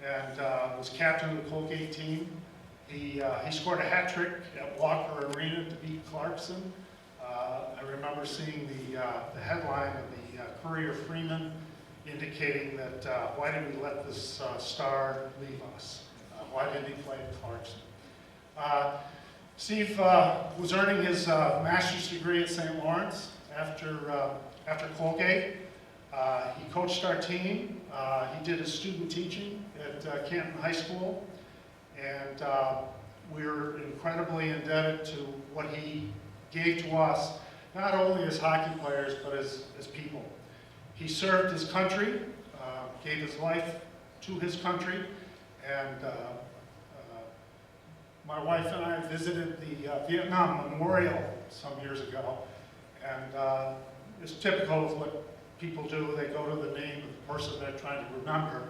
and was captain of the Colgate team. He scored a hat trick at Walker Arena to beat Clarkson. I remember seeing the headline of the Courier-Freeman indicating that why did we let this star leave us? Why didn't he play at Clarkson? Steve was earning his master's degree at St. Lawrence after Colgate. He coached our team. He did his student teaching at Canton High School. And we're incredibly indebted to what he gave to us, not only as hockey players, but as people. He served his country, gave his life to his country, and my wife and I visited the Vietnam Memorial some years ago, and it's typical of what people do. They go to the name of the person they're trying to remember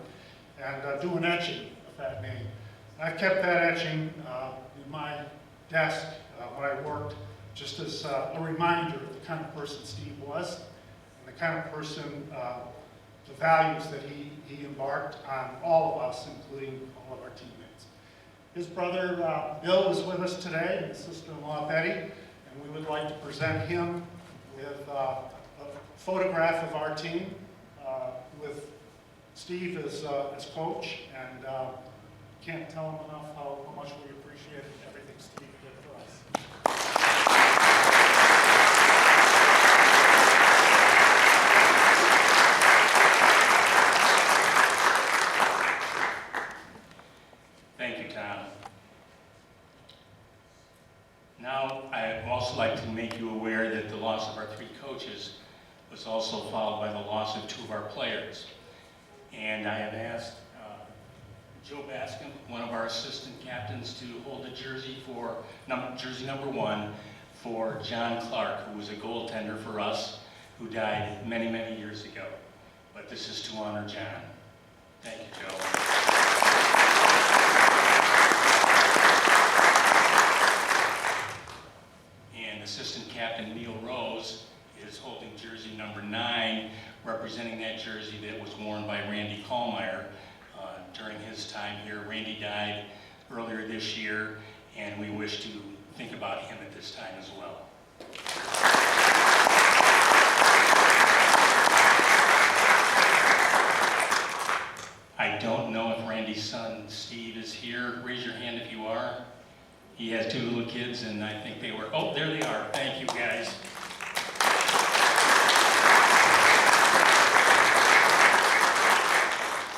and do an etching of that name. I've kept that etching in my desk when I worked, just as a reminder of the kind of person Steve was, and the kind of person, the values that he embarked on all of us, including all of our teammates. His brother Bill is with us today, and his sister-in-law Betty, and we would like to present him with a photograph of our team with Steve as coach, and can't tell him enough how much we appreciate everything Steve did for us. Thank you, Tom. Now, I'd also like to make you aware that the loss of our 3 coaches was also followed by the loss of 2 of our players. And I have asked Joe Bascom, one of our assistant captains, to hold a jersey for jersey number 1 for John Clark, who was a goaltender for us, who died many, many years ago. But this is to honor John. Thank you, Joe. And Assistant Captain Neil Rose is holding jersey number 9, representing that jersey that was worn by Randy Kallmeyer during his time here. Randy died earlier this year, and we wish to think about him at this time as well. I don't know if Randy's son, Steve, is here. Raise your hand if you are. He has 2 little kids, and I think they were, oh, there they are. Thank you, guys.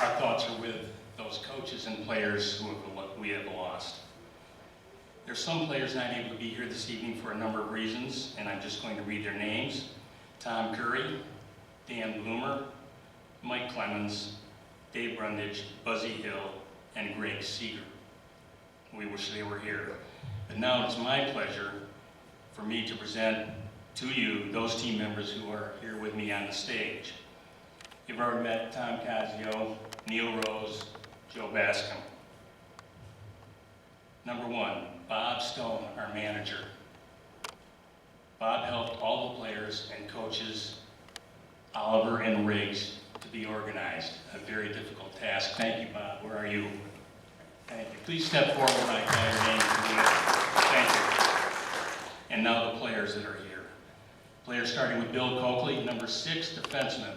Our thoughts are with those coaches and players who we have lost. There's some players not able to be here this evening for a number of reasons, and I'm just going to read their names. Tom Curry, Dan Bloomer, Mike Clemens, Dave Brundage, Buzzy Hill, and Greg Seeger. We wish they were here. But now it's my pleasure for me to present to you those team members who are here with me on the stage. You've already met Tom Casio, Neil Rose, Joe Bascom. Number 1, Bob Stone, our manager. Bob helped all the players and coaches, Oliver and Riggs, to be organized. A very difficult task. Thank you, Bob. Where are you? Thank you. Please step forward when I call your name. Thank you. And now the players that are here. Players starting with Bill Coakley, number 6, defenseman.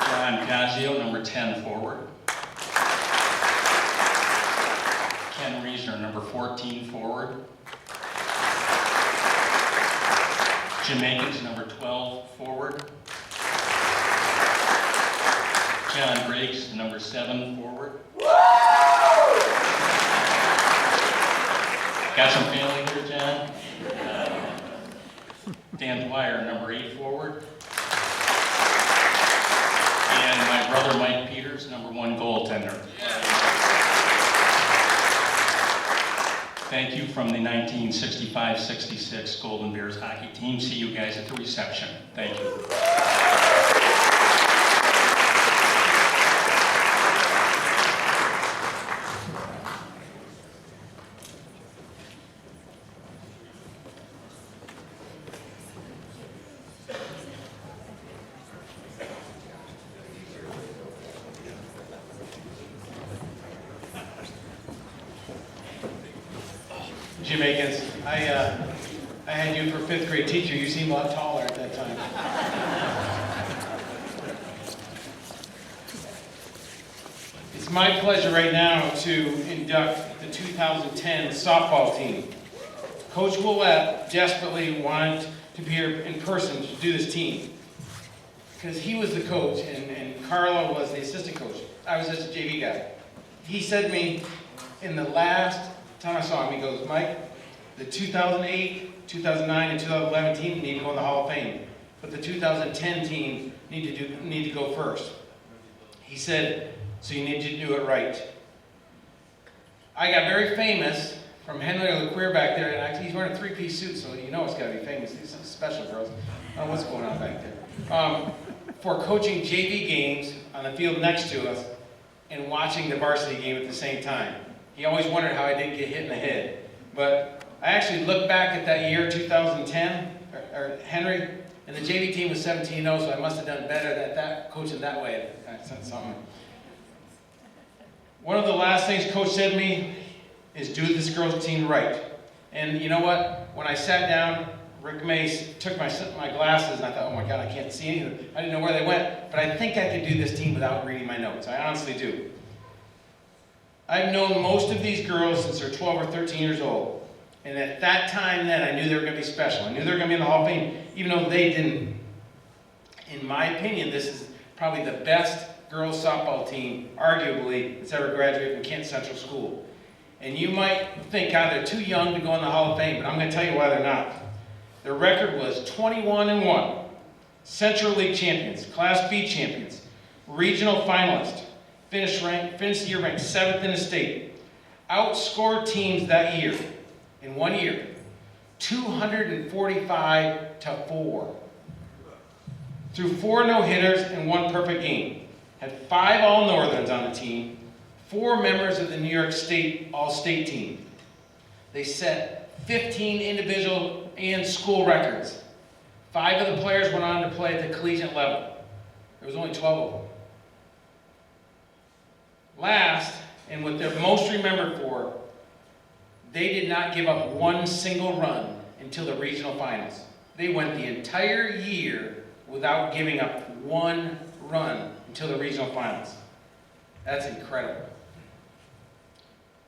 John Casio, number 10, forward. Ken Reisner, number 14, forward. Jim Akins, number 12, forward. John Briggs, number 7, forward. Got some family here, John? Dan Dwyer, number 8, forward. And my brother, Mike Peters, number 1, goaltender. Thank you from the 1965-66 Golden Bears hockey team. See you guys at the reception. Thank you. Jim Akins, I had you for 5th grade teacher. You seemed a lot taller at that time. It's my pleasure right now to induct the 2010 softball team. Coach Willett desperately wanted to be here in person to do this team because he was the coach and Carla was the assistant coach. I was just a JV guy. He said to me in the last time I saw him, he goes, Mike, the 2008, 2009, and 2011 team need to go in the Hall of Fame, but the 2010 team need to go first. He said, so you need to do it right. I got very famous from Henry LeQueer back there, and actually he's wearing a 3-piece suit, so you know it's got to be famous. These are special girls. I don't know what's going on back there. For coaching JV games on the field next to us and watching the varsity game at the same time. He always wondered how I didn't get hit in the head. But I actually look back at that year, 2010, or Henry, and the JV team was 17-0, so I must have done better at that, coaching that way. That's something. One of the last things Coach said to me is do this girls' team right. And you know what? When I sat down, Rick Mace took my glasses, and I thought, oh my God, I can't see anything. I didn't know where they went, but I think I could do this team without reading my notes. I honestly do. I've known most of these girls since they're 12 or 13 years old. And at that time then, I knew they were going to be special. I knew they were going to be in the Hall of Fame, even though they didn't. In my opinion, this is probably the best girls softball team, arguably, that's ever graduated from Canton Central School. And you might think, God, they're too young to go in the Hall of Fame, but I'm going to tell you why they're not. Their record was 21-1, Central League champions, Class B champions, regional finalists, finished the year ranked 7th in the state, outscored teams that year, in 1 year, 245-4. Threw 4 no-hitters and 1 perfect game. Had 5 All-Northerns on the team, 4 members of the New York State All-State team. They set 15 individual and school records. 5 of the players went on to play at the collegiate level. There was only 12 of them. Last, and what they're most remembered for, they did not give up 1 single run until the regional finals. They went the entire year without giving up 1 run until the regional finals. That's incredible.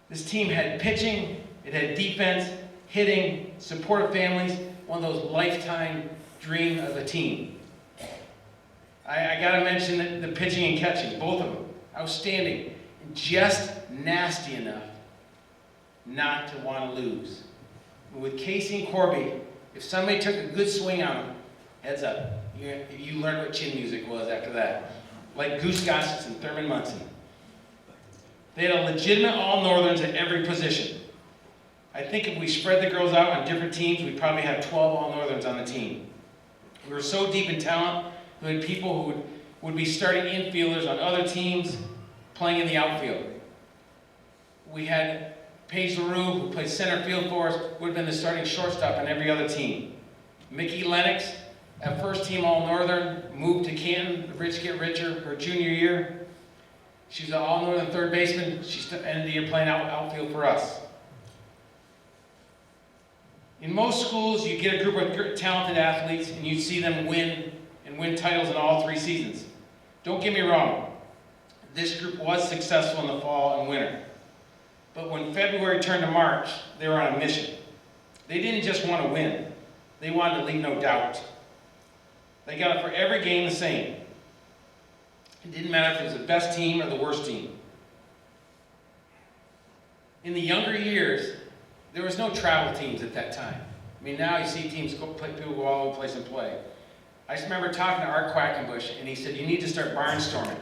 This team had pitching, it had defense, hitting, supportive families, one of those lifetime dream of a team. I gotta mention the pitching and catching, both of them, outstanding, and just nasty enough not to want to lose. With Casey and Corby, if somebody took a good swing on them, heads up. You learned what chin music was after that. Like Goose Gossett and Thurman Munson. They had a legitimate All-Northerns at every position. I think if we spread the girls out on different teams, we'd probably have 12 All-Northerns on the team. We were so deep in talent, we had people who would be starting infielders on other teams, playing in the outfield. We had Paige LaRue, who played center field for us, would have been the starting shortstop on every other team. Mickey Lennox, at first team All-Northern, moved to Canton, the rich get richer, her junior year. She's an All-Northern third baseman. She ended the year playing outfield for us. In most schools, you get a group of talented athletes and you see them win titles in all 3 seasons. Don't get me wrong. This group was successful in the fall and winter. But when February turned to March, they were on a mission. They didn't just want to win. They wanted to leave no doubt. They got it for every game the same. It didn't matter if it was the best team or the worst team. In the younger years, there was no travel teams at that time. I mean, now you see teams people go all over the place and play. I just remember talking to Art Quackenbush, and he said, you need to start barnstorming.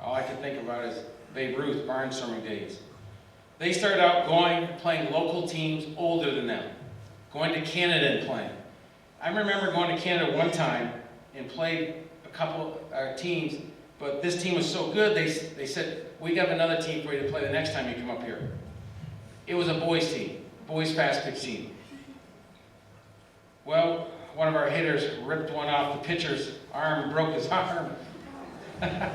All I could think about is Babe Ruth barnstorming days. They started out going and playing local teams older than them, going to Canada and playing. I remember going to Canada one time and played a couple teams, but this team was so good, they said, we got another team for you to play the next time you come up here. It was a boys team, boys fast pitch team. Well, one of our hitters ripped one off the pitcher's arm and broke his arm. That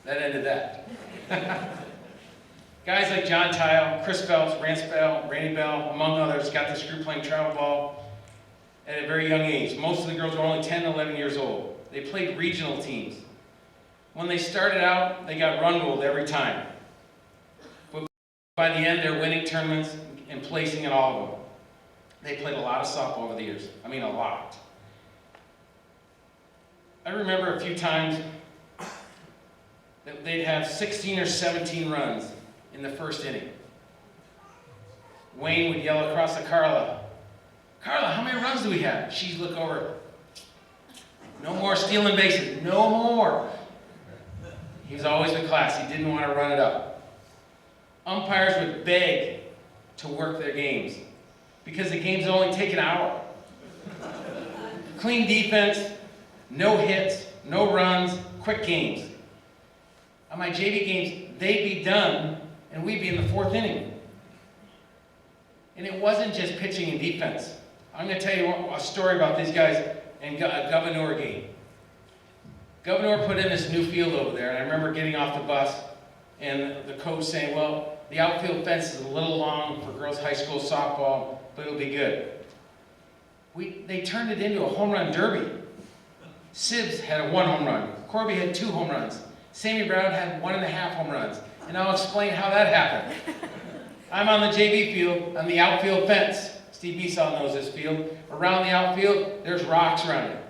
ended that. Guys like John Tile, Chris Phelps, Rance Bell, Randy Bell, among others, got this group playing travel ball at a very young age. Most of the girls were only 10 and 11 years old. They played regional teams. When they started out, they got run ruled every time. But by the end, they're winning tournaments and placing in all of them. They played a lot of softball over the years. I mean, a lot. I remember a few times that they'd have 16 or 17 runs in the first inning. Wayne would yell across to Carla, Carla, how many runs do we have? She'd look over, no more stealing bases, no more. He was always the class, he didn't want to run it up. Umpires would beg to work their games because the games only take an hour. Clean defense, no hits, no runs, quick games. On my JV games, they'd be done and we'd be in the fourth inning. And it wasn't just pitching and defense. I'm going to tell you a story about these guys in a Governor game. Governor put in this new field over there, and I remember getting off the bus and the coach saying, well, the outfield fence is a little long for girls' high school softball, but it'll be good. They turned it into a home run derby. Sibbs had a 1 home run. Corby had 2 home runs. Sammy Brown had 1.5 home runs. And I'll explain how that happened. I'm on the JV field, on the outfield fence. Steve Besaw knows this field. Around the outfield, there's rocks around it.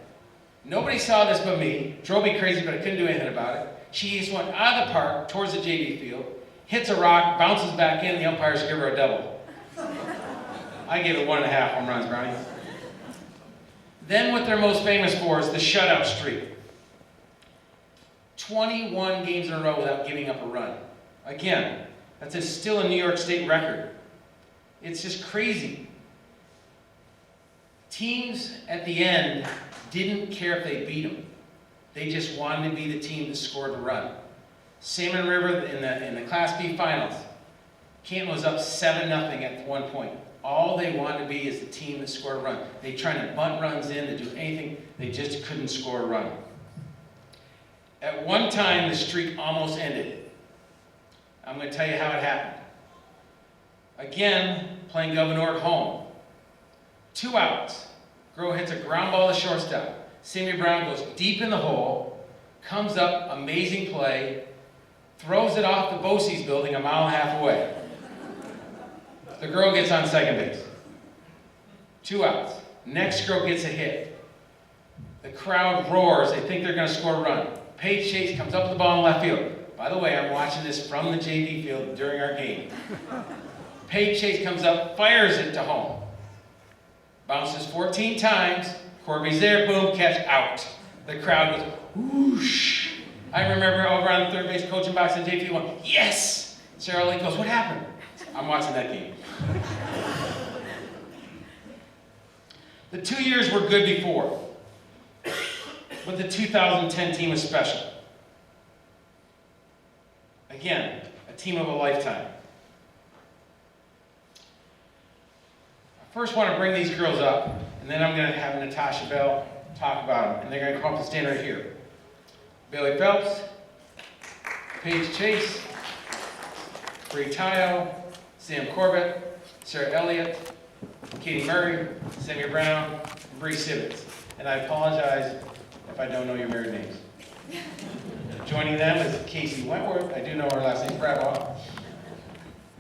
Nobody saw this but me. Drove me crazy, but I couldn't do anything about it. She just went out of the park towards the JV field, hits a rock, bounces back in, the umpires give her a double. I gave it 1.5 home runs, Brownie. Then what they're most famous for is the shutout streak. 21 games in a row without giving up a run. Again, that's still a New York State record. It's just crazy. Teams at the end didn't care if they beat them. They just wanted to be the team that scored the run. Salmon River in the Class B finals, Canton was up 7-0 at one point. All they wanted to be is the team that scored a run. They tried to bunt runs in, to do anything, they just couldn't score a run. At one time, the streak almost ended. I'm going to tell you how it happened. Again, playing Governor at home. 2 outs. Girl hits a ground ball to shortstop. Sammy Brown goes deep in the hole, comes up, amazing play, throws it off the Bosse's building 1.5 miles away. The girl gets on second base. 2 outs. Next girl gets a hit. The crowd roars. They think they're going to score a run. Paige Chase comes up with the ball in left field. By the way, I'm watching this from the JV field during our game. Paige Chase comes up, fires it to home. Bounces 14 times. Corby's there, boom, catch, out. The crowd goes, whoosh. I remember over on the third base coaching box in JV going, yes! Sarah Lee goes, what happened? I'm watching that game. The 2 years were good before, but the 2010 team was special. Again, a team of a lifetime. I first want to bring these girls up, and then I'm going to have Natasha Bell talk about them, and they're going to come up and stand right here. Bailey Phelps, Paige Chase, Bree Tyo, Sam Corbett, Sarah Elliott, Katie Murray, Sammy Brown, and Bree Sibbons. And I apologize if I don't know your married names. Joining them is Casey Wentworth. I do know her last name, Brabbaugh.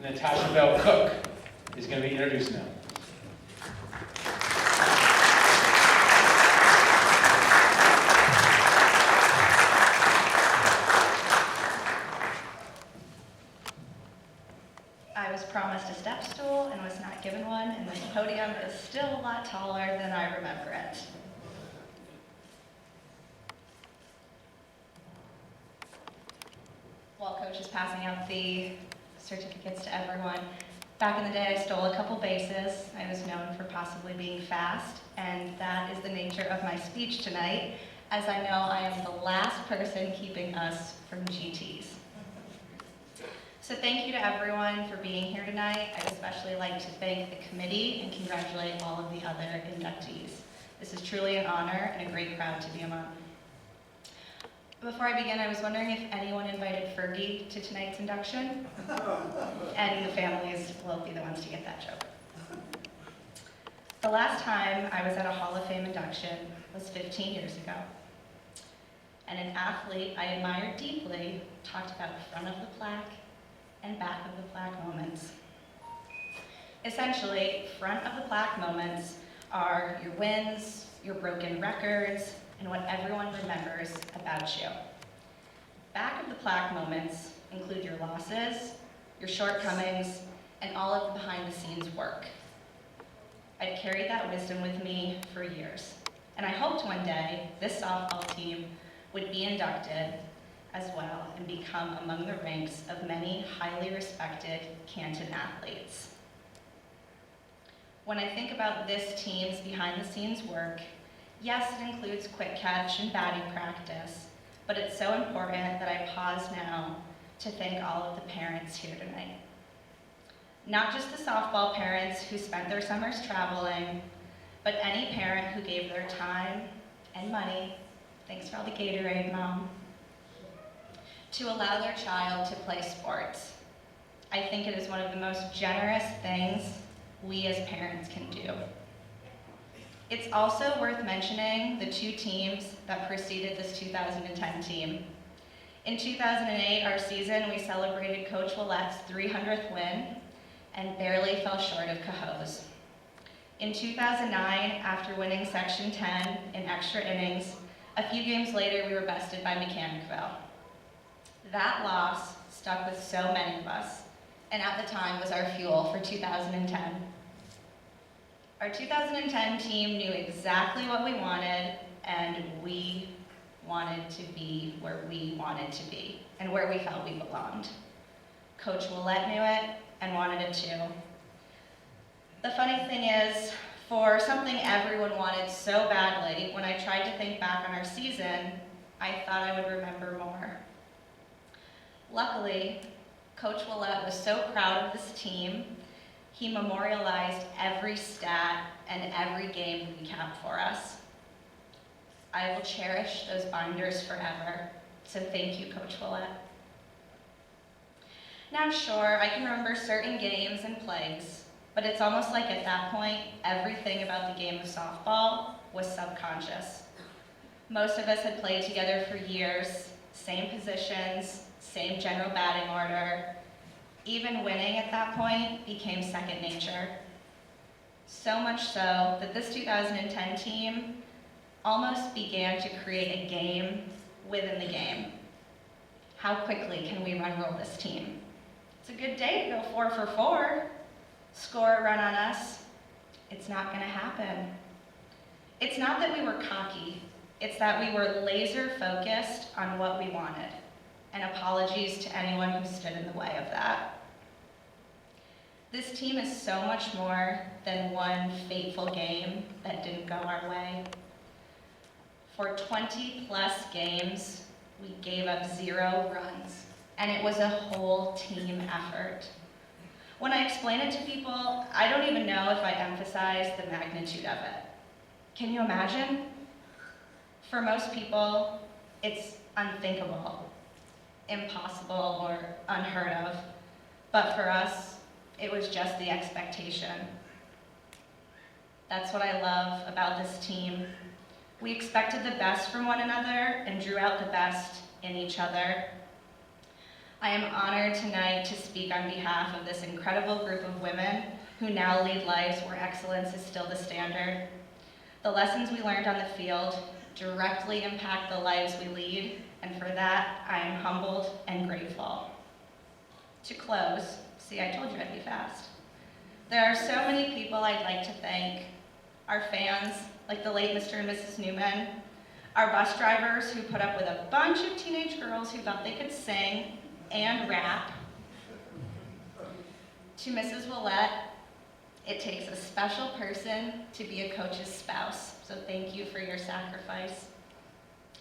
Natasha Bell Cook is going to be introduced now. I was promised a step stool and was not given one, and this podium is still a lot taller than I remember it. While Coach is passing out the certificates to everyone. Back in the day, I stole a couple bases. I was known for possibly being fast, and that is the nature of my speech tonight, as I know I am the last person keeping us from GTs. So thank you to everyone for being here tonight. I'd especially like to thank the committee and congratulate all of the other inductees. This is truly an honor and a great crowd to be among. Before I begin, I was wondering if anyone invited Fergie to tonight's induction, and the families will be the ones to get that joke. The last time I was at a Hall of Fame induction was 15 years ago, and an athlete I admired deeply talked about front of the plaque and back of the plaque moments. Essentially, front of the plaque moments are your wins, your broken records, and what everyone remembers about you. Back of the plaque moments include your losses, your shortcomings, and all of the behind-the-scenes work. I've carried that wisdom with me for years, and I hoped one day this softball team would be inducted as well and become among the ranks of many highly respected Canton athletes. When I think about this team's behind-the-scenes work, yes, it includes quick catch and batting practice, but it's so important that I pause now to thank all of the parents here tonight. Not just the softball parents who spent their summers traveling, but any parent who gave their time and money, thanks for all the Gatorade, Mom, to allow their child to play sports. I think it is one of the most generous things we as parents can do. It's also worth mentioning the two teams that preceded this 2010 team. In 2008, our season, we celebrated Coach Willette's 300th win and barely fell short of Cohoes. In 2009, after winning Section 10 in extra innings, a few games later, we were bested by Mechanicville. That loss stuck with so many of us, and at the time was our fuel for 2010. Our 2010 team knew exactly what we wanted, and we wanted to be where we wanted to be, and where we felt we belonged. Coach Willette knew it, and wanted it too. The funny thing is, for something everyone wanted so badly, when I tried to think back on our season, I thought I would remember more. Luckily, Coach Willette was so proud of this team, he memorialized every stat and every game recap for us. I will cherish those binders forever, so thank you, Coach Willette. Now sure, I can remember certain games and plays, but it's almost like at that point, everything about the game of softball was subconscious. Most of us had played together for years, same positions, same general batting order. Even winning at that point became second nature. So much so that this 2010 team almost began to create a game within the game. How quickly can we run roll this team? It's a good day to go 4 for 4. Score a run on us. It's not gonna happen. It's not that we were cocky, it's that we were laser focused on what we wanted. And apologies to anyone who stood in the way of that. This team is so much more than one fateful game that didn't go our way. For 20 plus games, we gave up 0 runs, and it was a whole team effort. When I explain it to people, I don't even know if I emphasize the magnitude of it. Can you imagine? For most people, it's unthinkable, impossible, or unheard of. But for us, it was just the expectation. That's what I love about this team. We expected the best from one another and drew out the best in each other. I am honored tonight to speak on behalf of this incredible group of women who now lead lives where excellence is still the standard. The lessons we learned on the field directly impact the lives we lead, and for that, I am humbled and grateful. To close, see, I told you I'd be fast. There are so many people I'd like to thank. Our fans, like the late Mr. and Mrs. Newman, our bus drivers who put up with a bunch of teenage girls who thought they could sing and rap, To Mrs. Willette, it takes a special person to be a coach's spouse, so thank you for your sacrifice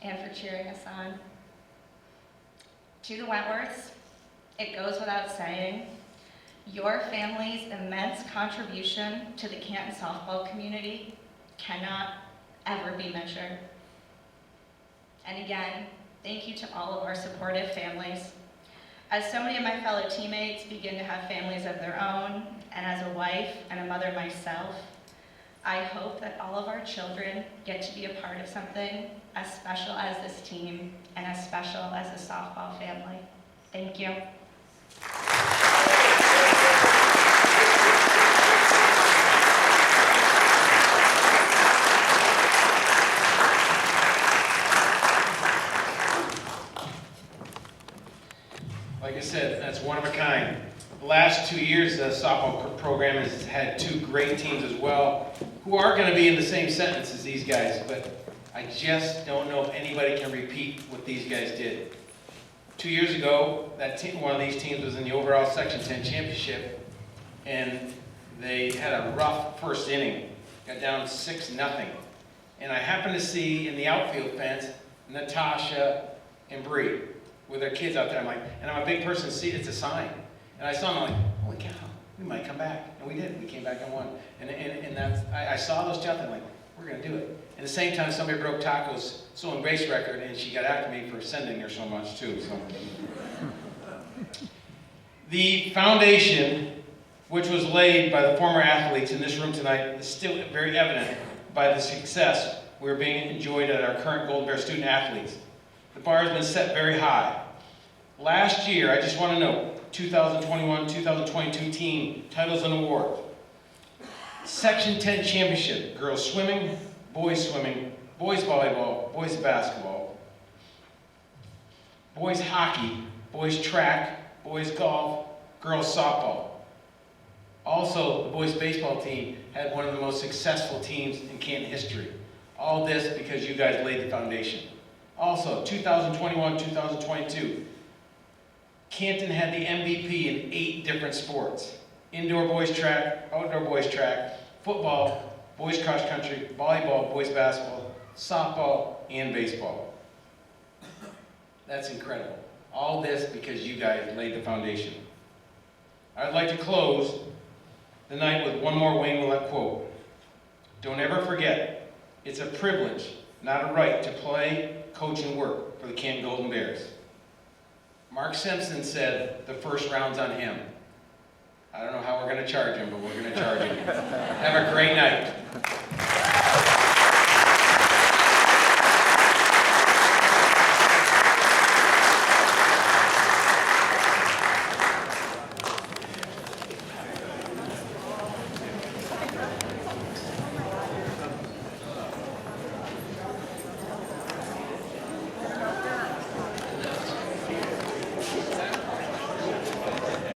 and for cheering us on. To the Wentworths, it goes without saying, your family's immense contribution to the Canton softball community cannot ever be measured. And again, thank you to all of our supportive families. As so many of my fellow teammates begin to have families of their own, and as a wife and a mother myself, I hope that all of our children get to be a part of something as special as this team and as special as the softball family. Thank you. Like I said, that's one of a kind. The last 2 years, the softball program has had two great teams as well, who are going to be in the same sentence as these guys, but I just don't know if anybody can repeat what these guys did. 2 years ago, that team, one of these teams was in the overall Section 10 championship, and they had a rough first inning, got down 6-0. And I happened to see in the outfield fence, Natasha and Bree with their kids out there. I'm like, and I'm a big person, see, it's a sign. And I saw them, I'm like, holy cow, we might come back. And we did, we came back and won. And that's, I saw those jump, and I'm like, we're gonna do it. At the same time, somebody broke Taco's stolen base record, and she got after me for sending her so much too, so. The foundation, which was laid by the former athletes in this room tonight, is still very evident by the success we're being enjoyed at our current Golden Bear student athletes. The bar has been set very high. Last year, I just want to note, 2021-2022 team titles and awards. Section 10 championship, girls swimming, boys volleyball, boys basketball, boys hockey, boys track, boys golf, girls softball. Also, the boys baseball team had one of the most successful teams in Canton history. All this because you guys laid the foundation. Also, 2021-2022, Canton had the MVP in 8 different sports. Indoor boys track, outdoor boys track, football, boys cross country, volleyball, boys basketball, softball, and baseball. That's incredible. All this because you guys laid the foundation. I'd like to close the night with one more Wayne Willette quote. Don't ever forget, it's a privilege, not a right, to play, coach, and work for the Canton Golden Bears. Mark Simpson said the first round's on him. I don't know how we're going to charge him, but we're going to charge him. Have a great night.